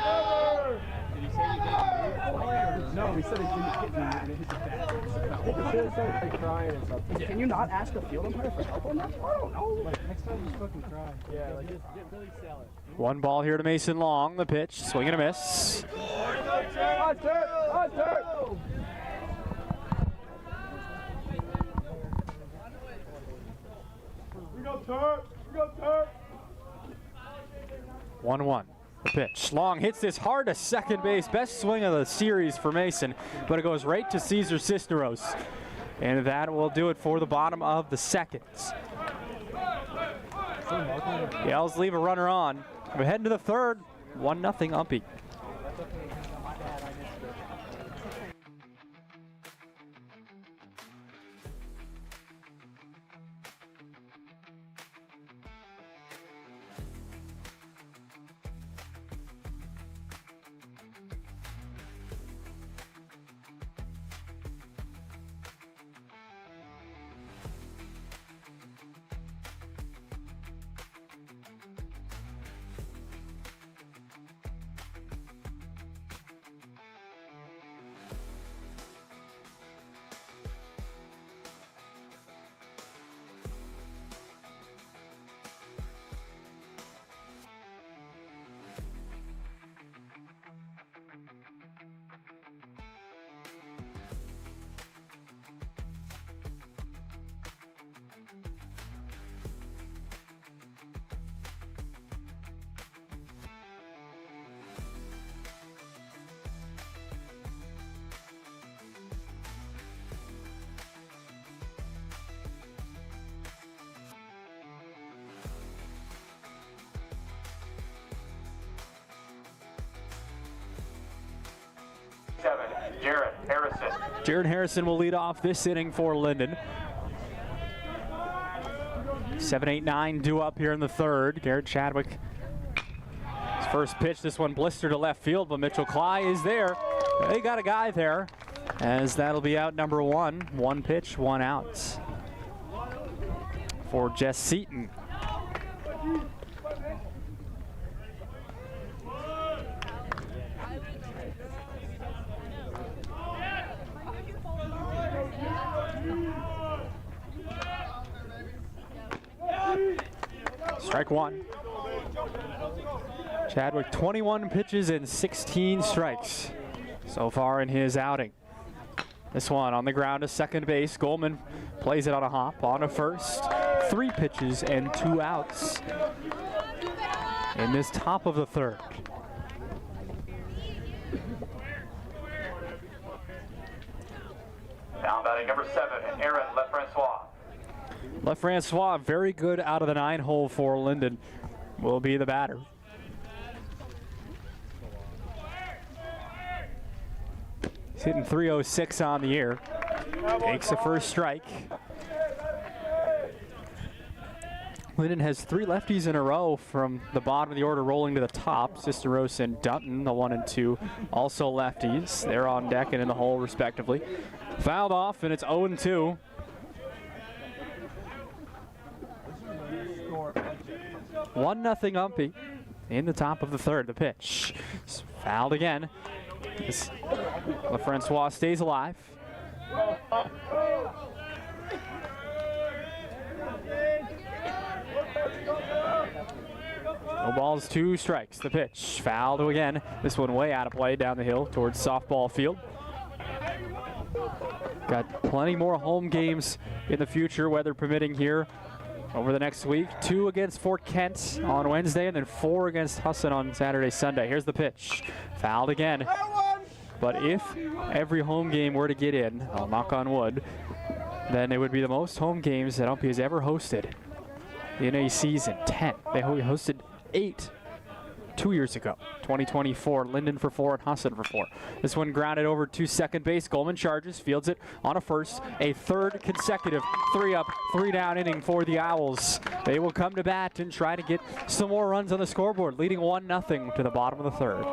never! Did he say you didn't? No, he said he didn't hit me and it hit the bat. Crying and stuff. Can you not ask the field umpire for help on that? I don't know. Like, next time just fucking cry. Yeah, like, just really sell it. 1 ball here to Mason Long. The pitch, swing and a miss. On Turf! On Turf! We go, Turf! We go, Turf! 1-1. The pitch. Long hits this hard to second base. Best swing of the series for Mason, but it goes right to Cesar Cisneros. And that will do it for the bottom of the second. The Owls leave a runner on. We're heading to the third. 1-0 UMPI. Jared Harrison. Jared Harrison will lead off this inning for Lyndon. 7-8-9 due up here in the third. Garrett Chadwick. His first pitch, this one blistered to left field, but Mitchell Cly is there. They got a guy there, as that'll be out number 1. 1 pitch, 1 out for Jess Seaton. Strike 1. Chadwick, 21 pitches and 16 strikes so far in his outing. This one on the ground to second base. Goldman plays it on a hop, on to first. 3 pitches and 2 outs in this top of the third. Down batting number 7, Aaron LeFrancois. LeFrancois, very good out of the 9-hole for Lyndon, will be the batter. He's hitting .306 on the year. Takes the first strike. Lyndon has 3 lefties in a row from the bottom of the order rolling to the top. Cisneros and Dutton, the 1 and 2, also lefties. They're on deck and in the hole respectively. Fouled off, and it's 0-2. One nothing UMPI in the top of the third. The pitch it's fouled again. LeFrancois stays alive. No balls, 2 strikes. The pitch, fouled again. This one way out of play down the hill towards softball field. Got plenty more home games in the future, weather permitting here over the next week. 2 against Fort Kent on Wednesday, and then 4 against Husson on Saturday, Sunday. Here's the pitch, fouled again. But if every home game were to get in, I'll knock on wood, then it would be the most home games that UMPI has ever hosted. The NAC season, 10. They hosted 8 2 years ago. 2024, Lyndon for 4 and Husson for 4. This one grounded over to second base. Goldman charges, fields it on a first. A third consecutive 3-up, 3-down inning for the Owls. They will come to bat and try to get some more runs on the scoreboard, leading 1-0 to the bottom of the third.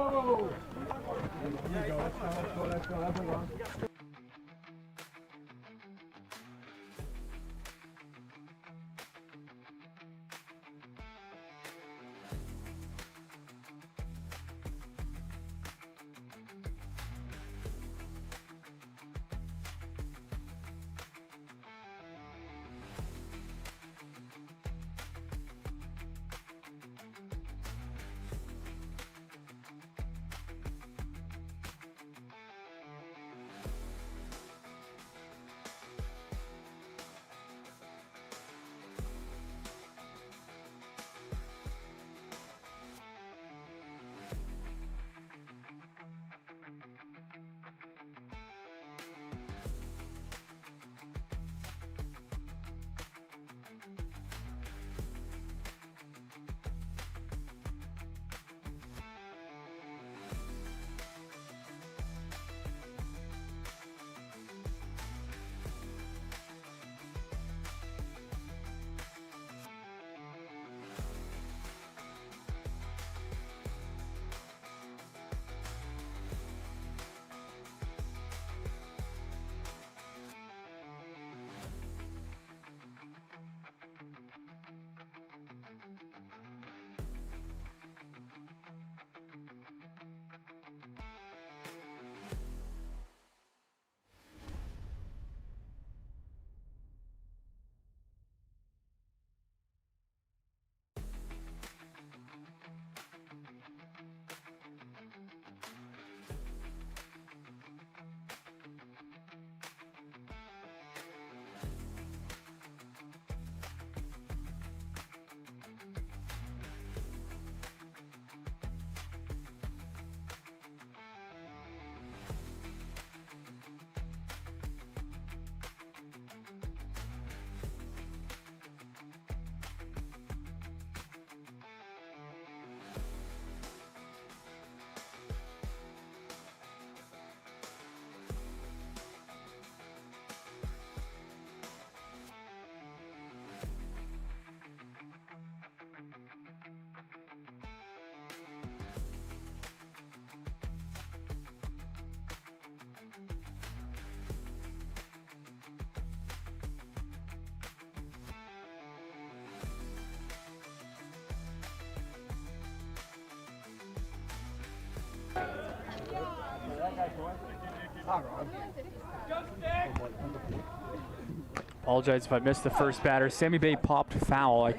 Apologize if I missed the first batter. Sammy Bay popped foul. I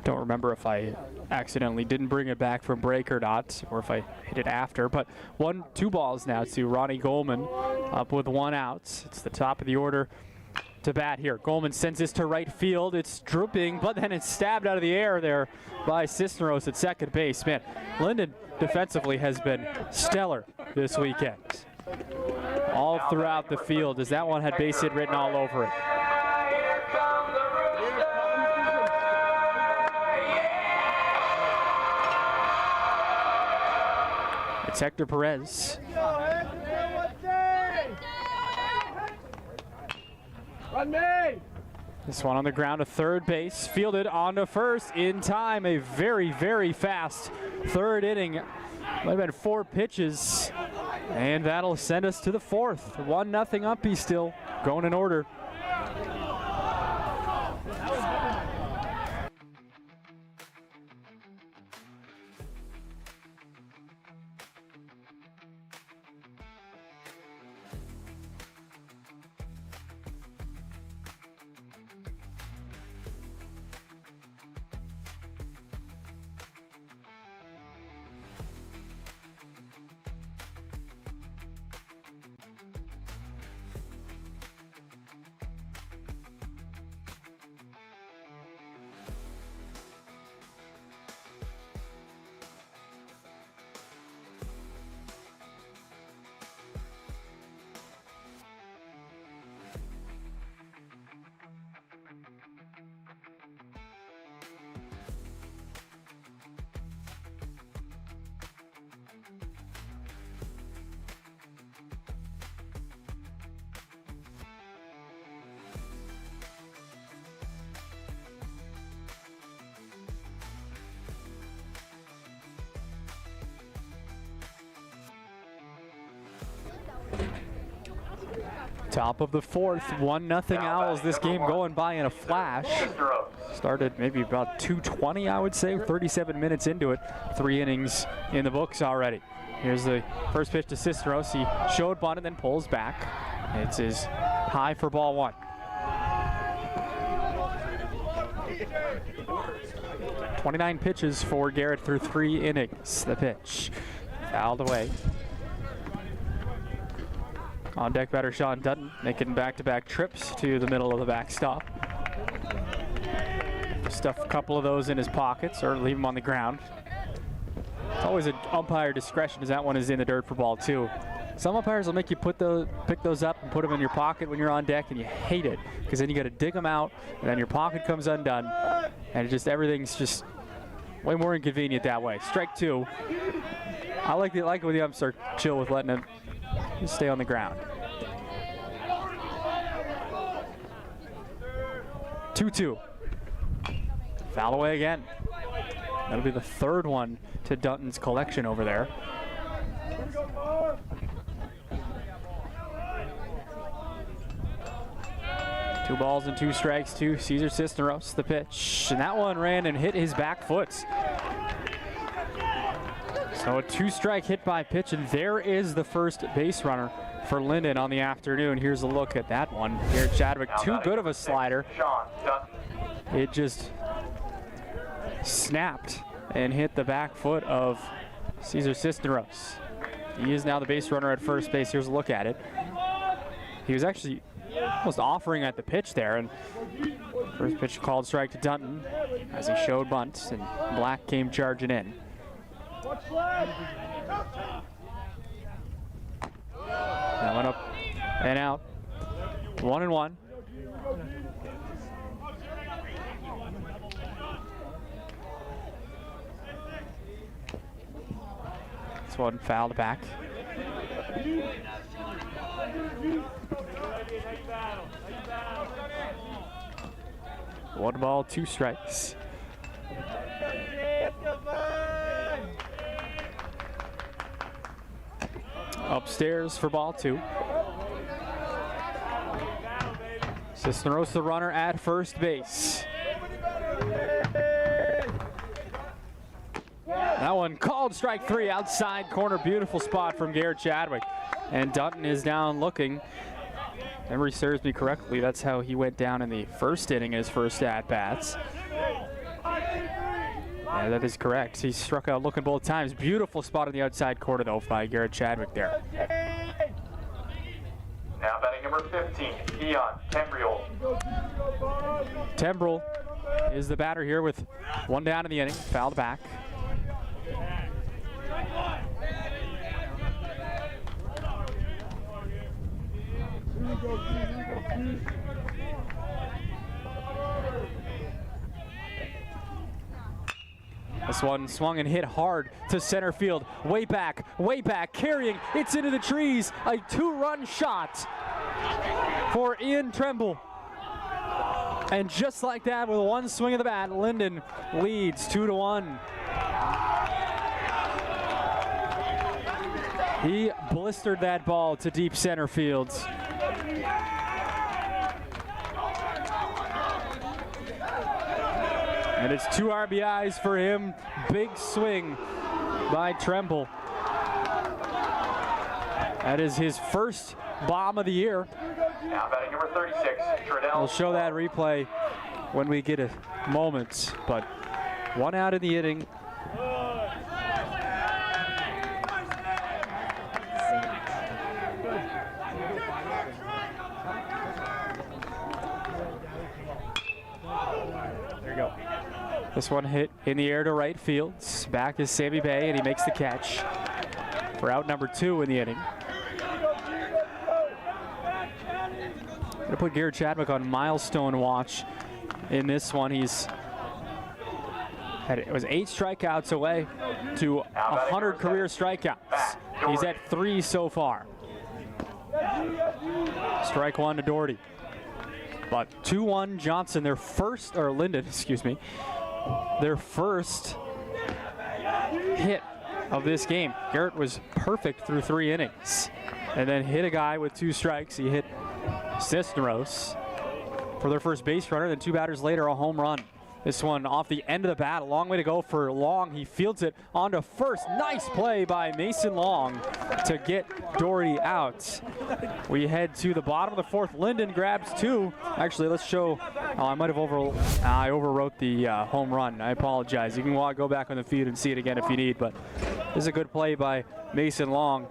don't remember if I accidentally didn't bring it back from break or not, or if I hit it after. But 2 balls now to Ronnie Goldman, up with 1 out. It's the top of the order to bat here. Goldman sends this to right field. It's drooping, but then it's stabbed out of the air there by Cisneros at second base. Man, Lyndon defensively has been stellar this weekend. All throughout the field, as that one had base hit written all over it. It's Hector Perez. Run me! This one on the ground to third base, fielded onto first in time. A very, very fast third inning. Might have been 4 pitches, and that'll send us to the 4th. 1-0 UMPI still going in order. Top of the fourth, 1-0 Owls. This game going by in a flash. Started maybe about 2:20, I would say, 37 minutes into it. 3 innings in the books already. Here's the first pitch to Cisneros. He showed bunt and then pulls back. It's his high for ball 1. 29 pitches for Garrett through 3 innings. The pitch fouled away. On deck batter Sean Dutton, making back-to-back trips to the middle of the backstop. Stuff a couple of those in his pockets or leave them on the ground. It's always an umpire discretion as that one is in the dirt for ball 2. Some umpires will make you pick those up and put them in your pocket when you're on deck, and you hate it because then you got to dig them out, and then your pocket comes undone, and everything's just way more inconvenient that way. Strike 2. I like it when the umps are chill with letting it stay on the ground. 2-2. Foul away again. That'll be the 3rd one to Dutton's collection over there. Two balls and 2 strikes to Cesar Cisneros. The pitch, and that one ran and hit his back foot. So a 2-strike hit by pitch, and there is the first base runner for Lyndon on the afternoon. Here's a look at that one. Here, Chadwick, too good of a slider. It just snapped and hit the back foot of Cesar Cisneros. He is now the base runner at first base. Here's a look at it. He was actually almost offering at the pitch there, and first pitch called strike to Dutton as he showed bunts, and Black came charging in. That went up and out. 1-1. This one fouled back. One ball, 2 strikes. Upstairs for ball 2. Cisneros the runner at first base. That one called strike 3, outside corner. Beautiful spot from Garrett Chadwick. And Dutton is down looking. If memory serves me correctly, that's how he went down in the first inning in his first at-bats. Yeah, that is correct. He struck out looking both times. Beautiful spot on the outside corner, though, by Garrett Chadwick there. Now batting number 15, Keon Tembriel. Tembriel is the batter here with 1 down in the inning. Fouled back. This one swung and hit hard to center field. Way back, carrying. It's into the trees. A 2-run shot for Ian Tremble. And just like that, with 1 swing of the bat, Lyndon leads 2-1. He blistered that ball to deep center field. And it's 2 RBIs for him. Big swing by Tremble. That is his first bomb of the year. Now batting number 36, Trudell. We'll show that replay when we get a moment, but 1 out in the inning. There you go. This one hit in the air to right field. Back is Sammy Bay, and he makes the catch for out number 2 in the inning. Gonna put Garrett Chadwick on milestone watch in this one. It was 8 strikeouts away to 100 career strikeouts. He's at 3 so far. Strike 1 to Doherty. But 2-1 Johnson, Lyndon, excuse me, their first hit of this game. Garrett was perfect through 3 innings and then hit a guy with 2 strikes. He hit Cisneros for their first base runner, then 2 batters later, a home run. This one off the end of the bat, a long way to go for Long. He fields it onto first. Nice play by Mason Long to get Doherty out. We head to the bottom of the 4th. Lyndon grabs 2. Actually, let's show. Oh, I might have I overwrote the home run. I apologize. You can go back on the feed and see it again if you need, but this is a good play by Mason Long.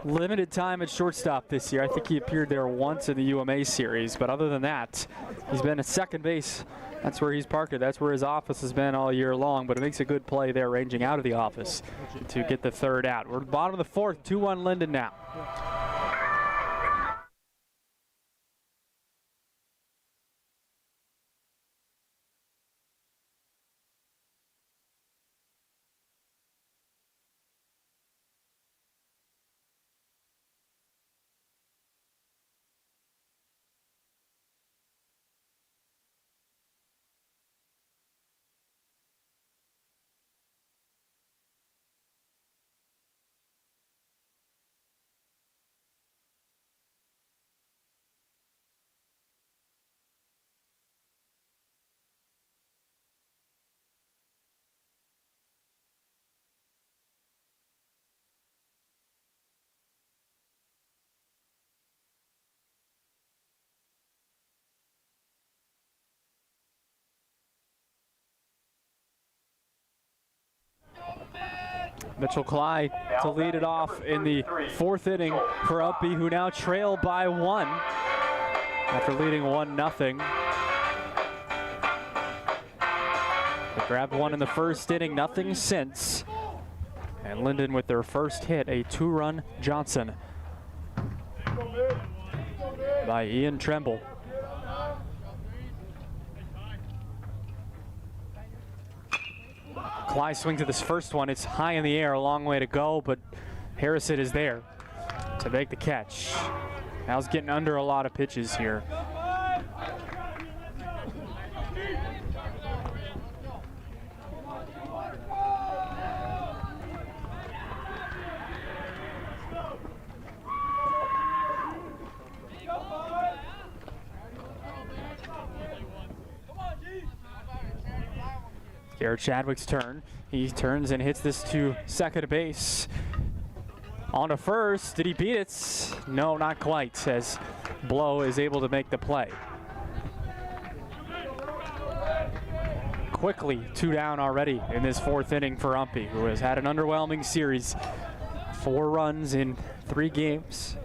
Limited time at shortstop this year. I think he appeared there once in the UMA series, but other than that, he's been at second base. That's where he's parked it. That's where his office has been all year long, but it makes a good play there, ranging out of the office to get the 3rd out. We're at the bottom of the 4th, 2-1 Lyndon now. Mitchell Cly to lead it off in the 4th inning for UMPI, who now trail by 1 after leading 1-0. They grabbed 1 in the 1st inning, nothing since. And Lyndon with their first hit, a 2-run Johnson by Ian Tremble. Cly swings at this first one. It's high in the air, a long way to go, but Harrison is there to make the catch. Al's getting under a lot of pitches here. Garrett Chadwick's turn. He turns and hits this to second base. On to first. Did he beat it? No, not quite, as Blow is able to make the play. Quickly 2 down already in this 4th inning for UMPI, who has had an underwhelming series. 4 runs in 3 games.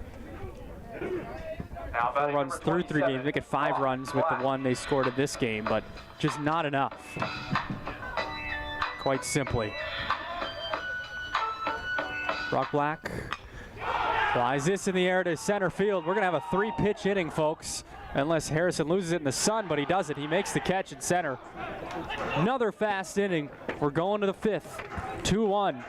4 runs through 3 games. They get 5 runs with the 1 they scored in this game, but just not enough. Quite simply. Brock Black flies this in the air to center field. We're going to have a 3-pitch inning, folks, unless Harrison loses it in the sun, but he doesn't. He makes the catch in center. Another fast inning. We're going to the 5th. 2-1.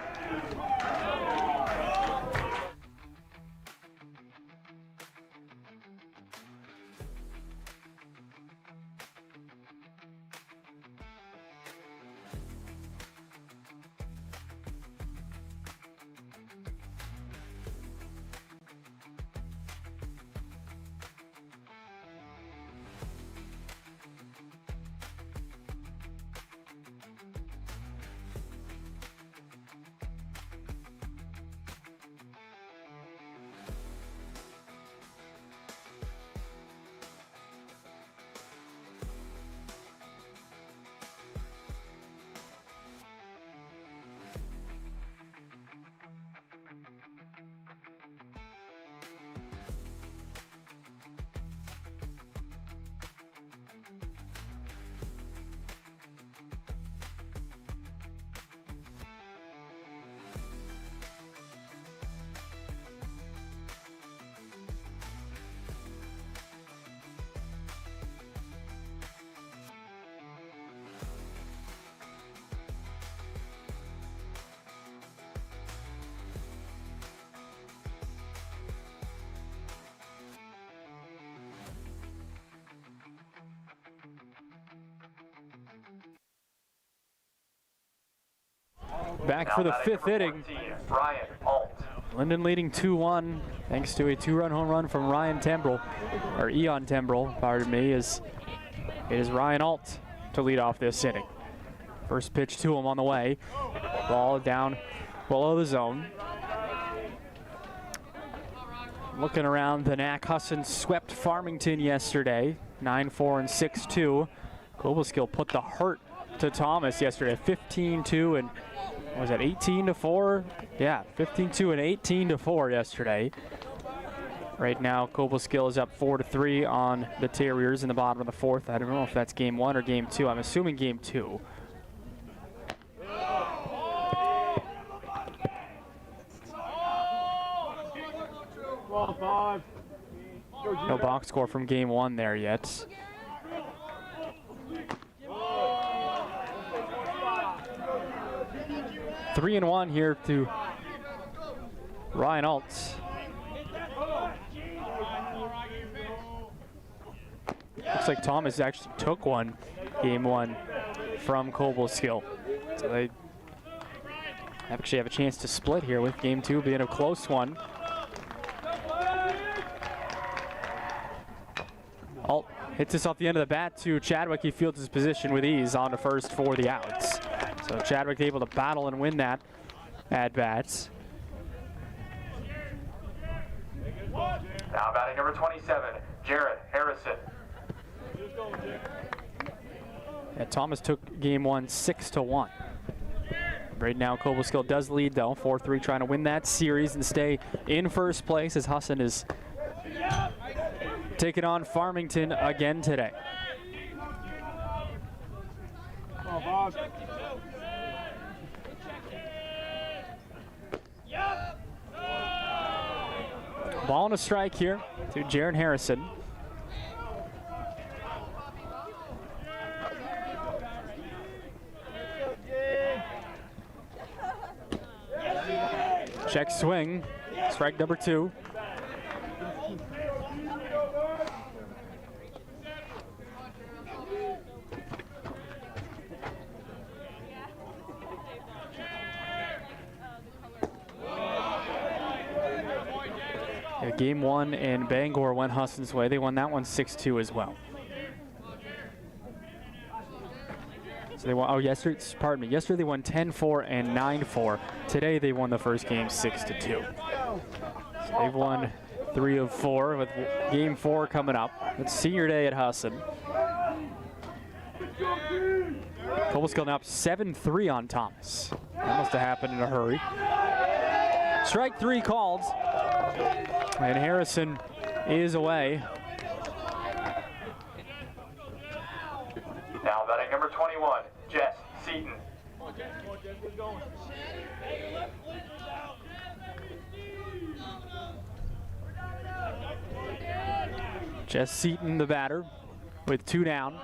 Back for the 5th inning. Ryan Alt. Lyndon leading 2-1 thanks to a 2-run home run from Eon Tembrell, pardon me, as it is Ryan Alt to lead off this inning. First pitch to him on the way. Ball down below the zone. Looking around the NAC, Husson swept Farmington yesterday, 9-4 and 6-2. Cobleskill put the hurt to Thomas yesterday, 15-2 and was it 18-4? Yeah, 15-2 and 18-4 yesterday. Right now, Cobleskill is up 4-3 on the Terriers in the bottom of the fourth. I don't know if that's game 1 or game 2. I'm assuming game 2. No box score from game 1 there yet. Three and 1 here to Ryan Alt. Looks like Thomas actually took game 1 from Cobleskill. So they actually have a chance to split here with game 2 being a close one. Alt hits this off the end of the bat to Chadwick. He fields his position with ease on to first for the outs. So Chadwick able to battle and win that at bats. Now batting number 27, Jared Harrison. Yeah, Thomas took game 1 6-1. Right now, Cobleskill does lead though, 4-3, trying to win that series and stay in first place as Husson is taking on Farmington again today. Ball and a strike here to Jared Harrison. Check swing, strike number 2. Yeah, game 1 in Bangor went Husson's way. They won that one 6-2 as well. So they won, yesterday they won 10-4 and 9-4. Today they won the first game 6-2. So they've won 3 of 4 with game 4 coming up. It's senior day at Husson. Cobleskill now up 7-3 on Thomas. That must have happened in a hurry. Strike 3 called. And Harrison is away. Now batting number 21, Jess Seaton. Jess Seaton, the batter, with 2 down.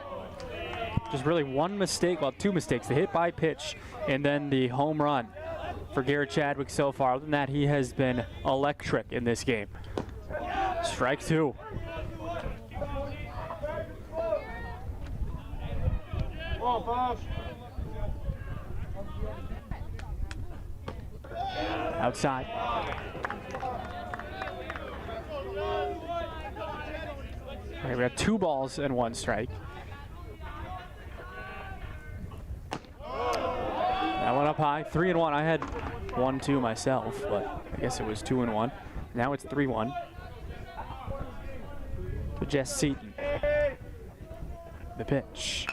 Just really one mistake, well, 2 mistakes. The hit by pitch and then the home run for Garrett Chadwick so far. Other than that, he has been electric in this game. Strike 2. Outside. Okay, we have 2 balls and 1 strike. That one up high, 3-1. I had 1-2 myself, but I guess it was 2-1. Now it's 3-1. To Jess Seaton. The pitch.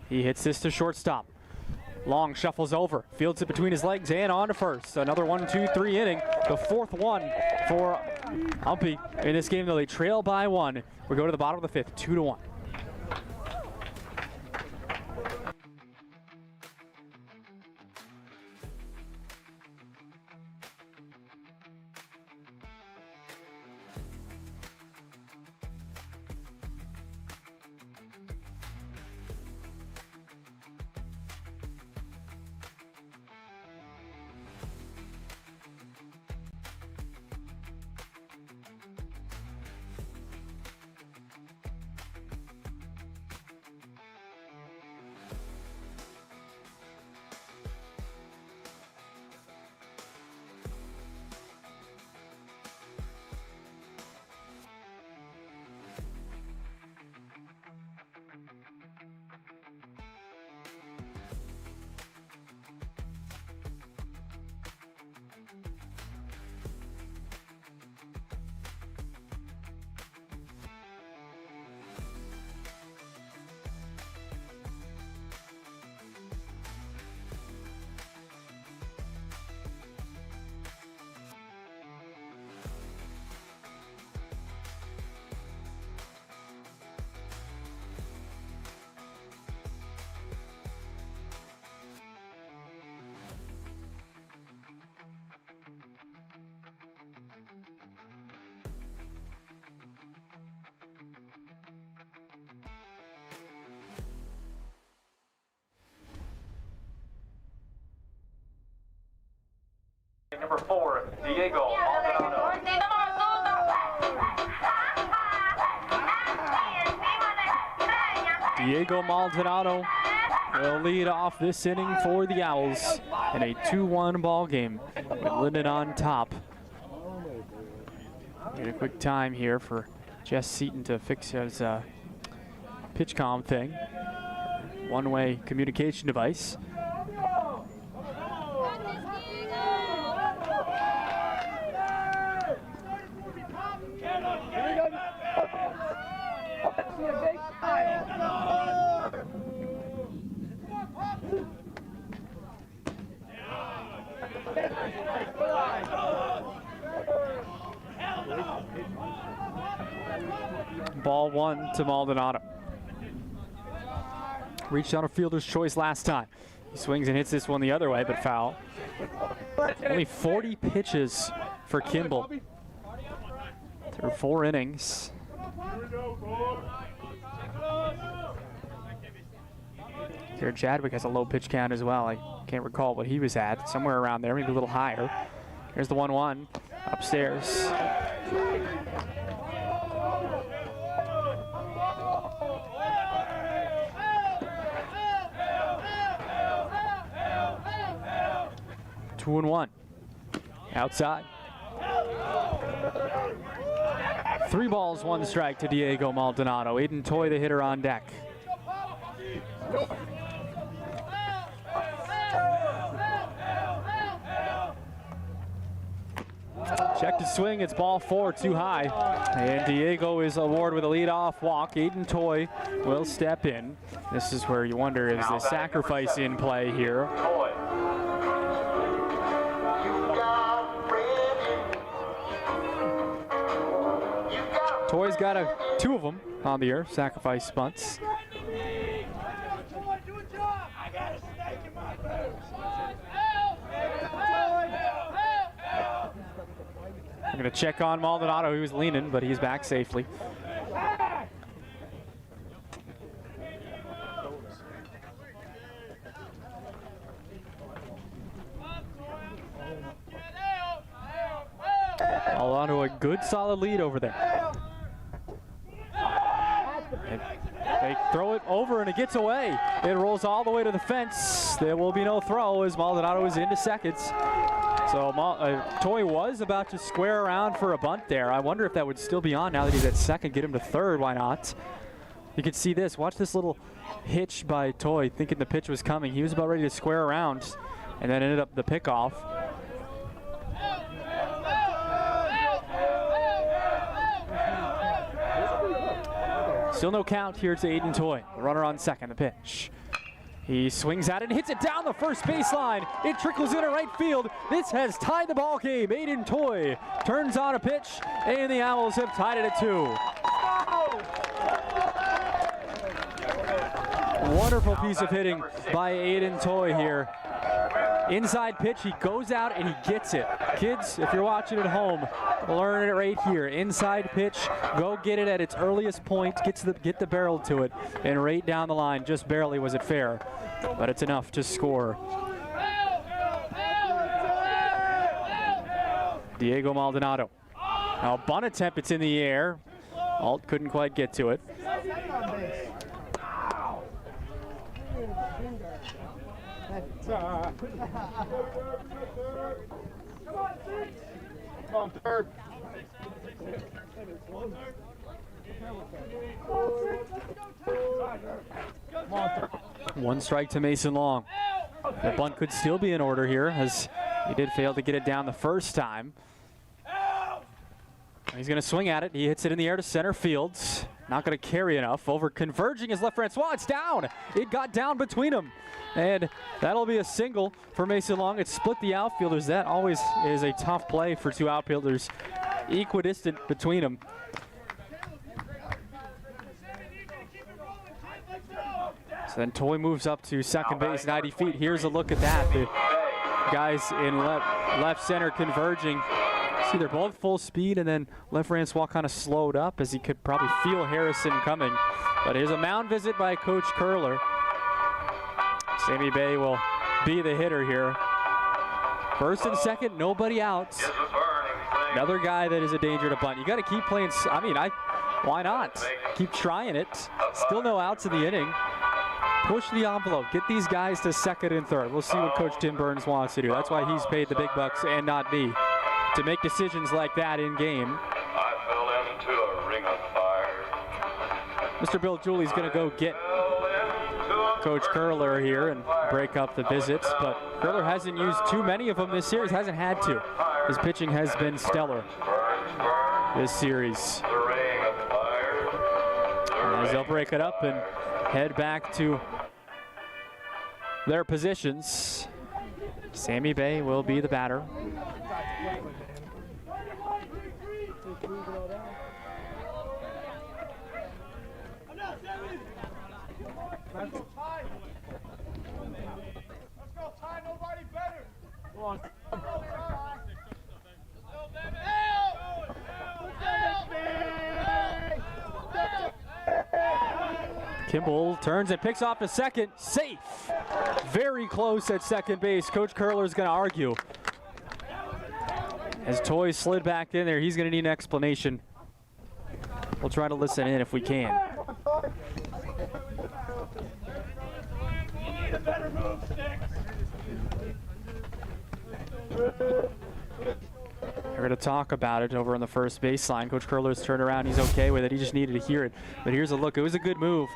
He hits this to shortstop. Long shuffles over, fields it between his legs and on to first. Another 1-2-3 inning. The 4th one for UMPI in this game, though they trail by 1. We go to the bottom of the 5th, 2-1. number 4, Diego Maldonado. Diego Maldonado will lead off this inning for the Owls in a 2-1 ball game with Lyndon on top. Get a quick time here for Jess Seaton to fix his pitch comm thing. One-way communication device. Ball 1 to Maldonado. Reached on a fielder's choice last time. He swings and hits this one the other way, but foul. Only 40 pitches for Kimball through 4 innings. Jared Chadwick has a low pitch count as well. I can't recall what he was at. Somewhere around there, maybe a little higher. Here's the 1-1 upstairs. Two and 1. Outside. 3 balls, 1 strike to Diego Maldonado. Aiden Toy, the hitter, on deck. Check to swing, it's ball 4, too high. And Diego is awarded with a leadoff walk. Aiden Toy will step in. This is where you wonder, is the sacrifice in play here? Toy's got 2 of them on the year, sacrifice bunts. I'm going to check on Maldonado. He was leaning, but he's back safely. All onto a good solid lead over there. And they throw it over and it gets away. It rolls all the way to the fence. There will be no throw as Maldonado is into seconds. So Toy was about to square around for a bunt there. I wonder if that would still be on now that he's at second. Get him to third, why not? You can see this. Watch this little hitch by Toy, thinking the pitch was coming. He was about ready to square around and then ended up the pickoff. Still no count here to Aiden Toy. The runner on second, the pitch. He swings at it and hits it down the first baseline. It trickles into right field. This has tied the ball game. Aiden Toy turns on a pitch, and the Owls have tied it at 2. Wonderful piece of hitting by Aiden Toy here. Inside pitch, he goes out and he gets it. Kids, if you're watching at home, learn it right here. Inside pitch, go get it at its earliest point, get the barrel to it, and right down the line, just barely was it fair, but it's enough to score. Diego Maldonado. Now bunt attempt, it's in the air. Alt couldn't quite get to it. Come on, third. One strike to Mason Long. The bunt could still be in order here as he did fail to get it down the first time. He's going to swing at it. He hits it in the air to center field. Not going to carry enough. Over converging is left Francois. It's down. It got down between them. And that'll be a single for Mason Long. It split the outfielders. That always is a tough play for 2 outfielders. Equidistant between them. So then Toy moves up to second base, 90 feet. Here's a look at that. The guys in left center converging. See, they're both full speed, and then left Francois kind of slowed up as he could probably feel Harrison coming. But here's a mound visit by Coach Curler. Sammy Bay will be the hitter here. First and second, nobody out. Another guy that is a danger to bunt. You got to keep playing. I mean, why not? Keep trying it. Still no outs in the inning. Push the envelope. Get these guys to second and third. We'll see what Coach Tim Burns wants to do. That's why he's paid the big bucks and not me to make decisions like that in game. I fell into a ring of fire. Mr. Bill Julie's going to go get Coach Curler here and break up the visits, but Curler hasn't used too many of them this series, hasn't had to. His pitching has been stellar this series. As they'll break it up and head back to their positions. Sammy Bay will be the batter. Let's go, Ty. Nobody better. Come on. Kimball turns and picks off to second. Safe. Very close at second base. Coach Curler's going to argue. As Toy slid back in there, he's going to need an explanation. We'll try to listen in if we can. You need a better move, Sticks. We're going to talk about it over on the first baseline. Coach Curler's turned around. He's okay with it. He just needed to hear it. But here's a look. It was a good move.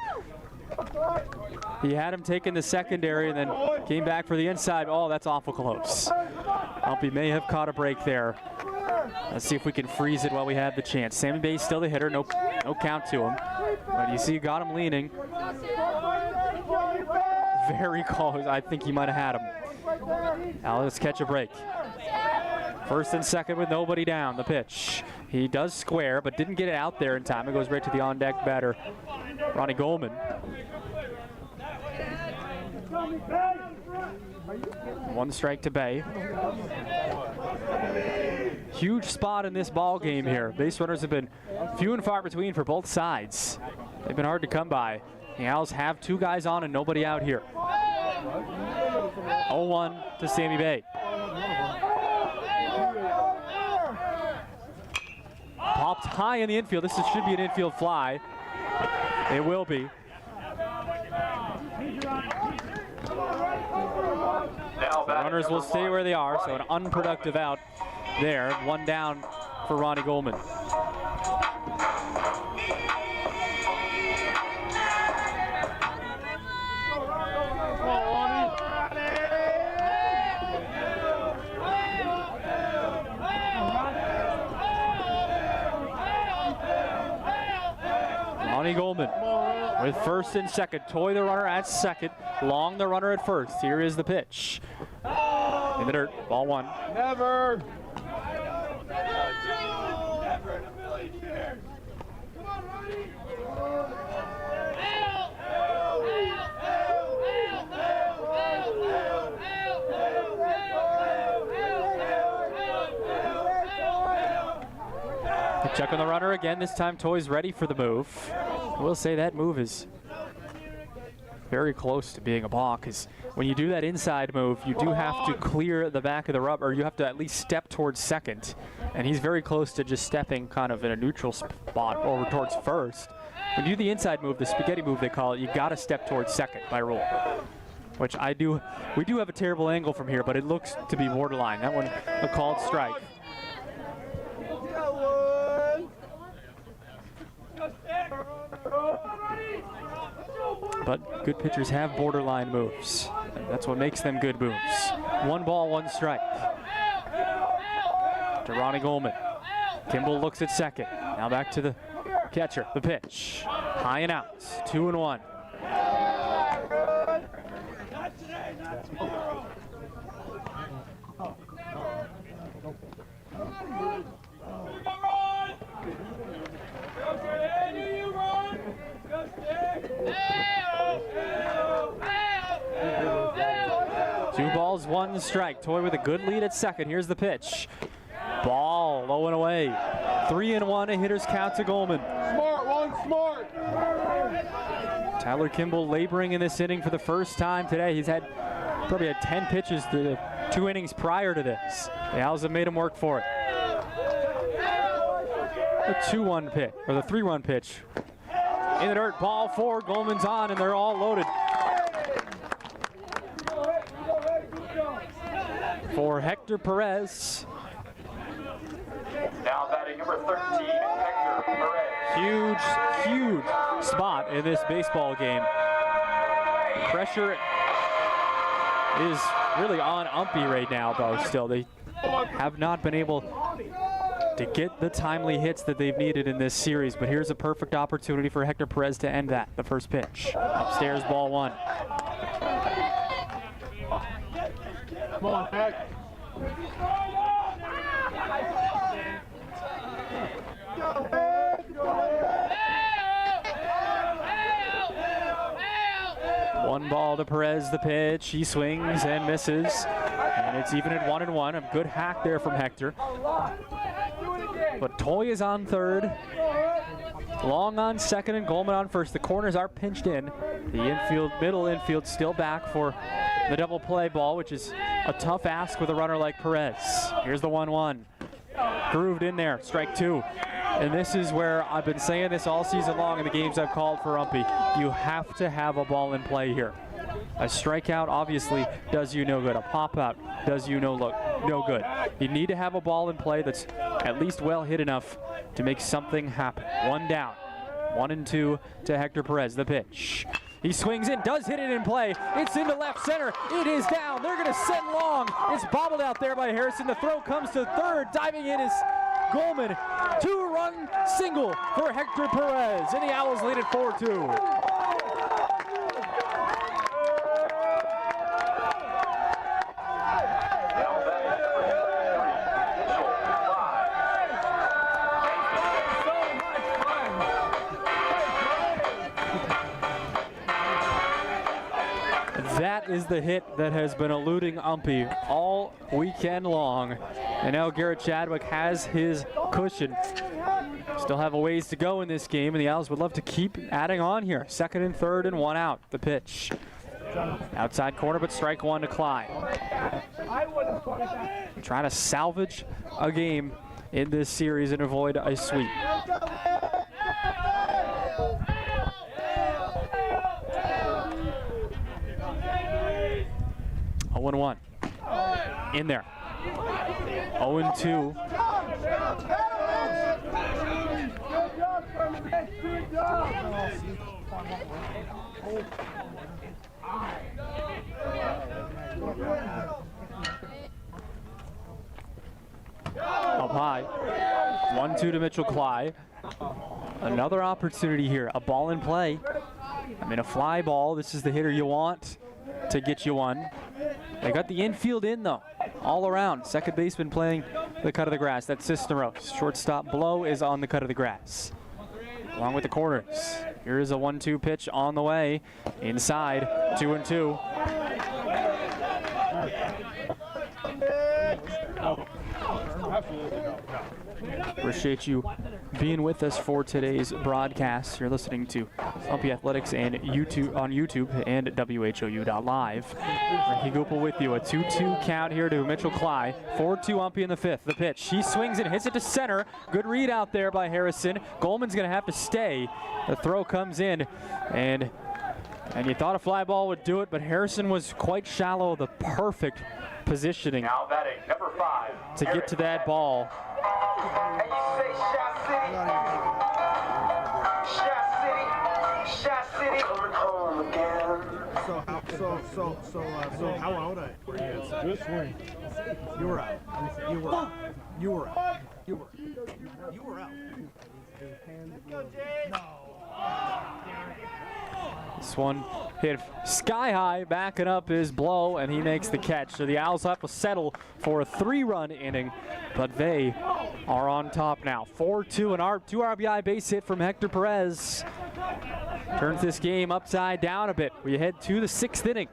He had him taking the secondary and then came back for the inside. Oh, that's awful close. UMPI may have caught a break there. Let's see if we can freeze it while we have the chance. Sammy Bay's still the hitter. No count to him. But you see, you got him leaning. Very close. I think he might have had him. Now let's catch a break. First and second with nobody down. The pitch. He does square, but didn't get it out there in time. It goes right to the on-deck batter, Ronnie Goldman. One strike to Bay. Huge spot in this ball game here. Base runners have been few and far between for both sides. They've been hard to come by. The Owls have two guys on and nobody out here. 0-1 to Sammy Bay. Popped high in the infield. This should be an infield fly. It will be. The runners will stay where they are, so an unproductive out there. One down for Ronnie Goldman. Ronnie Goldman with first and second. Toy the runner at second. Long the runner at first. Here is the pitch. In the dirt. Ball one. Never. Never in a million years. Come on, Ronnie. Check on the runner again. This time Toy's ready for the move. We'll say that move is very close to being a balk, because when you do that inside move, you do have to clear the back of the rubber. You have to at least step towards second, and he's very close to just stepping kind of in a neutral spot over towards first. When you do the inside move, the spaghetti move they call it, you got to step towards second by rule, which I do. We do have a terrible angle from here, but it looks to be borderline. That one a called strike. But good pitchers have borderline moves. That's what makes them good moves. 1 ball, 1 strike. To Ronnie Goldman. Kimball looks at second. Now back to the catcher. The pitch. High and out. 2-1. Two balls, 1 strike. Toy with a good lead at second. Here's the pitch. Ball low and away. 3-1, a hitter's count to Goldman. Smart, one smart. Tyler Kimball laboring in this inning for the first time today. He's had probably 10 pitches to 2 innings prior to this. The Owls have made him work for it. The 2-1 pitch, or the 3-1 pitch. In the dirt, ball 4, Goldman's on, and they're all loaded. For Hector Perez. Now batting number 13, Hector Perez. Huge spot in this baseball game. Pressure is really on UMPI right now, though, still. They have not been able to get the timely hits that they've needed in this series, but here's a perfect opportunity for Hector Perez to end that. The first pitch. Upstairs, ball 1. Come on, Heck. One ball to Perez, the pitch. He swings and misses. And it's even at 1-1. A good hack there from Hector. But Toy is on third. Long on second and Goldman on first. The corners are pinched in. The infield, middle infield still back for the double play ball, which is a tough ask with a runner like Perez. Here's the 1-1. Grooved in there, strike 2. And this is where I've been saying this all season long in the games I've called for UMPI. You have to have a ball in play here. A strikeout obviously does you no good. A pop-out does you no good. You need to have a ball in play that's at least well hit enough to make something happen. 1 down. 1-2 to Hector Perez, the pitch. He swings in, does hit it in play. It's into left center. It is down. They're going to send long. It's bobbled out there by Harrison. The throw comes to third. Diving in is Goldman. 2-run single for Hector Perez. And the Owls lead it 4-2. That is the hit that has been eluding UMPI all weekend long. And now Garrett Chadwick has his cushion. Still have a ways to go in this game, and the Owls would love to keep adding on here. 2nd and 3rd and 1 out. The pitch. Outside corner, but strike 1 to Clyde. Trying to salvage a game in this series and avoid a sweep. 0-1. In there. 0-2. Up high. 1-2 to Mitchell Cly. Another opportunity here. A ball in play. I mean, a fly ball. This is the hitter you want to get you one. They got the infield in, though, all around. Second baseman playing the cut of the grass. That's Cisneros. Shortstop Blow is on the cut of the grass, along with the corners. Here is a 1-2 pitch on the way. Inside, 2-2. Appreciate you being with us for today's broadcast. You're listening to UMPI Athletics and YouTube on YouTube and WHOU.live. Ricky Goupel with you. A 2-2 count here to Mitchell Cly. 4-2 UMPI in the 5th. The pitch. He swings and hits it to center. Good read out there by Harrison. Goldman's going to have to stay. The throw comes in, and you thought a fly ball would do it, but Harrison was quite shallow. The perfect positioning Now batting number 5 to get to that ball. And you say Shot City, coming home again. So how out I? Good swing. You were out. You were out. You were out. You were out. This one hit sky high, backing up is Blow, and he makes the catch. So the Owls have to settle for a 3-run inning, but they are on top now. 4-2, and 2 RBI base hit from Hector Perez. Turns this game upside down a bit. We head to the 6th inning.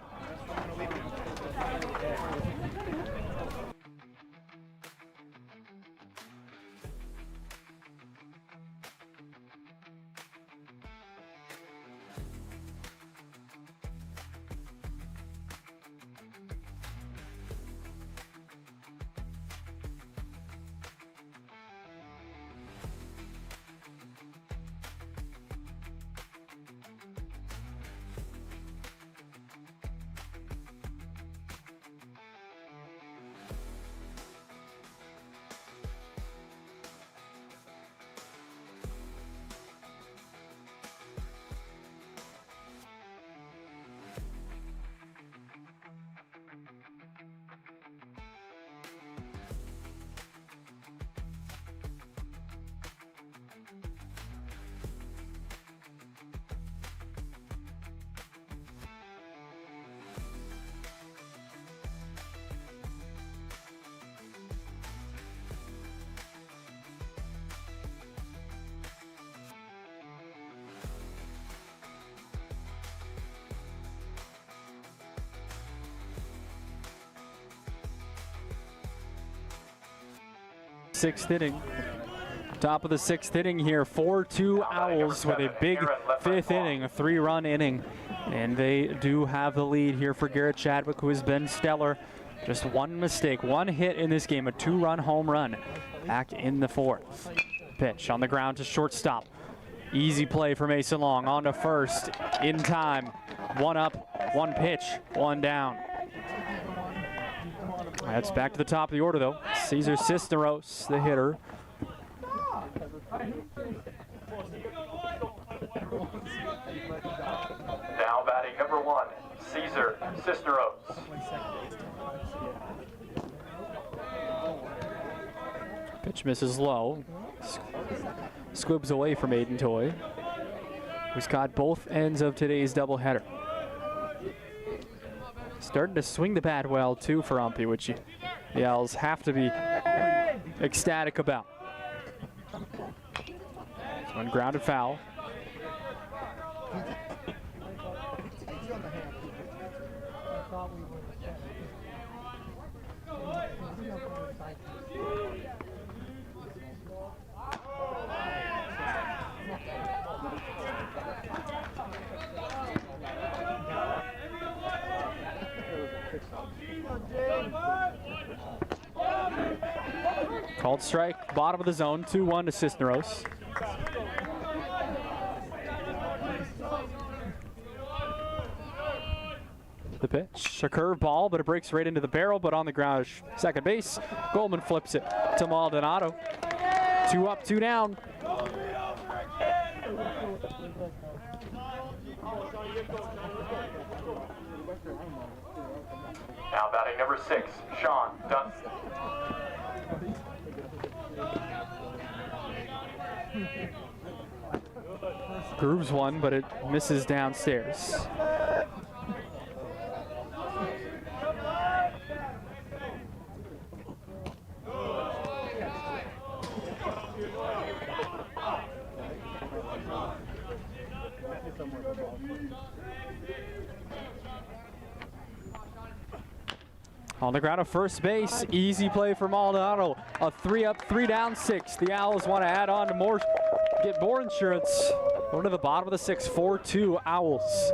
sixth inning. Top of the sixth inning here, 4-2 Owls with a big fifth inning, a 3-run inning. And they do have the lead here for Garrett Chadwick, who has been stellar. Just one mistake, one hit in this game, a 2-run home run back in the fourth. Pitch on the ground to shortstop. Easy play for Mason Long, on to first, in time. One up, one pitch, one down. That's back to the top of the order though. Cesar Cisneros, the hitter. Now batting number 1, Cesar Cisneros. Pitch misses low. Squibs away from Aiden Toy, who's got both ends of today's doubleheader. Starting to swing the bat well too for UMPI, which the Owls have to be ecstatic about. One grounded foul. Called strike, bottom of the zone, 2-1 to Cisneros. The pitch, a curve ball, but it breaks right into the barrel, but on the ground, second base. Goldman flips it to Maldonado. 2 up, 2 down. Now batting number 6, Sean Dunstan. Grooves one, but it misses downstairs. On the ground of first base, easy play for Maldonado. A 3 up, 3 down, 6. The Owls want to add on to more, get more insurance. Going to the bottom of the 6, 4-2 Owls.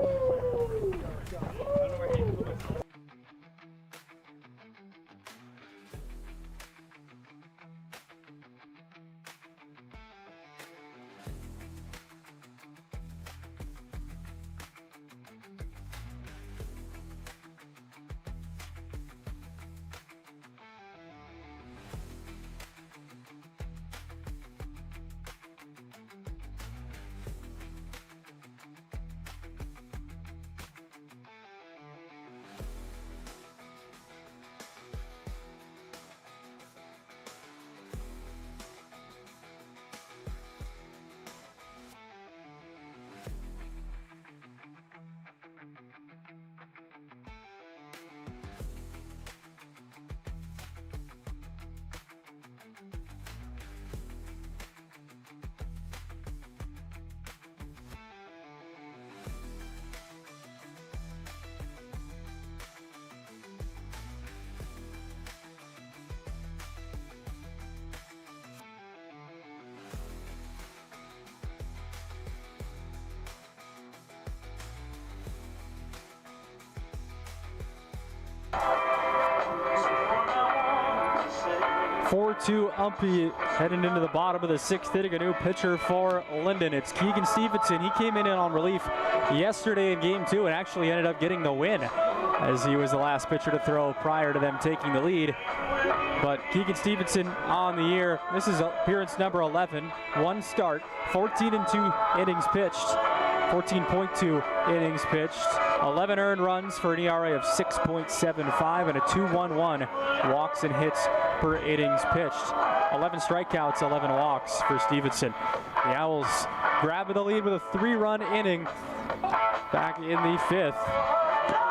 (4-2) UMPI heading into the bottom of the 6th inning. A new pitcher for Lyndon. It's Keegan Stevenson. He came in on relief yesterday in Game 2 and actually ended up getting the win, as he was the last pitcher to throw prior to them taking the lead. But Keegan Stevenson on the year. This is appearance number 11. 1 start, 14 and 2 innings pitched. 14.2 innings pitched. 11 earned runs for an ERA of 6.75 and a 2.11 walks and hits per innings pitched. 11 strikeouts, 11 walks for Stevenson. The Owls grabbing the lead with a 3-run inning back in the 5th.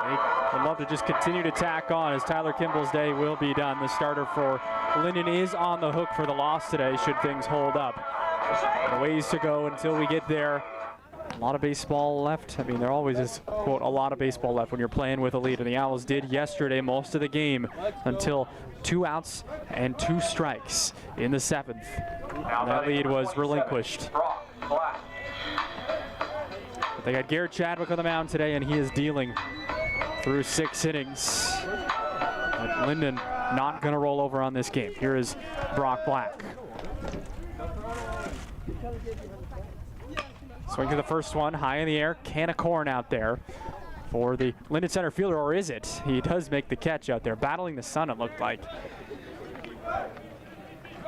They would love to just continue to tack on, as Tyler Kimball's day will be done. The starter for Lyndon is on the hook for the loss today, should things hold up. A ways to go until we get there. A lot of baseball left. I mean, there always is, quote, a lot of baseball left when you're playing with a lead. And the Owls did yesterday most of the game until 2 outs and 2 strikes in the 7th. And that lead was relinquished. But they got Garrett Chadwick on the mound today, and he is dealing through 6 innings. But Lyndon not going to roll over on this game. Here is Brock Black. Swing to the first one, high in the air, can of corn out there for the Lyndon center fielder, or is it? He does make the catch out there, battling the sun, it looked like.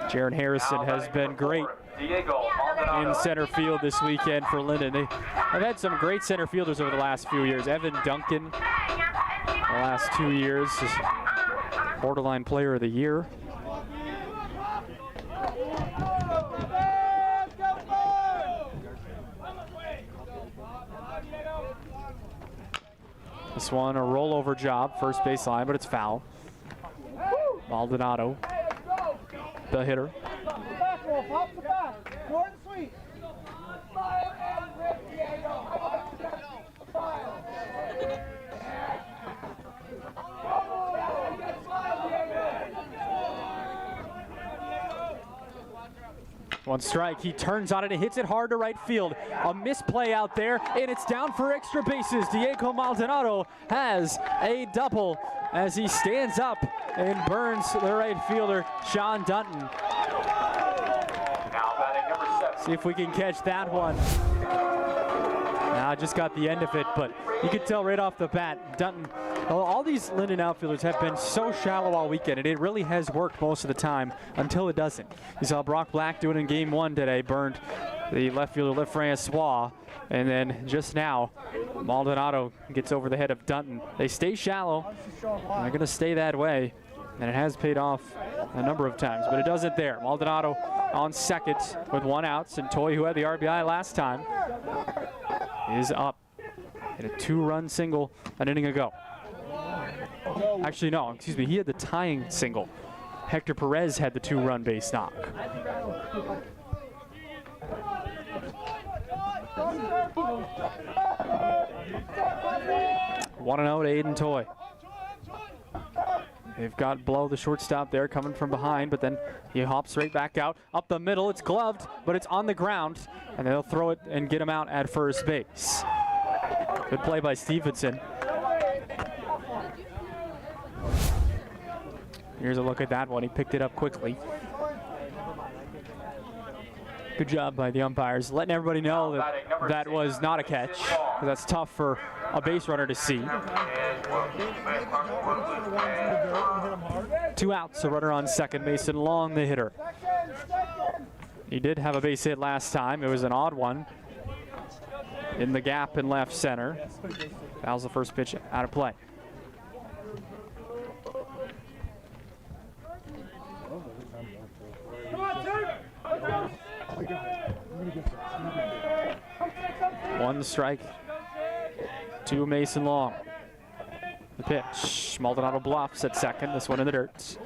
Jaron Harrison has been great in center field this weekend for Lyndon. They've had some great center fielders over the last few years. Evan Duncan, the last 2 years, is borderline player of the year. This one a rollover job, first base line, but it's foul. Maldonado, the hitter. One strike, he turns on it and hits it hard to right field. A misplay out there, and it's down for extra bases. Diego Maldonado has a double as he stands up and burns the right fielder, Sean Dutton. Now batting number 7. See if we can catch that one. Now just got the end of it, but you could tell right off the bat, Dutton, all these Lyndon outfielders have been so shallow all weekend, and it really has worked most of the time until it doesn't. You saw Brock Black do it in game 1 today, burned the left fielder, Liv Francois, and then just now, Maldonado gets over the head of Dutton. They stay shallow, and they're gonna stay that way, and it has paid off a number of times, but it doesn't there. Maldonado on second with 1 out, and Toy, who had the RBI last time, is up. Hit a 2-run single an inning ago. Actually, no, excuse me, he had the tying single. Hector Perez had the 2-run base knock. One and out to Aiden Toy. They've got Blow, the shortstop there, coming from behind, but then he hops right back out. Up the middle, it's gloved, but it's on the ground, and they'll throw it and get him out at first base. Good play by Stevenson. Here's a look at that one. He picked it up quickly. Good job by the umpires, letting everybody know that that was not a catch. That's tough for a base runner to see. 2 outs, a runner on second, Mason Long, the hitter. He did have a base hit last time. It was an odd one in the gap in left center. That was the first pitch out of play. One strike to Mason Long. The pitch, Maldonado bluffs at second, this one in the dirt.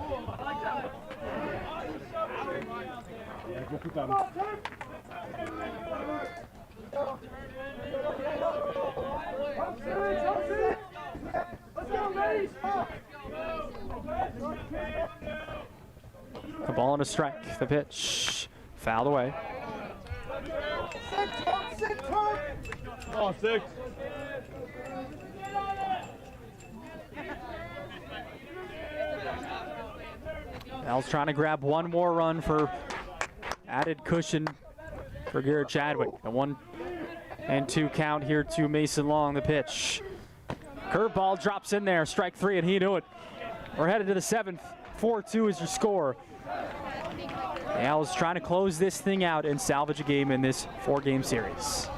The ball and a strike, the pitch, fouled away. Oh, 6. Al's trying to grab one more run for added cushion for Garrett Chadwick. A 1-2 count here to Mason Long, the pitch. Curveball drops in there, strike 3, and he knew it. We're headed to the 7th. 4-2 is your score. The Owls trying to close this thing out and salvage a game in this 4-game series.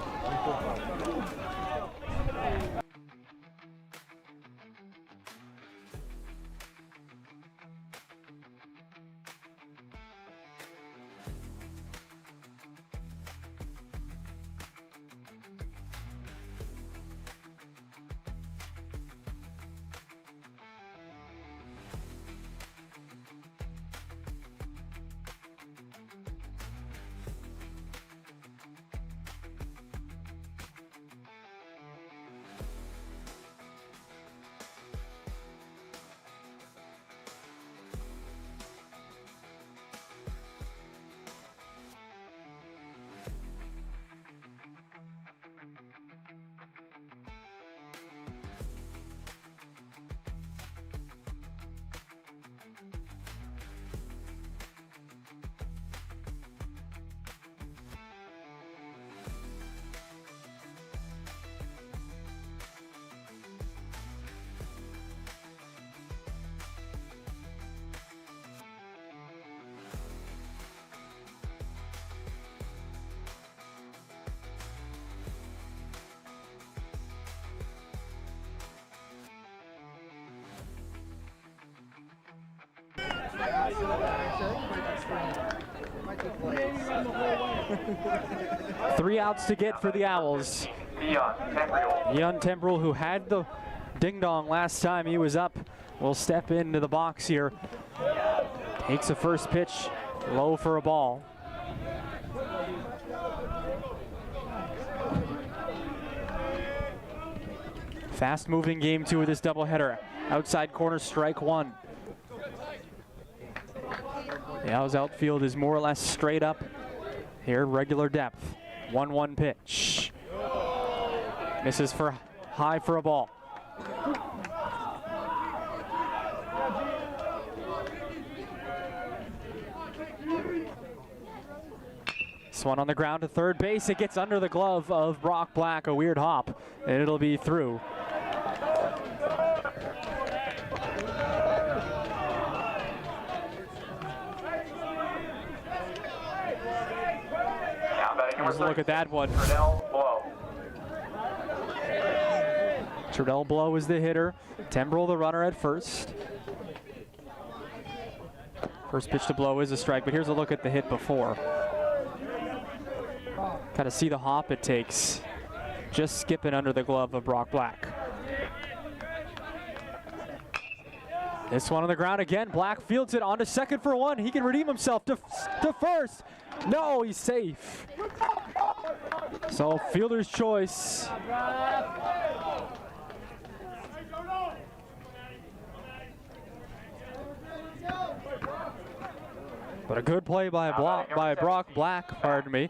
Three outs to get for the Owls. Leon Tembrel, who had the ding-dong last time he was up, will step into the box here. Takes the first pitch, low for a ball. Fast-moving game 2 of this doubleheader. Outside corner, strike 1. The Owls outfield is more or less straight up here, regular depth. 1-1 pitch. Misses for high for a ball. This one on the ground to third base. It gets under the glove of Brock Black, a weird hop, and it'll be through. Here's a look at that one. Trudell Blow is the hitter. Tembrel the runner at first. First pitch to Blow is a strike, but here's a look at the hit before. Kind of see the hop it takes. Just skipping under the glove of Brock Black. This one on the ground again. Black fields it onto second for 1. He can redeem himself to first. No, he's safe. So fielder's choice. But a good play by Brock Black, pardon me.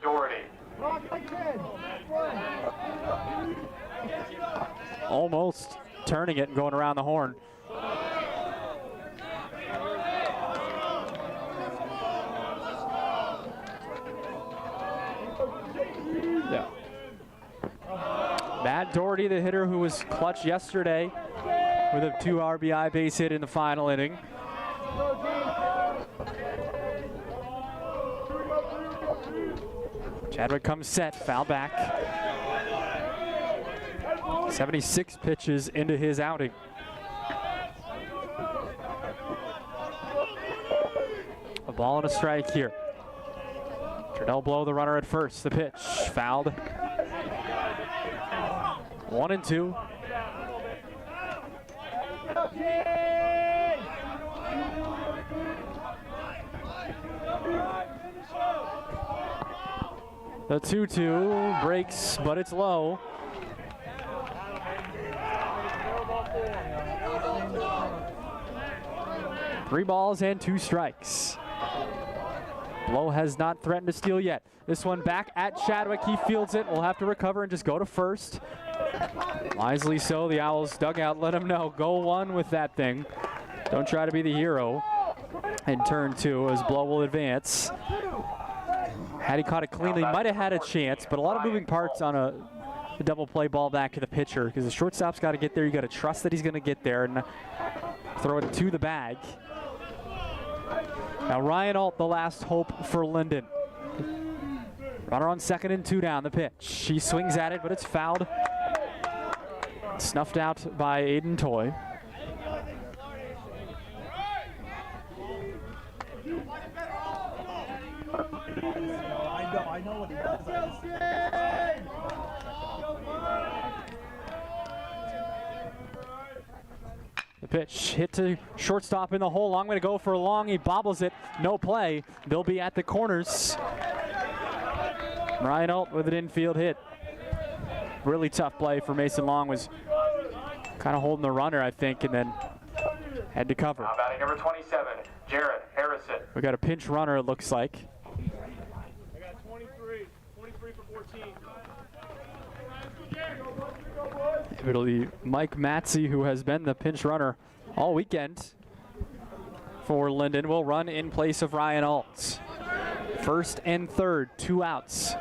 Almost turning it and going around the horn. Yeah. Matt Doherty, the hitter who was clutch yesterday with a 2 RBI base hit in the final inning. Chadwick comes set, foul back. 76 pitches into his outing. A ball and a strike here. Trudell Blow, the runner at first. The pitch, fouled. 1-2. The 2-2 breaks, but it's low. Three balls and 2 strikes. Blow has not threatened to steal yet. This one back at Chadwick. He fields it. We'll have to recover and just go to first. Wisely so. The Owls dugout let him know. Go 1 with that thing. Don't try to be the hero. And turn 2 as Blow will advance. Had he caught it cleanly, might have had a chance, but a lot of moving parts on a double play ball back to the pitcher because the shortstop's got to get there. You got to trust that he's going to get there and throw it to the bag. Now Ryan Alt, the last hope for Lyndon. Runner on second and 2 down. The pitch. He swings at it, but it's fouled. Snuffed out by Aiden Toy. I know what he does. The pitch hit to shortstop in the hole. Long way to go for Long. He bobbles it. No play. They'll be at the corners. Ryan Alt with an infield hit. Really tough play for Mason Long. Was kind of holding the runner, I think, and then had to cover. Now batting number 27, Jared Harrison. We got a pinch runner, it looks like. I got 23 for 14. It'll be Mike Matze, who has been the pinch runner all weekend for Lyndon, will run in place of Ryan Alt. First and third, 2 outs.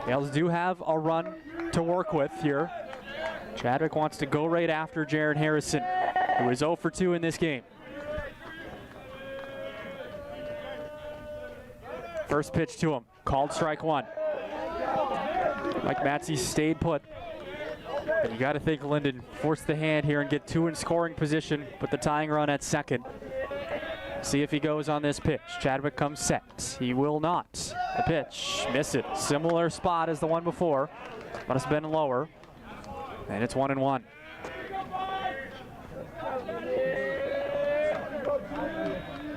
The Owls do have a run to work with here. Chadwick wants to go right after Jared Harrison, who is 0 for 2 in this game. First pitch to him, called strike 1. Mike Matze stayed put. But you got to think Lyndon forced the hand here and get 2 in scoring position, put the tying run at second. See if he goes on this pitch. Chadwick comes set. He will not. The pitch, miss it. Similar spot as the one before. Must have been lower. And it's 1-1.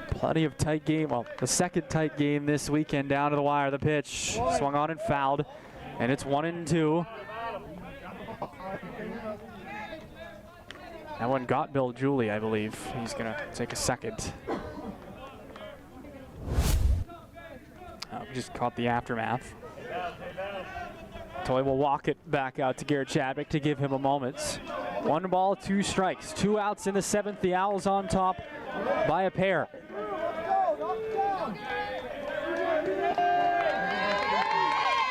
Plenty of tight game. Well, the second tight game this weekend down to the wire. The pitch swung on and fouled. And it's 1-2. That one got Bill Julie, I believe. He's going to take a second. We just caught the aftermath. Toy will walk it back out to Garrett Chadwick to give him a moment. 1 ball, 2 strikes. 2 outs in the 7th. The Owls on top by a pair.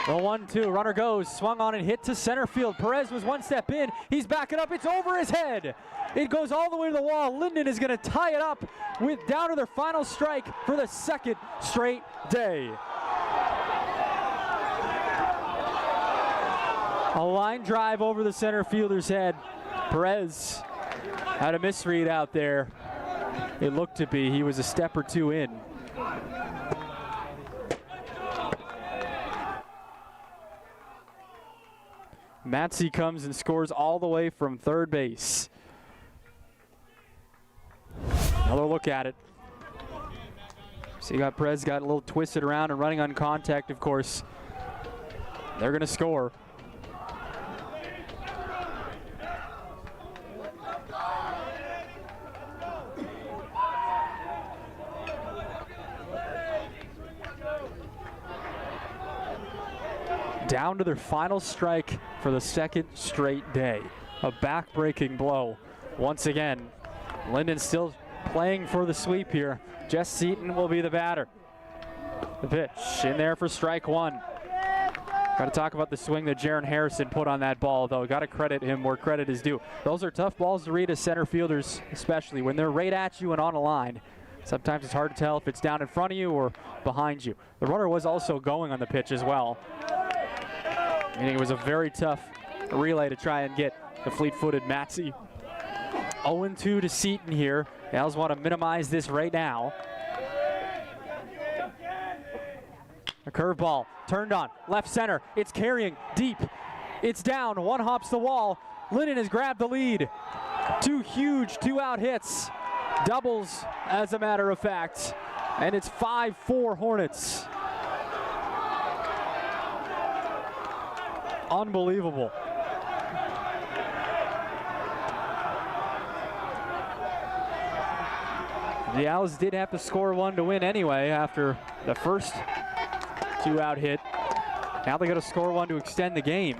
The 1-2, runner goes, swung on and hit to center field. Perez was 1 step in. He's backing up. It's over his head. It goes all the way to the wall. Lyndon is going to tie it up with down to their final strike for the 2nd straight day. A line drive over the center fielder's head. Perez had a misread out there. It looked to be. He was a step or 2 in. Matsey comes and scores all the way from third base. Another look at it. So you got Perez got a little twisted around and running on contact, of course. They're going to score. Down to their final strike for the 2nd straight day. A back-breaking blow. Once again, Lyndon still playing for the sweep here. Jess Seaton will be the batter. The pitch in there for strike 1. Got to talk about the swing that Jaron Harrison put on that ball, though. Got to credit him where credit is due. Those are tough balls to read as center fielders, especially when they're right at you and on a line. Sometimes it's hard to tell if it's down in front of you or behind you. The runner was also going on the pitch as well. Meaning it was a very tough relay to try and get the fleet-footed Matsey. 0-2 to Seaton here. The Owls want to minimize this right now. A curveball turned on, left center. It's carrying deep. It's down. 1 hops the wall. Lyndon has grabbed the lead. 2 huge 2-out hits. Doubles, as a matter of fact. And it's 5-4 Hornets. Unbelievable. The Owls did have to score 1 to win anyway after the first 2-out hit. Now they got to score 1 to extend the game.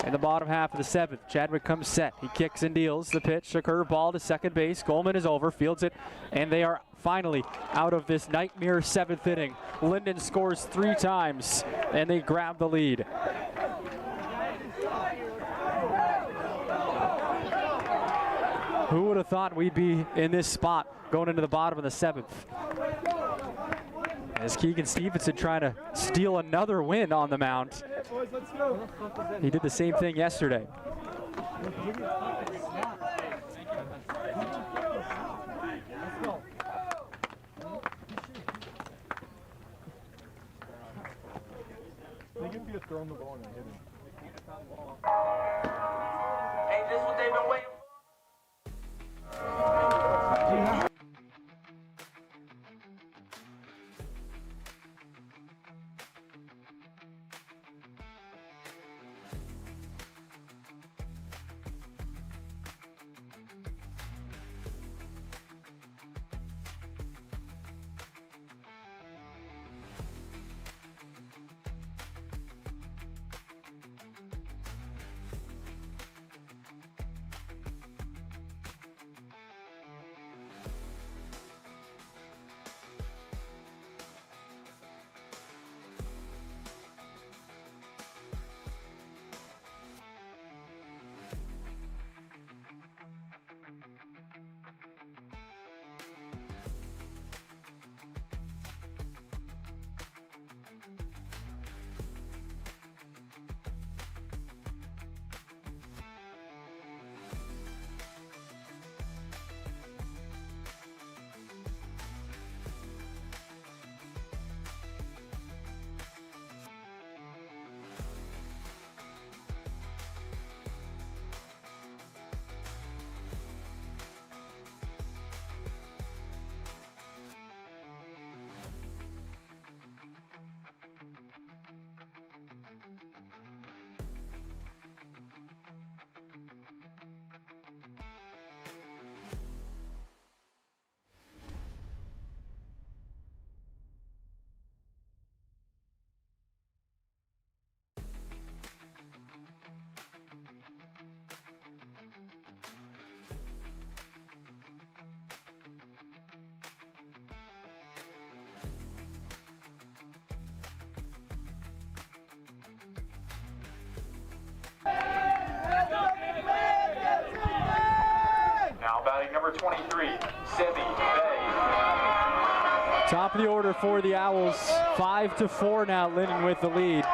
In the bottom half of the 7th, Chadwick comes set. He kicks and deals the pitch, a curveball to second base. Goldman is over, fields it, and they are finally out of this nightmare 7th inning. Lyndon scores 3 times, and they grab the lead. Who would have thought we'd be in this spot going into the bottom of the 7th? As Keegan Stevenson trying to steal another win on the mound. He did the same thing yesterday. They could be throwing the ball and hitting. Hey, this what they've been waiting for. number 23, Sammy Bay. Top of the order for the Owls. 5-4 now, Lyndon with the lead.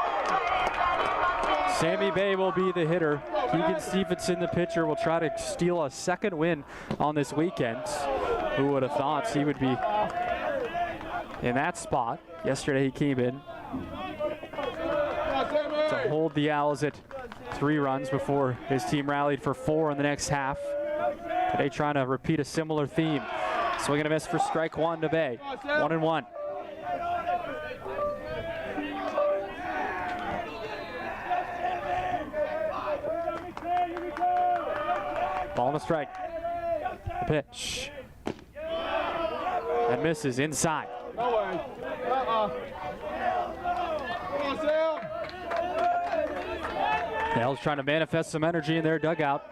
Sammy Bay will be the hitter. Keegan Stevenson, the pitcher, will try to steal a second win on this weekend. Who would have thought he would be in that spot? Yesterday he came in to hold the Owls at 3 runs before his team rallied for 4 in the next half. Today trying to repeat a similar theme. Swing and a miss for strike 1 to Bay. 1-1. Ball and a strike. The pitch. And misses inside. No way. Come on, Sam. The Owls trying to manifest some energy in their dugout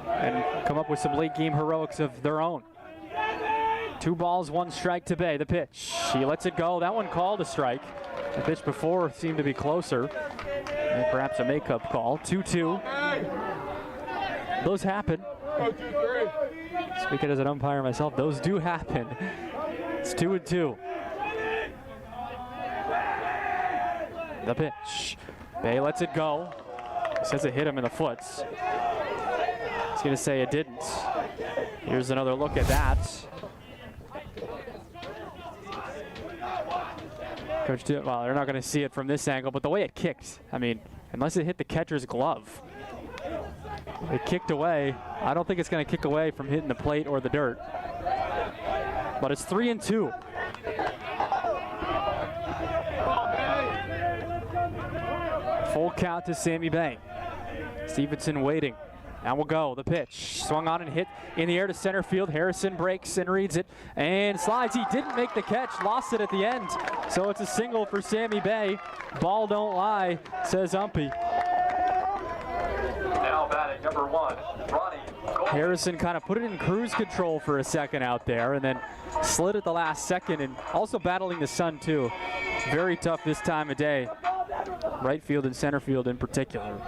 and come up with some late game heroics of their own. 2 balls, 1 strike to Bay. The pitch. He lets it go. That one called a strike. The pitch before seemed to be closer. And perhaps a makeup call. 2-2. Those happen. 1, 2, 3. Speaking as an umpire myself, those do happen. It's 2-2. The pitch. Bay lets it go. He says it hit him in the foot. He's going to say it didn't. Here's another look at that. Coach, well, they're not going to see it from this angle, but the way it kicked, I mean, unless it hit the catcher's glove, it kicked away. I don't think it's going to kick away from hitting the plate or the dirt. But it's 3-2. Full count to Sammy Bay. Stevenson waiting. Now we'll go. The pitch. Swung on and hit in the air to center field. Harrison breaks and reads it and slides. He didn't make the catch. Lost it at the end. So it's a single for Sammy Bay. Ball don't lie, says UMPI. Now batting number 1, Ronnie Goldman. Harrison kind of put it in cruise control for a second out there and then slid at the last second, and also battling the sun too. Very tough this time of day. Right field and center field in particular.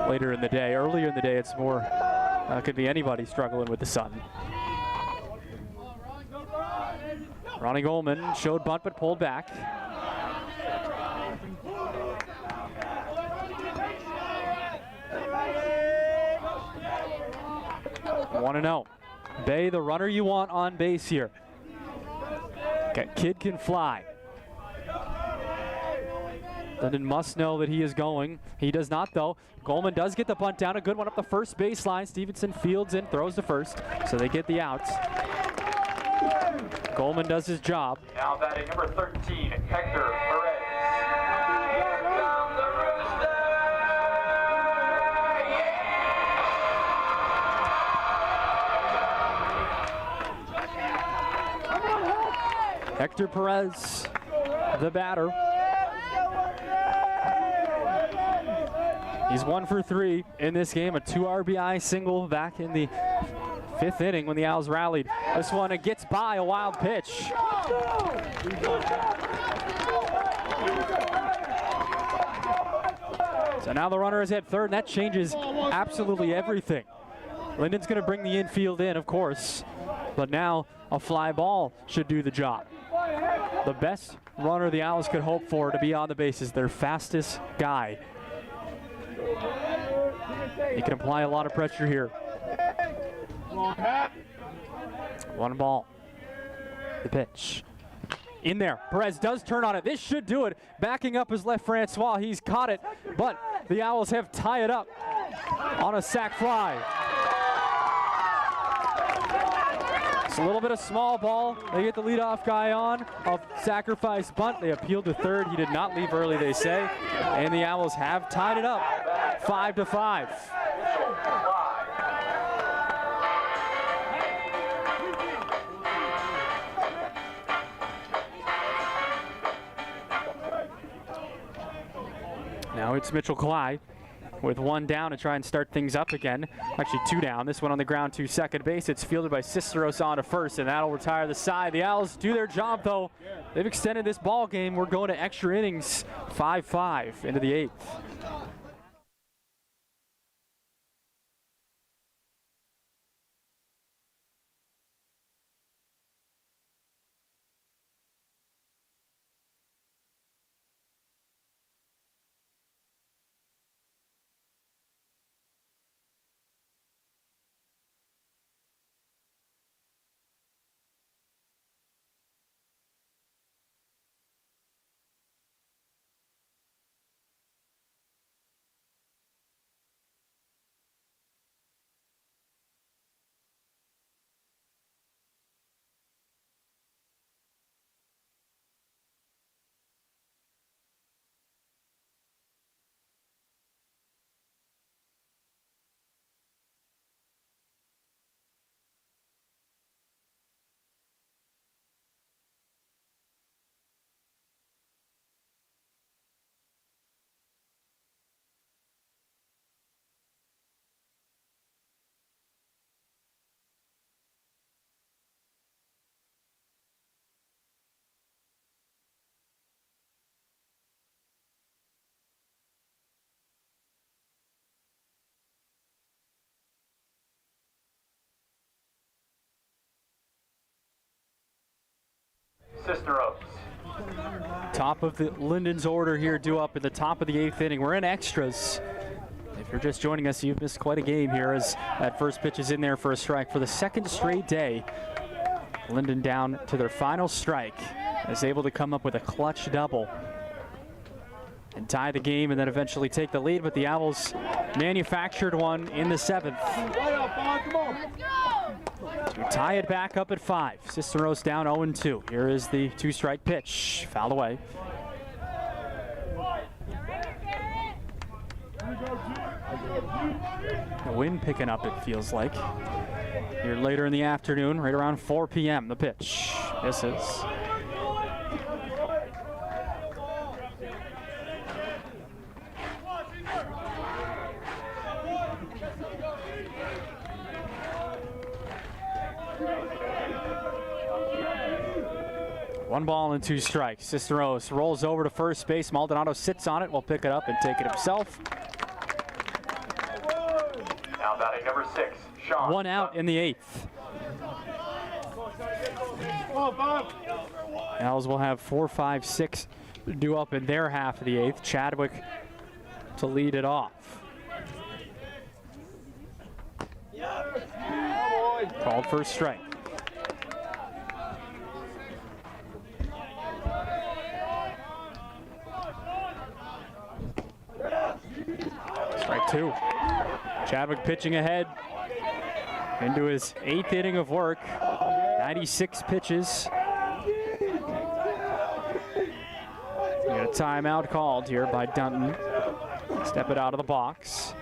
Later in the day, earlier in the day, it's more, could be anybody struggling with the sun. Ronnie Goldman showed bunt but pulled back. One and 0. Bay, the runner you want on base here. Okay, kid can fly. Lyndon must know that he is going. He does not, though. Goldman does get the bunt down. A good one up the first baseline. Stevenson fields in, throws to first, so they get the outs. Goldman does his job. Now batting number 13, Hector Perez. Hector Perez, the batter. He's 1 for 3 in this game, a 2 RBI single back in the 5th inning when the Owls rallied. This one, it gets by, a wild pitch. So now the runner is at third, and that changes absolutely everything. Lyndon's going to bring the infield in, of course, but now a fly ball should do the job. The best runner the Owls could hope for to be on the bases, their fastest guy. He can apply a lot of pressure here. 1 ball. The pitch. In there. Perez does turn on it. This should do it. Backing up his left Francois. He's caught it, but the Owls have tied it up on a sac fly. It's a little bit of small ball. They get the leadoff guy on. A sacrifice bunt. They appealed to third. He did not leave early, they say. And the Owls have tied it up 5-5. Now it's Mitchell Cly with 1 down to try and start things up again. Actually 2 down. This one on the ground to second base. It's fielded by Ciceros on to first, and that'll retire the side. The Owls do their job, though. They've extended this ball game. We're going to extra innings, 5-5 into the 8th. Cisneros. Top of the Lyndon's order here, due up at the top of the 8th inning. We're in extras. If you're just joining us, you've missed quite a game here as that first pitch is in there for a strike. For the second straight day, Lyndon down to their final strike, is able to come up with a clutch double and tie the game and then eventually take the lead, but the Owls manufactured one in the 7th to tie it back up at 5. Cisneros down 0-2. Here is the 2-strike pitch. Foul away. The wind picking up, it feels like. Here later in the afternoon, right around 4 p.m. The pitch misses. One ball and 2 strikes. Cisneros rolls over to first base. Maldonado sits on it, will pick it up and take it himself. Now batting number 6, Sean. One out in the 8th. Owls will have 4, 5, 6 due up in their half of the 8th. Chadwick to lead it off. Called for a strike. Strike 2. Chadwick pitching ahead into his 8th inning of work. 96 pitches. We got a timeout called here by Dunton. Step it out of the box.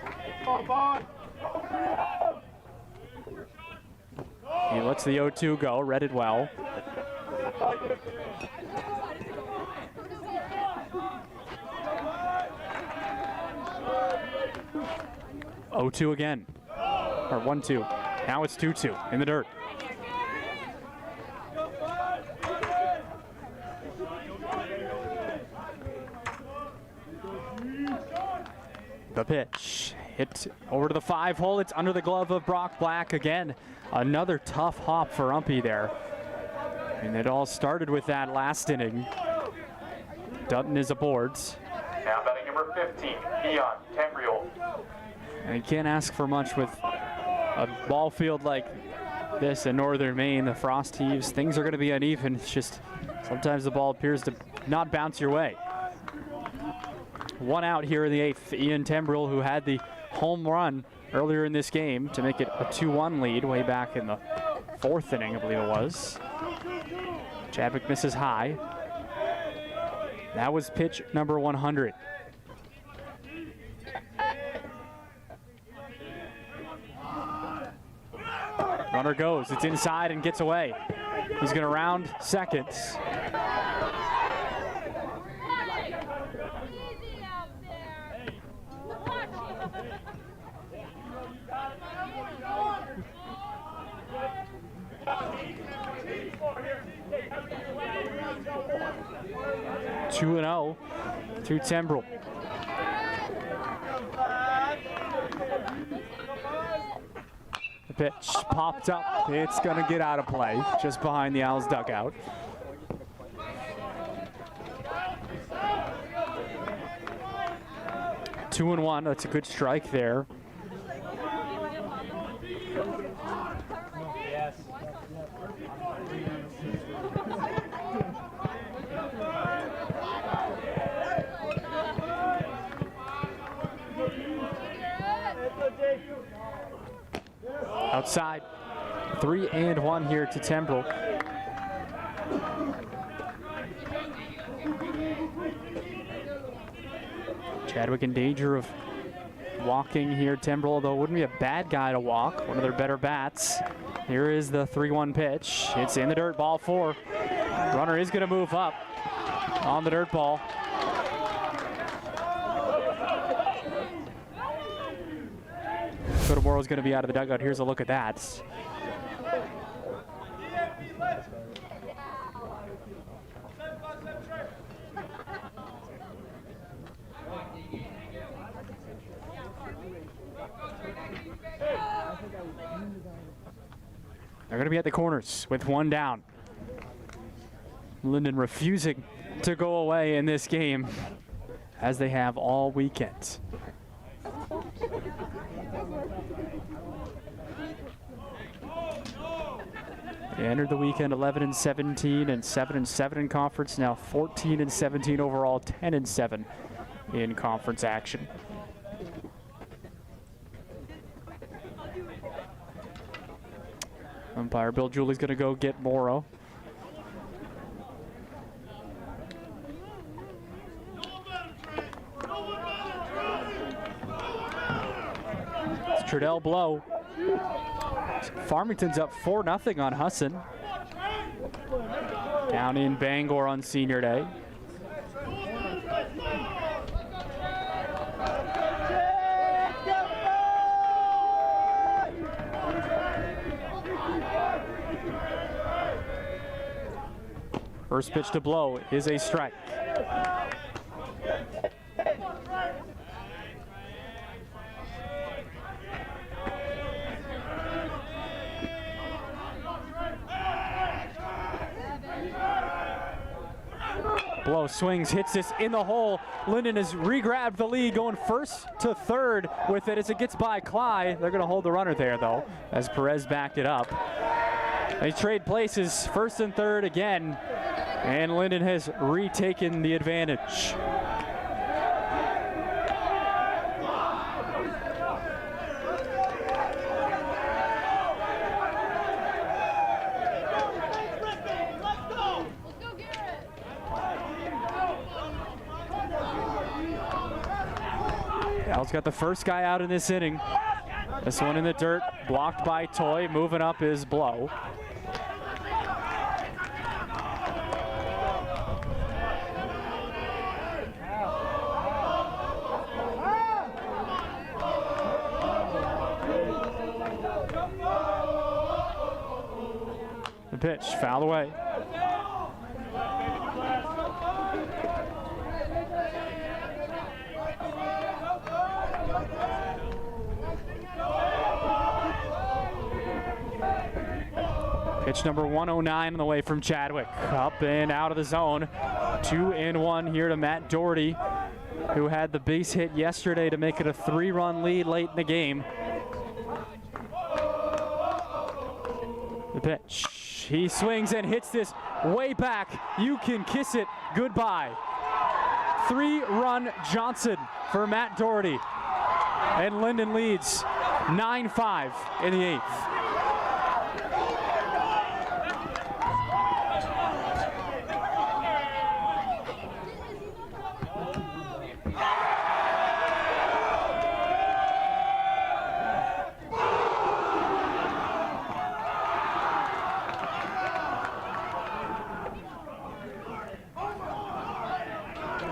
He lets the 0-2 go, read it well. Oh, 2 again, or 1-2. Now it's 2-2 in the dirt. The pitch hit over to the 5-hole. It's under the glove of Brock Black again. Another tough hop for UMPI there. And it all started with that last inning. Dutton is aboard. Now batting number 15, Leon Tambriel. And you can't ask for much with a ball field like this in northern Maine. The frost heaves. Things are going to be uneven. It's just sometimes the ball appears to not bounce your way. One out here in the 8th. Ian Tembrell, who had the home run earlier in this game to make it a 2-1 lead way back in the 4th inning, I believe it was. Chadwick misses high. That was pitch number 100. Runner goes, it's inside and gets away. He's gonna round seconds. Two and 0 to Tembrell. The pitch popped up. It's going to get out of play just behind the Owls dugout. Two and 1. That's a good strike there. Outside, 3 and 1 here to Tembrell. Chadwick in danger of walking here. Tembrell, although wouldn't be a bad guy to walk, one of their better bats. Here is the 3-1 pitch. It's in the dirt, ball 4. Runner is going to move up on the dirt ball. Sotomoro's going to be out of the dugout. Here's a look at that. They're going to be at the corners with 1 down. Lyndon refusing to go away in this game, as they have all weekend. They entered the weekend 11-17 and 7-7 in conference. Now 14-17 overall, 10-7 in conference action. Umpire Bill Julie's going to go get Morrow. It's Trudell Blow. Farmington's up 4-0 on Husson. Down in Bangor on senior day. First pitch to Blow is a strike. Blow swings, hits this in the hole. Lyndon has re-grabbed the lead, going first to third with it as it gets by Cly. They're going to hold the runner there, though, as Perez backed it up. They trade places, first and third again, and Lyndon has retaken the advantage. Al's got the first guy out in this inning. This one in the dirt, blocked by Toy. Moving up is Blow. The pitch, foul away. Pitch number 109 on the way from Chadwick. Up and out of the zone. 2-1 here to Matt Doherty, who had the base hit yesterday to make it a 3-run lead late in the game. The pitch. He swings and hits this way back. You can kiss it goodbye. 3-run Johnson for Matt Doherty. And Lyndon leads 9-5 in the 8th.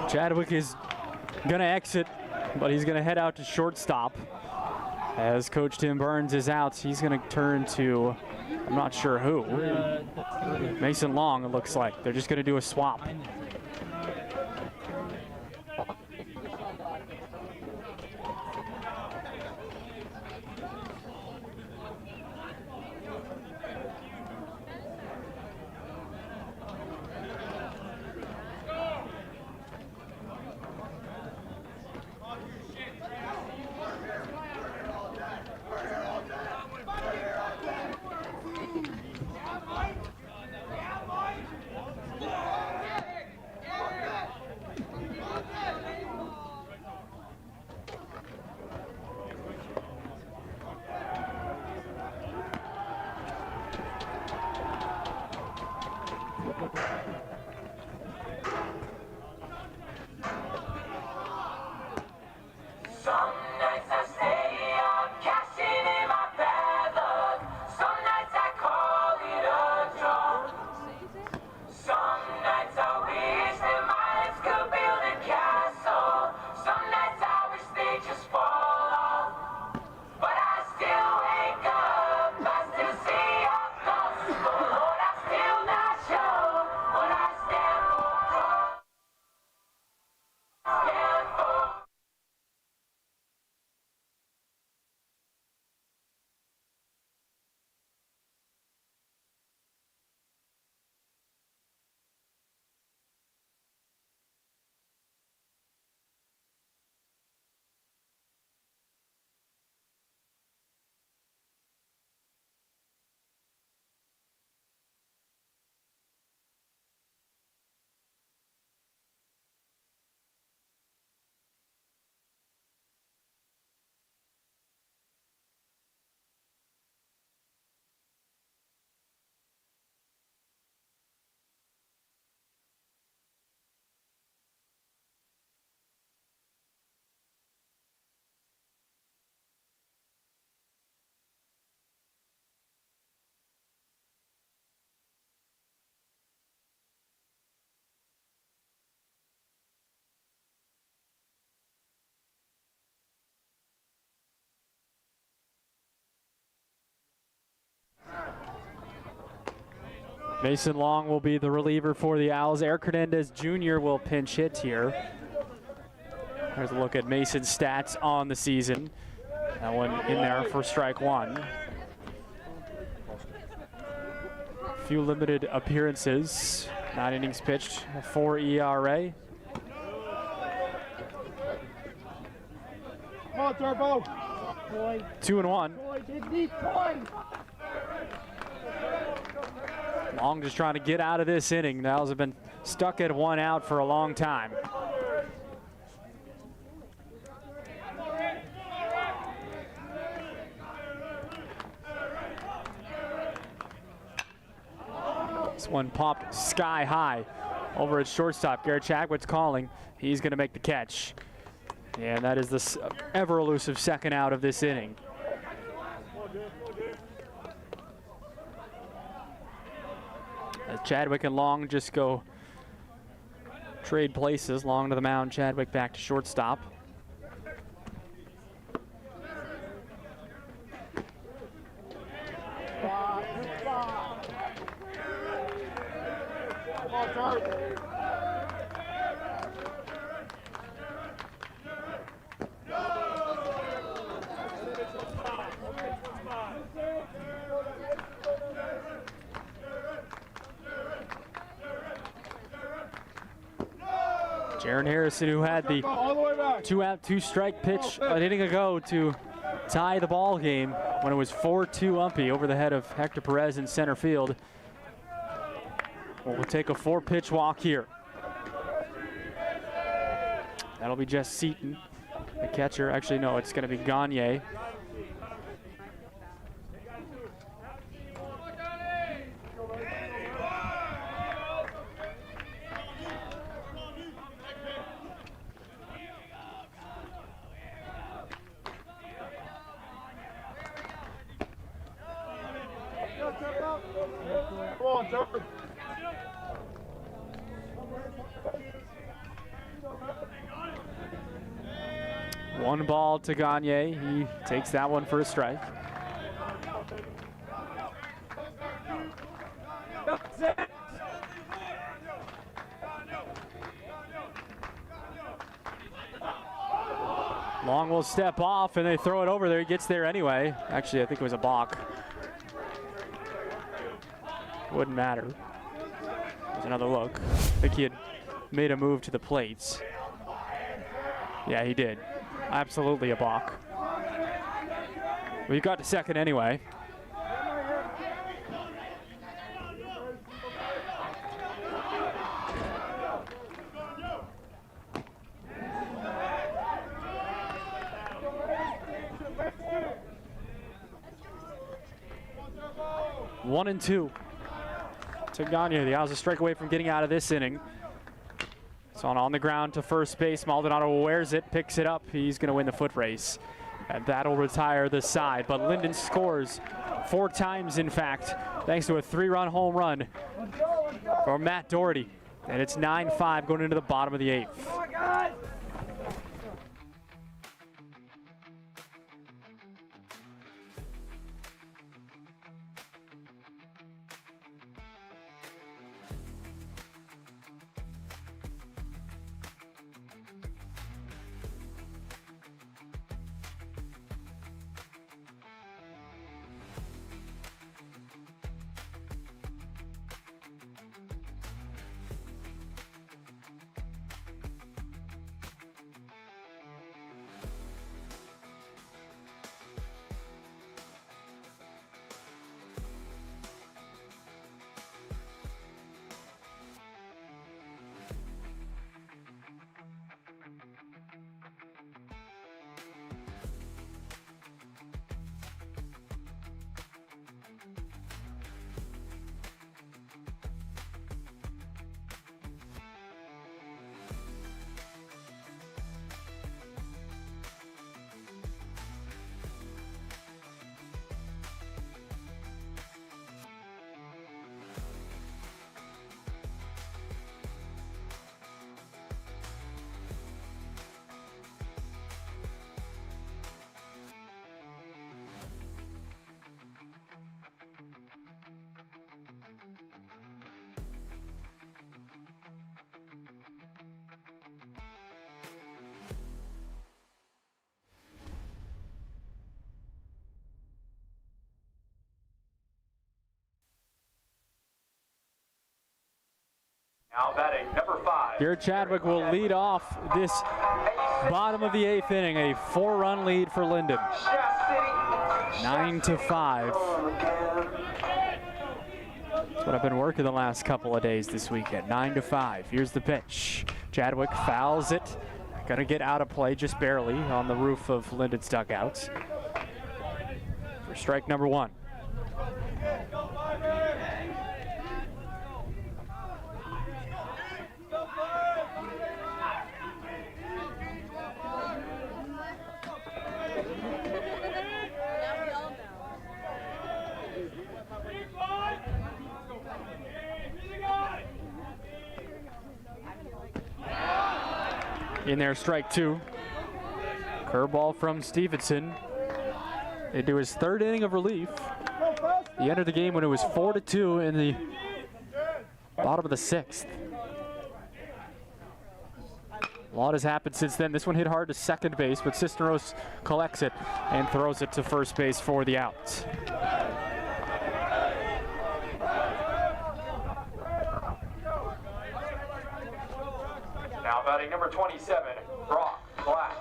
Chadwick is going to exit, but he's going to head out to shortstop. As Coach Tim Burns is out, he's going to turn to, I'm not sure who. Mason Long, it looks like. They're just going to do a swap. Mason Long will be the reliever for the Owls. Eric Hernandez Jr. will pinch hit here. There's a look at Mason's stats on the season. That one in there for strike one. A few limited appearances, 9 innings pitched, a 4 ERA. Come on, Turbo. 2-1. Long just trying to get out of this inning. The Owls have been stuck at 1 out for a long time. This one popped sky high over at shortstop. Garrett Chadwick's calling. He's going to make the catch. And that is the ever elusive second out of this inning. As Chadwick and Long just go trade places. Long to the mound, Chadwick back to shortstop. Jaron Harrison, who had the 2-out, 2-strike pitch an inning ago to tie the ball game when it was 4-2 UMPI over the head of Hector Perez in center field. We'll take a 4-pitch walk here. That'll be Jess Seaton, the catcher. Actually, no, it's going to be Gagne. Come on, Turbo. One ball to Gagne. He takes that one for a strike. Long will step off and they throw it over there. He gets there anyway. Actually, I think it was a balk. Wouldn't matter. There's another look. I think he had made a move to the plates. Yeah, he did. Absolutely a balk. Well, he got to second anyway. One and two to Gagne. The Owls a strike away from getting out of this inning. It's on the ground to first base. Maldonado wears it, picks it up. He's going to win the foot race. And that'll retire the side. But Lyndon scores 4 times, in fact, thanks to a 3-run home run for Matt Doherty. And it's 9-5 going into the bottom of the 8th. Now batting number 5. Garrett Chadwick will lead off this bottom of the 8th inning, a 4-run lead for Lyndon. 9-5. That's what I've been working the last couple of days this weekend. 9-5. Here's the pitch. Chadwick fouls it. Gonna get out of play just barely on the roof of Lyndon's dugouts. For strike number 1. In there, strike 2. Curveball from Stevenson into his 3rd inning of relief. He entered the game when it was 4-2 in the bottom of the 6th. A lot has happened since then. This one hit hard to second base, but Cisneros collects it and throws it to first base for the out. Now batting number 27, Brock Black.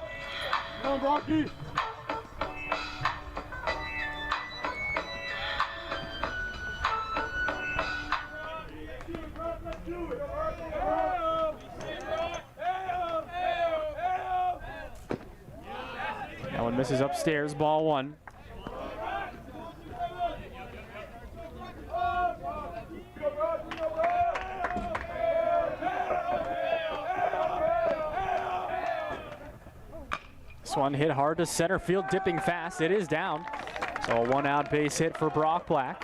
Come on, Brocky. That one misses upstairs, ball 1. This one hit hard to center field, dipping fast. It is down. So a 1-out base hit for Brock Black.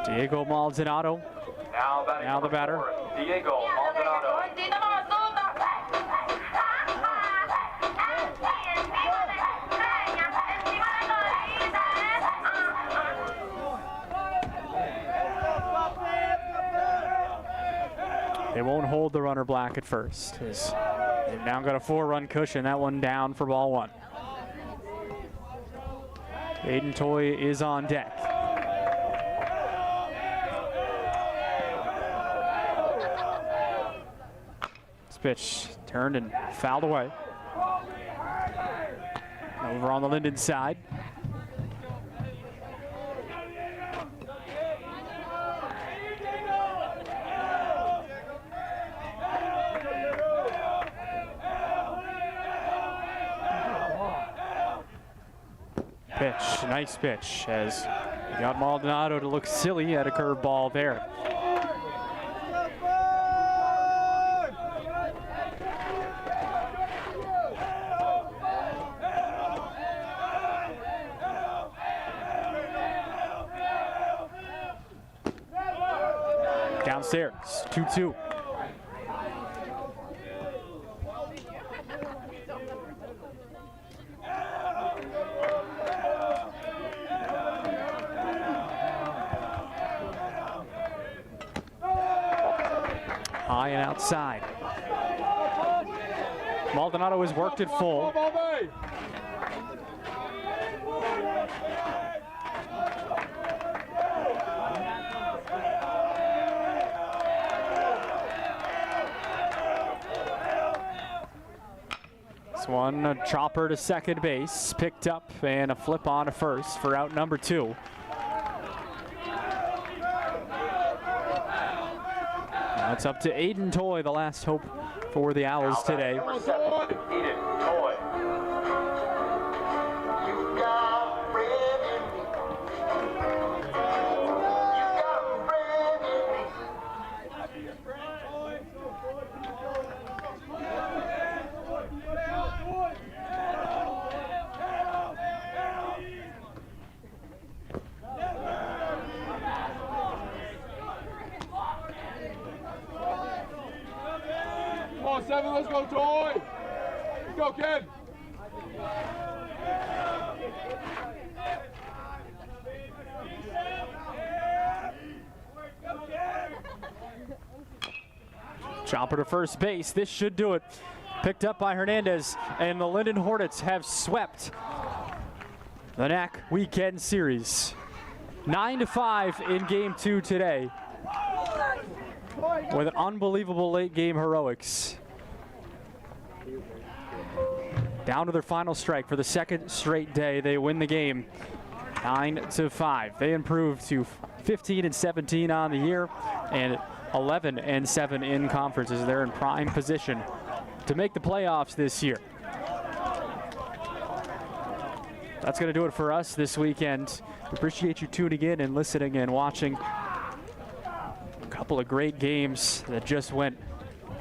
Diego Maldonado. Now the batter. 4, Diego Maldonado. They won't hold the runner Black at first. They've now got a 4-run cushion. That one down for ball 1. Aiden Toy is on deck. This pitch turned and fouled away. Over on the Lyndon side. Pitch, nice pitch, as he got Maldonado to look silly at a curveball there. Downstairs, 2-2. High and outside. Maldonado has worked it full. This one, a chopper to second base, picked up, and a flip on to first for out number 2. Now it's up to Aiden Toy, the last hope for the Owls today. Number 7, Aiden Toy. Come on, 7, let's go, Toy. Let's go, kid. Chopper to first base. This should do it. Picked up by Hernandez, and the Lyndon Hornets have swept the NAC Weekend Series. 9-5 in Game 2 today. with an unbelievable late game heroics. Down to their final strike for the second straight day. They win the game 9-5. They improved to 15-17 on the year and 11-7 in conferences. They're in prime position to make the playoffs this year. That's going to do it for us this weekend. We appreciate you tuning in and listening and watching. A couple of great games that just went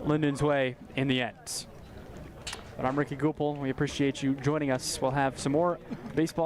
Lyndon's way in the end. But I'm Ricky Goupel. We appreciate you joining us. We'll have some more baseball